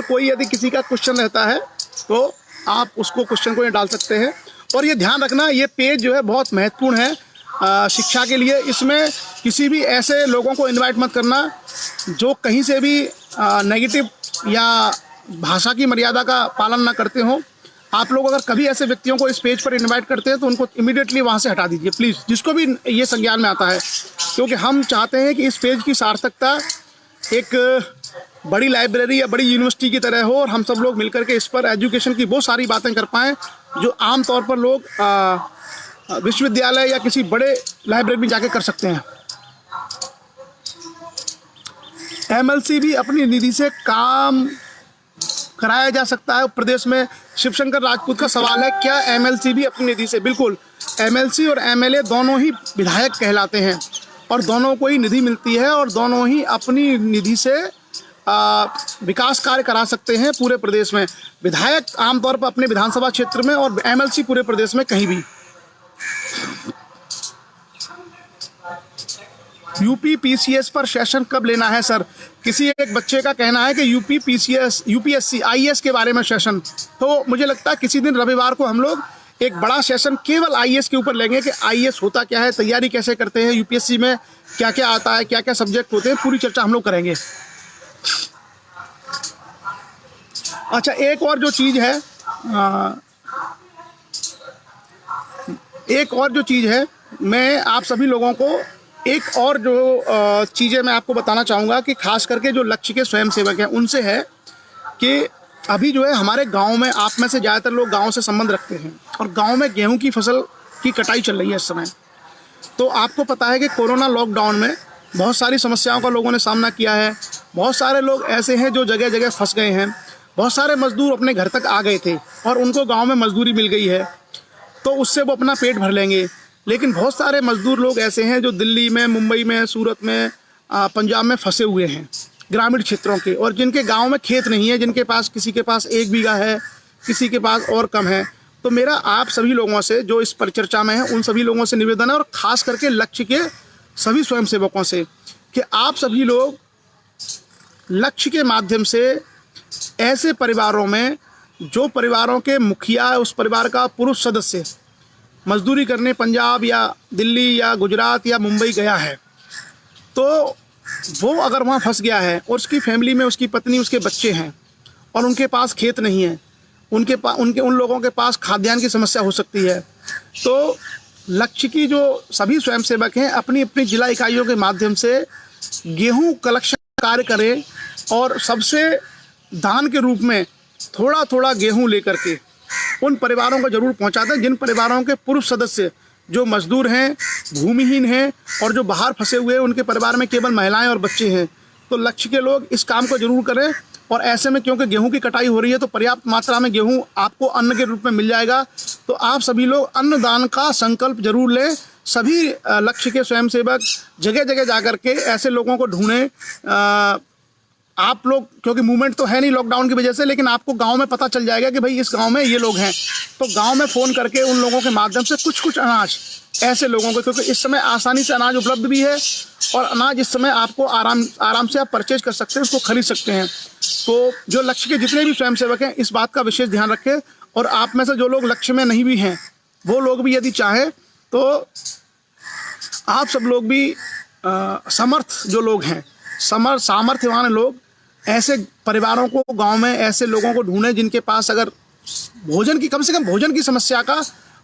कोई यदि किसी का क्वेश्चन रहता है तो आप उसको क्वेश्चन को डाल सकते हैं। और ये ध्यान रखना, ये पेज जो है बहुत महत्वपूर्ण है शिक्षा के लिए। इसमें किसी भी ऐसे लोगों को इनवाइट मत करना जो कहीं से भी नेगेटिव या भाषा की मर्यादा का पालन ना करते हो। आप लोग अगर कभी ऐसे व्यक्तियों को इस पेज पर इनवाइट करते हैं तो उनको इमीडिएटली वहाँ से हटा दीजिए प्लीज़, जिसको भी ये संज्ञान में आता है, क्योंकि हम चाहते हैं कि इस पेज की सार्थकता एक बड़ी लाइब्रेरी या बड़ी यूनिवर्सिटी की तरह हो, और हम सब लोग मिलकर के इस पर एजुकेशन की बहुत सारी बातें कर पाएँ जो आम तौर पर लोग विश्वविद्यालय या किसी बड़े लाइब्रेरी में जाके कर सकते हैं। एमएलसी भी अपनी निधि से काम कराया जा सकता है प्रदेश में। शिवशंकर राजपूत का सवाल है क्या एमएलसी भी अपनी निधि से? बिल्कुल, एमएलसी और एमएलए दोनों ही विधायक कहलाते हैं, और दोनों को ही निधि मिलती है और दोनों ही अपनी निधि से विकास कार्य करा सकते हैं पूरे प्रदेश में। विधायक आमतौर पर अपने विधानसभा क्षेत्र में और एमएलसी पूरे प्रदेश में कहीं भी। यूपी पीसीएस पर सेशन कब लेना है सर? किसी एक बच्चे का कहना है कि यूपी पीसीएस यूपीएससी आईएएस के बारे में सेशन, तो मुझे लगता है किसी दिन रविवार को हम लोग एक बड़ा सेशन केवल आईएएस के ऊपर लेंगे कि आईएएस होता क्या है, तैयारी कैसे करते हैं, यूपीएससी में क्या क्या आता है, क्या क्या सब्जेक्ट होते हैं, पूरी चर्चा हम लोग करेंगे। अच्छा, एक और जो चीज़ है, मैं आप सभी लोगों को एक और जो चीज़ें मैं आपको बताना चाहूँगा कि खास करके जो लक्ष्य के स्वयंसेवक हैं उनसे है कि अभी जो है हमारे गांव में, आप में से ज़्यादातर लोग गांव से संबंध रखते हैं और गांव में गेहूं की फसल की कटाई चल रही है इस समय। तो आपको पता है कि कोरोना लॉकडाउन में बहुत सारी समस्याओं का लोगों ने सामना किया है। बहुत सारे लोग ऐसे हैं जो जगह जगह फंस गए हैं। बहुत सारे मजदूर अपने घर तक आ गए थे और उनको गाँव में मजदूरी मिल गई है, तो उससे वो अपना पेट भर लेंगे। लेकिन बहुत सारे मजदूर लोग ऐसे हैं जो दिल्ली में, मुंबई में, सूरत में, पंजाब में फंसे हुए हैं, ग्रामीण क्षेत्रों के, और जिनके गांव में खेत नहीं है, जिनके पास, किसी के पास 1 बीघा है, किसी के पास और कम है। तो मेरा आप सभी लोगों से जो इस परिचर्चा में है उन सभी लोगों से निवेदन है, और ख़ास करके लक्ष्य के सभी स्वयंसेवकों से, कि आप सभी लोग लक्ष्य के माध्यम से ऐसे परिवारों में, जो परिवारों के मुखिया, उस परिवार का पुरुष सदस्य मजदूरी करने पंजाब या दिल्ली या गुजरात या मुंबई गया है, तो वो अगर वहाँ फंस गया है और उसकी फैमिली में उसकी पत्नी, उसके बच्चे हैं और उनके पास खेत नहीं है, उन लोगों के पास खाद्यान्न की समस्या हो सकती है। तो लक्ष्य की जो सभी स्वयंसेवक हैं अपनी अपनी जिला इकाइयों के माध्यम से गेहूं कलेक्शन कार्य करें और सबसे दान के रूप में थोड़ा थोड़ा गेहूं लेकर के उन परिवारों को जरूर पहुंचाते हैं जिन परिवारों के पुरुष सदस्य जो मजदूर हैं, भूमिहीन हैं और जो बाहर फंसे हुए हैं, उनके परिवार में केवल महिलाएं और बच्चे हैं। तो लक्ष्य के लोग इस काम को जरूर करें। और ऐसे में क्योंकि गेहूं की कटाई हो रही है तो पर्याप्त मात्रा में गेहूं आपको अन्न के रूप में मिल जाएगा। तो आप सभी लोग अन्नदान का संकल्प जरूर लें। सभी लक्ष्य के स्वयंसेवक जगह जगह जा कर के ऐसे लोगों को ढूंढें। आप लोग, क्योंकि मूवमेंट तो है नहीं लॉकडाउन की वजह से, लेकिन आपको गांव में पता चल जाएगा कि भाई इस गांव में ये लोग हैं, तो गांव में फ़ोन करके उन लोगों के माध्यम से कुछ अनाज ऐसे लोगों को, क्योंकि इस समय आसानी से अनाज उपलब्ध भी है और अनाज इस समय आपको आराम से आप परचेज कर सकते हैं, उसको खरीद सकते हैं। तो जो लक्ष्य के जितने भी स्वयंसेवक हैं इस बात का विशेष ध्यान रखें। और आप में से जो लोग लक्ष्य में नहीं भी हैं वो लोग भी यदि चाहें तो आप सब लोग भी समर्थ जो लोग हैं, सामर्थ्यवान लोग, ऐसे परिवारों को गांव में ऐसे लोगों को ढूंढें जिनके पास अगर भोजन की, कम से कम भोजन की समस्या का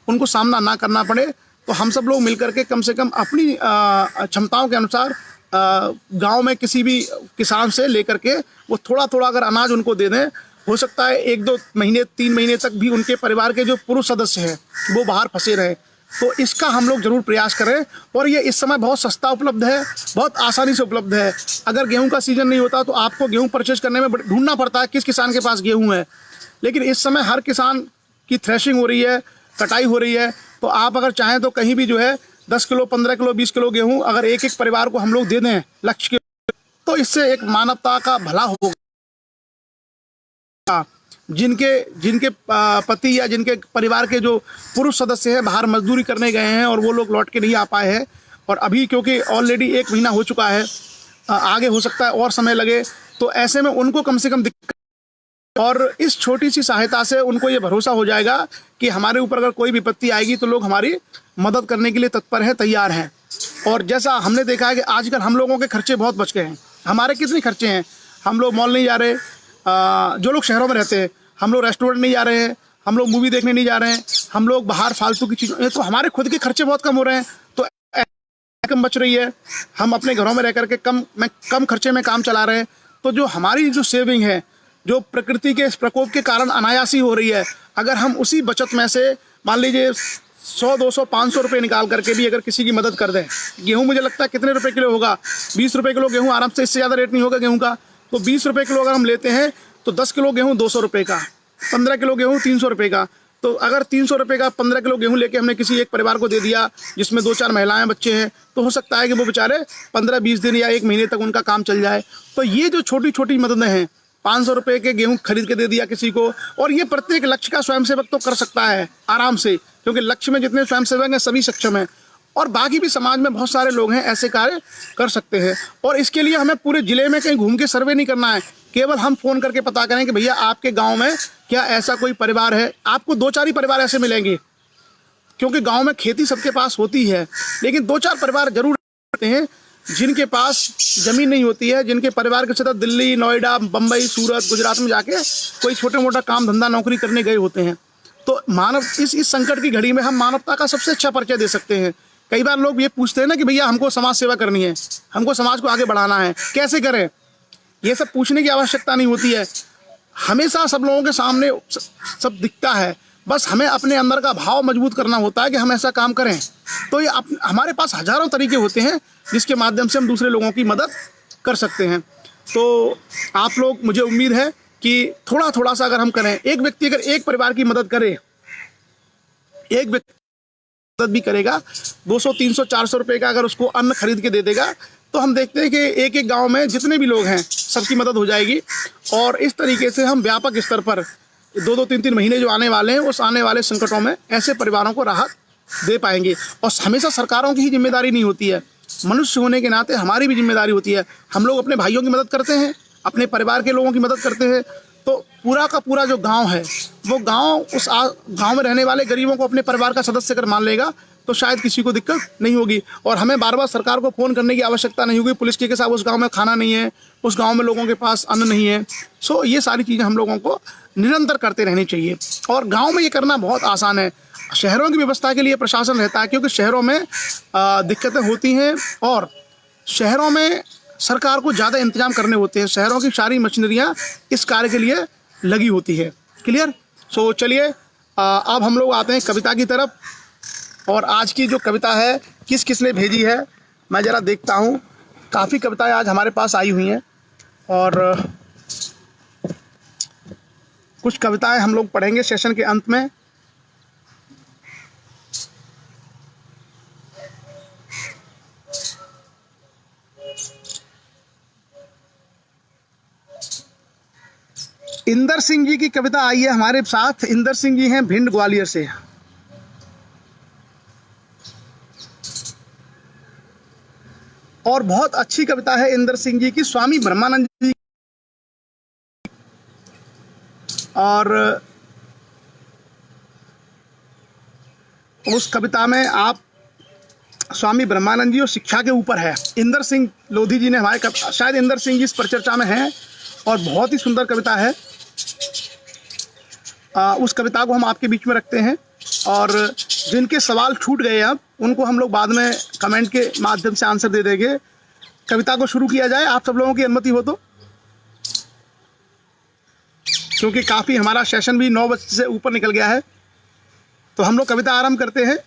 उनको सामना ना करना पड़े। तो हम सब लोग मिलकर के कम से कम अपनी क्षमताओं के अनुसार गांव में किसी भी किसान से लेकर के वो थोड़ा थोड़ा अगर अनाज उनको दे दें, हो सकता है 1-2 महीने 3 महीने तक भी उनके परिवार के जो पुरुष सदस्य हैं वो बाहर फंसे रहे। तो इसका हम लोग जरूर प्रयास करें। और ये इस समय बहुत सस्ता उपलब्ध है, बहुत आसानी से उपलब्ध है। अगर गेहूं का सीजन नहीं होता तो आपको गेहूं परचेज करने में ढूंढना पड़ता है किस किसान के पास गेहूं है, लेकिन इस समय हर किसान की थ्रेशिंग हो रही है, कटाई हो रही है। तो आप अगर चाहें तो कहीं भी जो है 10 किलो, 15 किलो, 20 किलो गेहूँ अगर एक एक परिवार को हम लोग दे दें लक्ष्य के, तो इससे एक मानवता का भला होगा। जिनके पति या जिनके परिवार के जो पुरुष सदस्य हैं बाहर मजदूरी करने गए हैं और वो लोग लौट के नहीं आ पाए हैं, और अभी क्योंकि ऑलरेडी 1 महीना हो चुका है, आगे हो सकता है और समय लगे, तो ऐसे में उनको कम से कम दिक्कत, और इस छोटी सी सहायता से उनको ये भरोसा हो जाएगा कि हमारे ऊपर अगर कोई विपत्ति आएगी तो लोग हमारी मदद करने के लिए तत्पर हैं, तैयार हैं। और जैसा हमने देखा है कि आजकल हम लोगों के खर्चे बहुत बच गए हैं। हमारे कितने खर्चे हैं, हम लोग मॉल नहीं जा रहे, जो लोग शहरों में रहते हैं हम लोग रेस्टोरेंट नहीं जा रहे हैं, हम लोग मूवी देखने नहीं जा रहे हैं, हम लोग बाहर फालतू की चीज़ों, तो हमारे खुद के खर्चे बहुत कम हो रहे हैं, तो कम बच रही है। हम अपने घरों में रह करके कम खर्चे में काम चला रहे हैं। तो जो हमारी जो सेविंग है, जो प्रकृति के इस प्रकोप के कारण अनायासी हो रही है, अगर हम उसी बचत में से मान लीजिए 100, 200, 500 रुपये निकाल करके भी अगर किसी की मदद कर दें। गेहूँ मुझे लगता है कितने रुपए किलो होगा, 20 रुपये किलो गेहूँ आराम से, इससे ज़्यादा रेट नहीं होगा गेहूँ का। तो 20 रुपये किलो अगर हम लेते हैं तो 10 किलो गेहूँ 200 रुपये का, 15 किलो गेहूँ 300 रुपये का। तो अगर 300 रुपये का 15 किलो गेहूं लेके हमने किसी एक परिवार को दे दिया जिसमें 2-4 महिलाएं बच्चे हैं, तो हो सकता है कि वो बेचारे 15-20 दिन या 1 महीने तक उनका काम चल जाए। तो ये जो छोटी छोटी मददें हैं, 500 रुपये के गेहूं खरीद के दे दिया किसी को, और ये प्रत्येक लक्ष्य का स्वयंसेवक तो कर सकता है आराम से, क्योंकि लक्ष्य में जितने स्वयंसेवक हैं सभी सक्षम हैं, और बाकी भी समाज में बहुत सारे लोग हैं ऐसे कार्य कर सकते हैं। और इसके लिए हमें पूरे ज़िले में कहीं घूम के सर्वे नहीं करना है, केवल हम फ़ोन करके पता करें कि भैया आपके गांव में क्या ऐसा कोई परिवार है। आपको 2-4 ही परिवार ऐसे मिलेंगे, क्योंकि गांव में खेती सबके पास होती है, लेकिन 2-4 परिवार जरूर होते हैं जिनके पास ज़मीन नहीं होती है, जिनके परिवार के सदस्य दिल्ली, नोएडा, बम्बई, सूरत, गुजरात में जाके कोई छोटे मोटा काम धंधा नौकरी करने गए होते हैं। तो मानव इस संकट की घड़ी में हम मानवता का सबसे अच्छा परिचय दे सकते हैं। कई बार लोग ये पूछते हैं ना कि भैया हमको समाज सेवा करनी है, हमको समाज को आगे बढ़ाना है, कैसे करें? ये सब पूछने की आवश्यकता नहीं होती है, हमेशा सब लोगों के सामने सब दिखता है, बस हमें अपने अंदर का भाव मजबूत करना होता है कि हम ऐसा काम करें। तो ये हमारे पास हजारों तरीके होते हैं जिसके माध्यम से हम दूसरे लोगों की मदद कर सकते हैं। तो आप लोग, मुझे उम्मीद है कि थोड़ा थोड़ा सा अगर हम करें, एक व्यक्ति अगर एक परिवार की मदद करे, एक व्यक्ति मदद भी करेगा, 200, 300, 400 रुपये का अगर उसको अन्न खरीद के दे देगा, तो हम देखते हैं कि एक एक गांव में जितने भी लोग हैं सबकी मदद हो जाएगी। और इस तरीके से हम व्यापक स्तर पर 2-2, 3-3 महीने जो आने वाले हैं, उस आने वाले संकटों में ऐसे परिवारों को राहत दे पाएंगे। और हमेशा सरकारों की ही जिम्मेदारी नहीं होती है, मनुष्य होने के नाते हमारी भी जिम्मेदारी होती है। हम लोग अपने भाइयों की मदद करते हैं, अपने परिवार के लोगों की मदद करते हैं, तो पूरा का पूरा जो गांव है वो गांव उस गांव में रहने वाले गरीबों को अपने परिवार का सदस्य अगर मान लेगा तो शायद किसी को दिक्कत नहीं होगी। और हमें बार बार सरकार को फ़ोन करने की आवश्यकता नहीं होगी, पुलिस के साथ उस गांव में खाना नहीं है, उस गांव में लोगों के पास अन्न नहीं है। सो ये सारी चीज़ें हम लोगों को निरंतर करते रहनी चाहिए, और गाँव में ये करना बहुत आसान है। शहरों की व्यवस्था के लिए प्रशासन रहता है, क्योंकि शहरों में दिक्कतें होती हैं और शहरों में सरकार को ज़्यादा इंतजाम करने होते हैं, शहरों की सारी मशीनरियाँ इस कार्य के लिए लगी होती है। क्लियर? सो चलिए अब हम लोग आते हैं कविता की तरफ, और आज की जो कविता है किस किस ने भेजी है मैं ज़रा देखता हूँ। काफ़ी कविताएं आज हमारे पास आई हुई हैं, और कुछ कविताएं हम लोग पढ़ेंगे सेशन के अंत में। इंदर सिंह जी की कविता आई है हमारे साथ। इंदर सिंह जी हैं भिंड ग्वालियर से। और बहुत अच्छी कविता है इंदर सिंह जी की, स्वामी ब्रह्मानंद जी। और उस कविता में आप स्वामी ब्रह्मानंद जी और शिक्षा के ऊपर है। इंदर सिंह लोधी जी ने हमारे, शायद इंदर सिंह जी इस परिचर्चा में हैं, और बहुत ही सुंदर कविता है। उस कविता को हम आपके बीच में रखते हैं, और जिनके सवाल छूट गए अब उनको हम लोग बाद में कमेंट के माध्यम से आंसर दे देंगे। कविता को शुरू किया जाए, आप सब लोगों की अनुमति हो तो, क्योंकि काफ़ी हमारा सेशन भी 9 बजे से ऊपर निकल गया है। तो हम लोग कविता आरंभ करते हैं।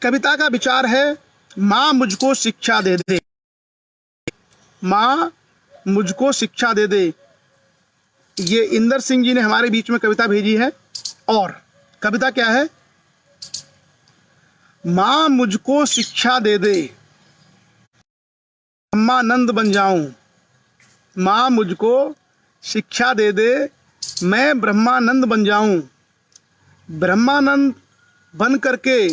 कविता का विचार है, माँ मुझको शिक्षा दे दे, माँ मुझको शिक्षा दे दे। ये इंदर सिंह जी ने हमारे बीच में कविता भेजी है, और कविता क्या है? माँ मुझको शिक्षा दे दे, ब्रह्मानंद बन जाऊं। माँ मुझको शिक्षा दे दे, मैं ब्रह्मानंद बन जाऊं। ब्रह्मानंद बन करके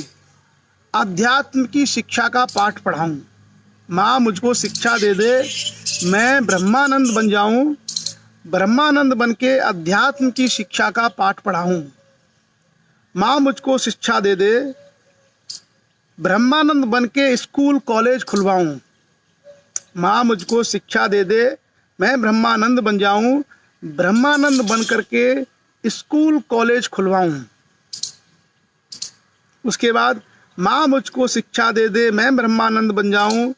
अध्यात्म की शिक्षा का पाठ पढ़ाऊं। माँ मुझको शिक्षा दे दे, मैं ब्रह्मानंद बन जाऊं। ब्रह्मानंद बन के अध्यात्म की शिक्षा का पाठ पढ़ाऊं। माँ मुझको शिक्षा दे दे, ब्रह्मानंद बन के स्कूल कॉलेज खुलवाऊं। माँ मुझको शिक्षा दे दे, मैं ब्रह्मानंद बन जाऊं। ब्रह्मानंद बन करके स्कूल कॉलेज खुलवाऊं। उसके बाद, माँ मुझको शिक्षा दे दे, मैं ब्रह्मानंद बन जाऊं।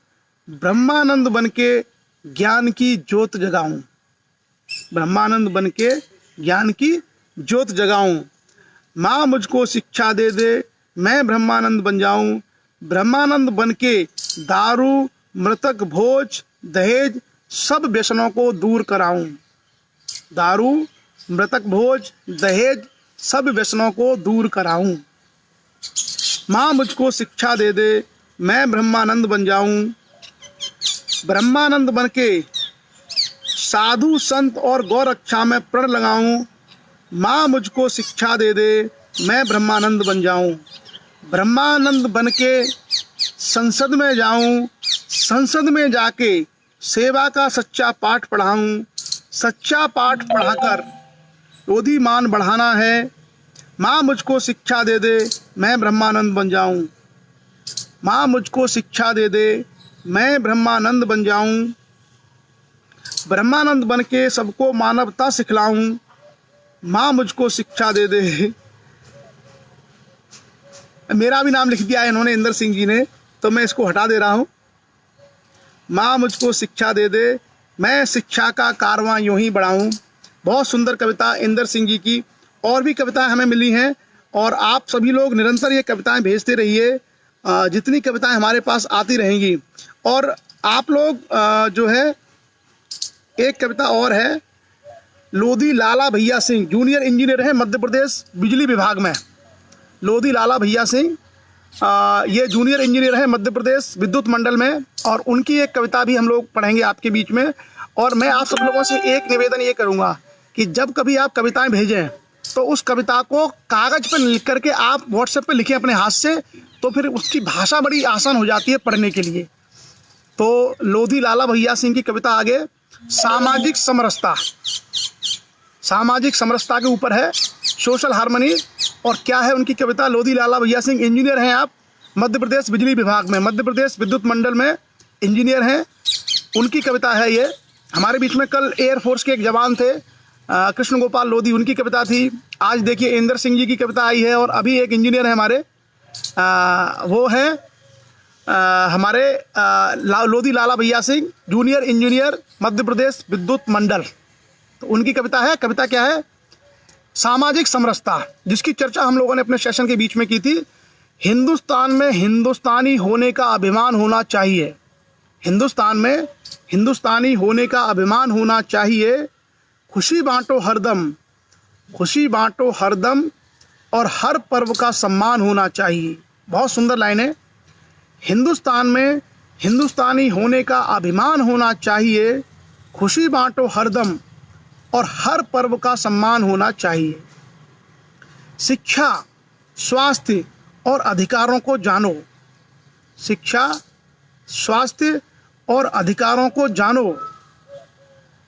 ब्रह्मानंद बन के ज्ञान की ज्योत जगाऊं। ब्रह्मानंद बन के ज्ञान की ज्योत जगाऊं। माँ मुझको शिक्षा दे दे, मैं ब्रह्मानंद बन जाऊं। ब्रह्मानंद बन के दारू, मृतक भोज, दहेज सब व्यसनों को दूर कराऊं। दारू, मृतक भोज, दहेज सब व्यसनों को दूर कराऊं। माँ मुझको शिक्षा दे दे, मैं ब्रह्मानंद बन जाऊं। ब्रह्मानंद बन के साधु संत और गौ रक्षा में प्रण लगाऊं। माँ मुझको शिक्षा दे दे, मैं ब्रह्मानंद बन जाऊं। ब्रह्मानंद बन के संसद में जाऊं, संसद में जाके सेवा का सच्चा पाठ पढ़ाऊं। सच्चा पाठ पढ़ाकर रोधीमान बढ़ाना है। माँ मुझको शिक्षा दे दे, मैं ब्रह्मानंद बन जाऊं। माँ मुझको शिक्षा दे दे, मैं ब्रह्मानंद बन जाऊं। ब्रह्मानंद बन के सबको मानवता सिखलाऊं। माँ मुझको शिक्षा दे दे। मेरा भी नाम लिख दिया है इन्होंने, इंदर सिंह जी ने, तो मैं इसको हटा दे रहा हूँ। माँ मुझको शिक्षा दे दे, मैं शिक्षा का कारवां यूं ही बढ़ाऊं। बहुत सुंदर कविता इंदर सिंह जी की। और भी कविताएं हमें मिली हैं और आप सभी लोग निरंतर ये कविताएं भेजते रहिए। जितनी कविताएं हमारे पास आती रहेंगी। और आप लोग जो है, एक कविता और है, लोधी लाला भैया सिंह जूनियर इंजीनियर है मध्य प्रदेश बिजली विभाग में। लोधी लाला भैया सिंह ये जूनियर इंजीनियर है मध्य प्रदेश विद्युत मंडल में, और उनकी एक कविता भी हम लोग पढ़ेंगे आपके बीच में। और मैं आप सब लोगों से एक निवेदन ये करूँगा कि जब कभी आप कविताएं भेजें तो उस कविता को कागज़ पर लिख करके आप व्हाट्सएप पे लिखें अपने हाथ से, तो फिर उसकी भाषा बड़ी आसान हो जाती है पढ़ने के लिए। तो लोधी लाला भैया सिंह की कविता आगे सामाजिक समरसता, सामाजिक समरसता के ऊपर है, सोशल हार्मनी। और क्या है उनकी कविता? लोधी लाला भैया सिंह इंजीनियर हैं आप मध्य प्रदेश बिजली विभाग में, मध्य प्रदेश विद्युत मंडल में इंजीनियर हैं। उनकी कविता है ये। हमारे बीच में कल एयरफोर्स के एक जवान थे कृष्ण गोपाल लोधी, उनकी कविता थी। आज देखिए इंदर सिंह जी की कविता आई है। और अभी एक इंजीनियर है हमारे, वो है हमारे लोधी लाला भैया सिंह जूनियर इंजीनियर मध्य प्रदेश विद्युत मंडल। तो उनकी कविता है, कविता क्या है? सामाजिक समरसता, जिसकी चर्चा हम लोगों ने अपने सेशन के बीच में की थी। हिंदुस्तान में हिंदुस्तानी होने का अभिमान होना चाहिए। हिंदुस्तान में हिंदुस्तानी होने का अभिमान होना चाहिए। खुशी बांटो हरदम, खुशी बांटो हरदम, और हर पर्व का सम्मान होना चाहिए। बहुत सुंदर लाइन है। हिंदुस्तान में हिंदुस्तानी होने का अभिमान होना चाहिए। खुशी बांटो हरदम, और हर पर्व का सम्मान होना चाहिए। शिक्षा, स्वास्थ्य और अधिकारों को जानो। शिक्षा, स्वास्थ्य और अधिकारों को जानो।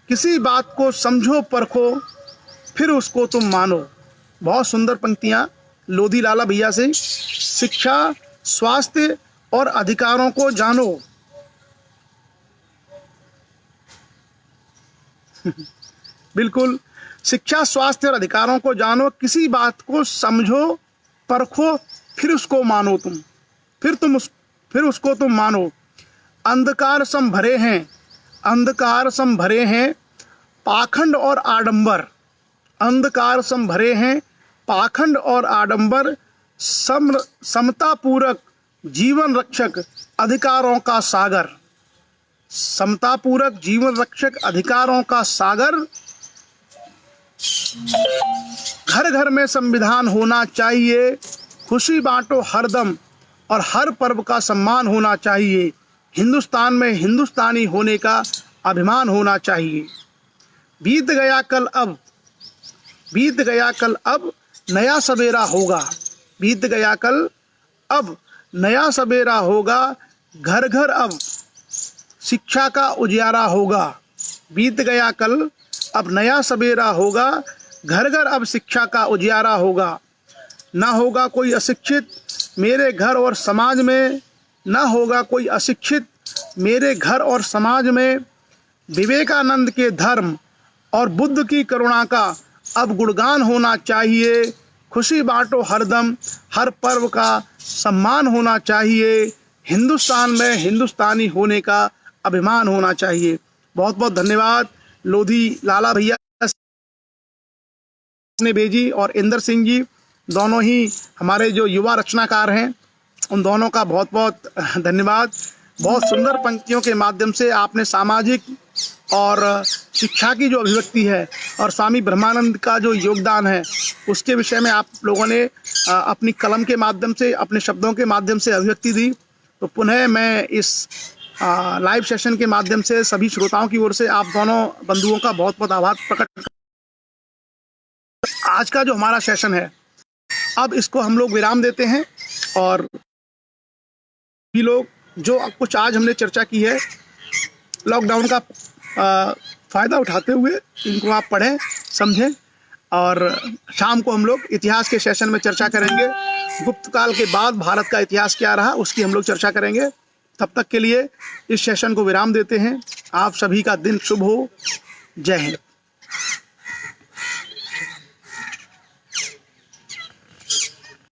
किसी बात को समझो परखो, फिर उसको तुम मानो। बहुत सुंदर पंक्तियां लोधी लाला भैया से। शिक्षा, स्वास्थ्य और अधिकारों को जानो। बिल्कुल, शिक्षा, स्वास्थ्य और अधिकारों को जानो। किसी बात को समझो परखो, फिर उसको मानो तुम, फिर उसको तुम मानो। अंधकार सम भरे हैं, अंधकार सम भरे हैं पाखंड और आडंबर। अंधकार सम भरे हैं पाखंड और आडंबर। समता पूरक जीवन रक्षक अधिकारों का सागर। समता पूरक जीवन रक्षक अधिकारों का सागर। घर घर में संविधान होना चाहिए। खुशी बांटो हरदम, और हर पर्व का सम्मान होना चाहिए। हिंदुस्तान में हिंदुस्तानी होने का अभिमान होना चाहिए। बीत गया कल अब, बीत गया कल अब नया सवेरा होगा। बीत गया कल अब नया सवेरा होगा। घर घर अब शिक्षा का उजियारा होगा। बीत गया कल अब नया सवेरा होगा। घर घर अब शिक्षा का उजियारा होगा। ना होगा कोई अशिक्षित मेरे घर और समाज में। ना होगा कोई अशिक्षित मेरे घर और समाज में। विवेकानंद के धर्म और बुद्ध की करुणा का अब गुणगान होना चाहिए। खुशी बांटो हरदम, हर पर्व का सम्मान होना चाहिए। हिंदुस्तान में हिंदुस्तानी होने का अभिमान होना चाहिए। बहुत बहुत धन्यवाद लोधी लाला भैया ने भेजी, और इंदर सिंह जी दोनों ही हमारे जो युवा रचनाकार हैं, उन दोनों का बहुत बहुत धन्यवाद। बहुत सुंदर पंक्तियों के माध्यम से आपने सामाजिक और शिक्षा की जो अभिव्यक्ति है और स्वामी ब्रह्मानंद का जो योगदान है उसके विषय में आप लोगों ने अपनी कलम के माध्यम से, अपने शब्दों के माध्यम से अभिव्यक्ति दी। तो पुनः मैं इस लाइव सेशन के माध्यम से सभी श्रोताओं की ओर से आप दोनों बंधुओं का बहुत बहुत आभार प्रकट। आज का जो हमारा सेशन है अब इसको हम लोग विराम देते हैं और ये लोग जो कुछ आज हमने चर्चा की है लॉकडाउन का फ़ायदा उठाते हुए इनको आप पढ़ें, समझें और शाम को हम लोग इतिहास के सेशन में चर्चा करेंगे। गुप्त काल के बाद भारत का इतिहास क्या रहा उसकी हम लोग चर्चा करेंगे। तब तक के लिए इस सेशन को विराम देते हैं। आप सभी का दिन शुभ हो। जय हिंद।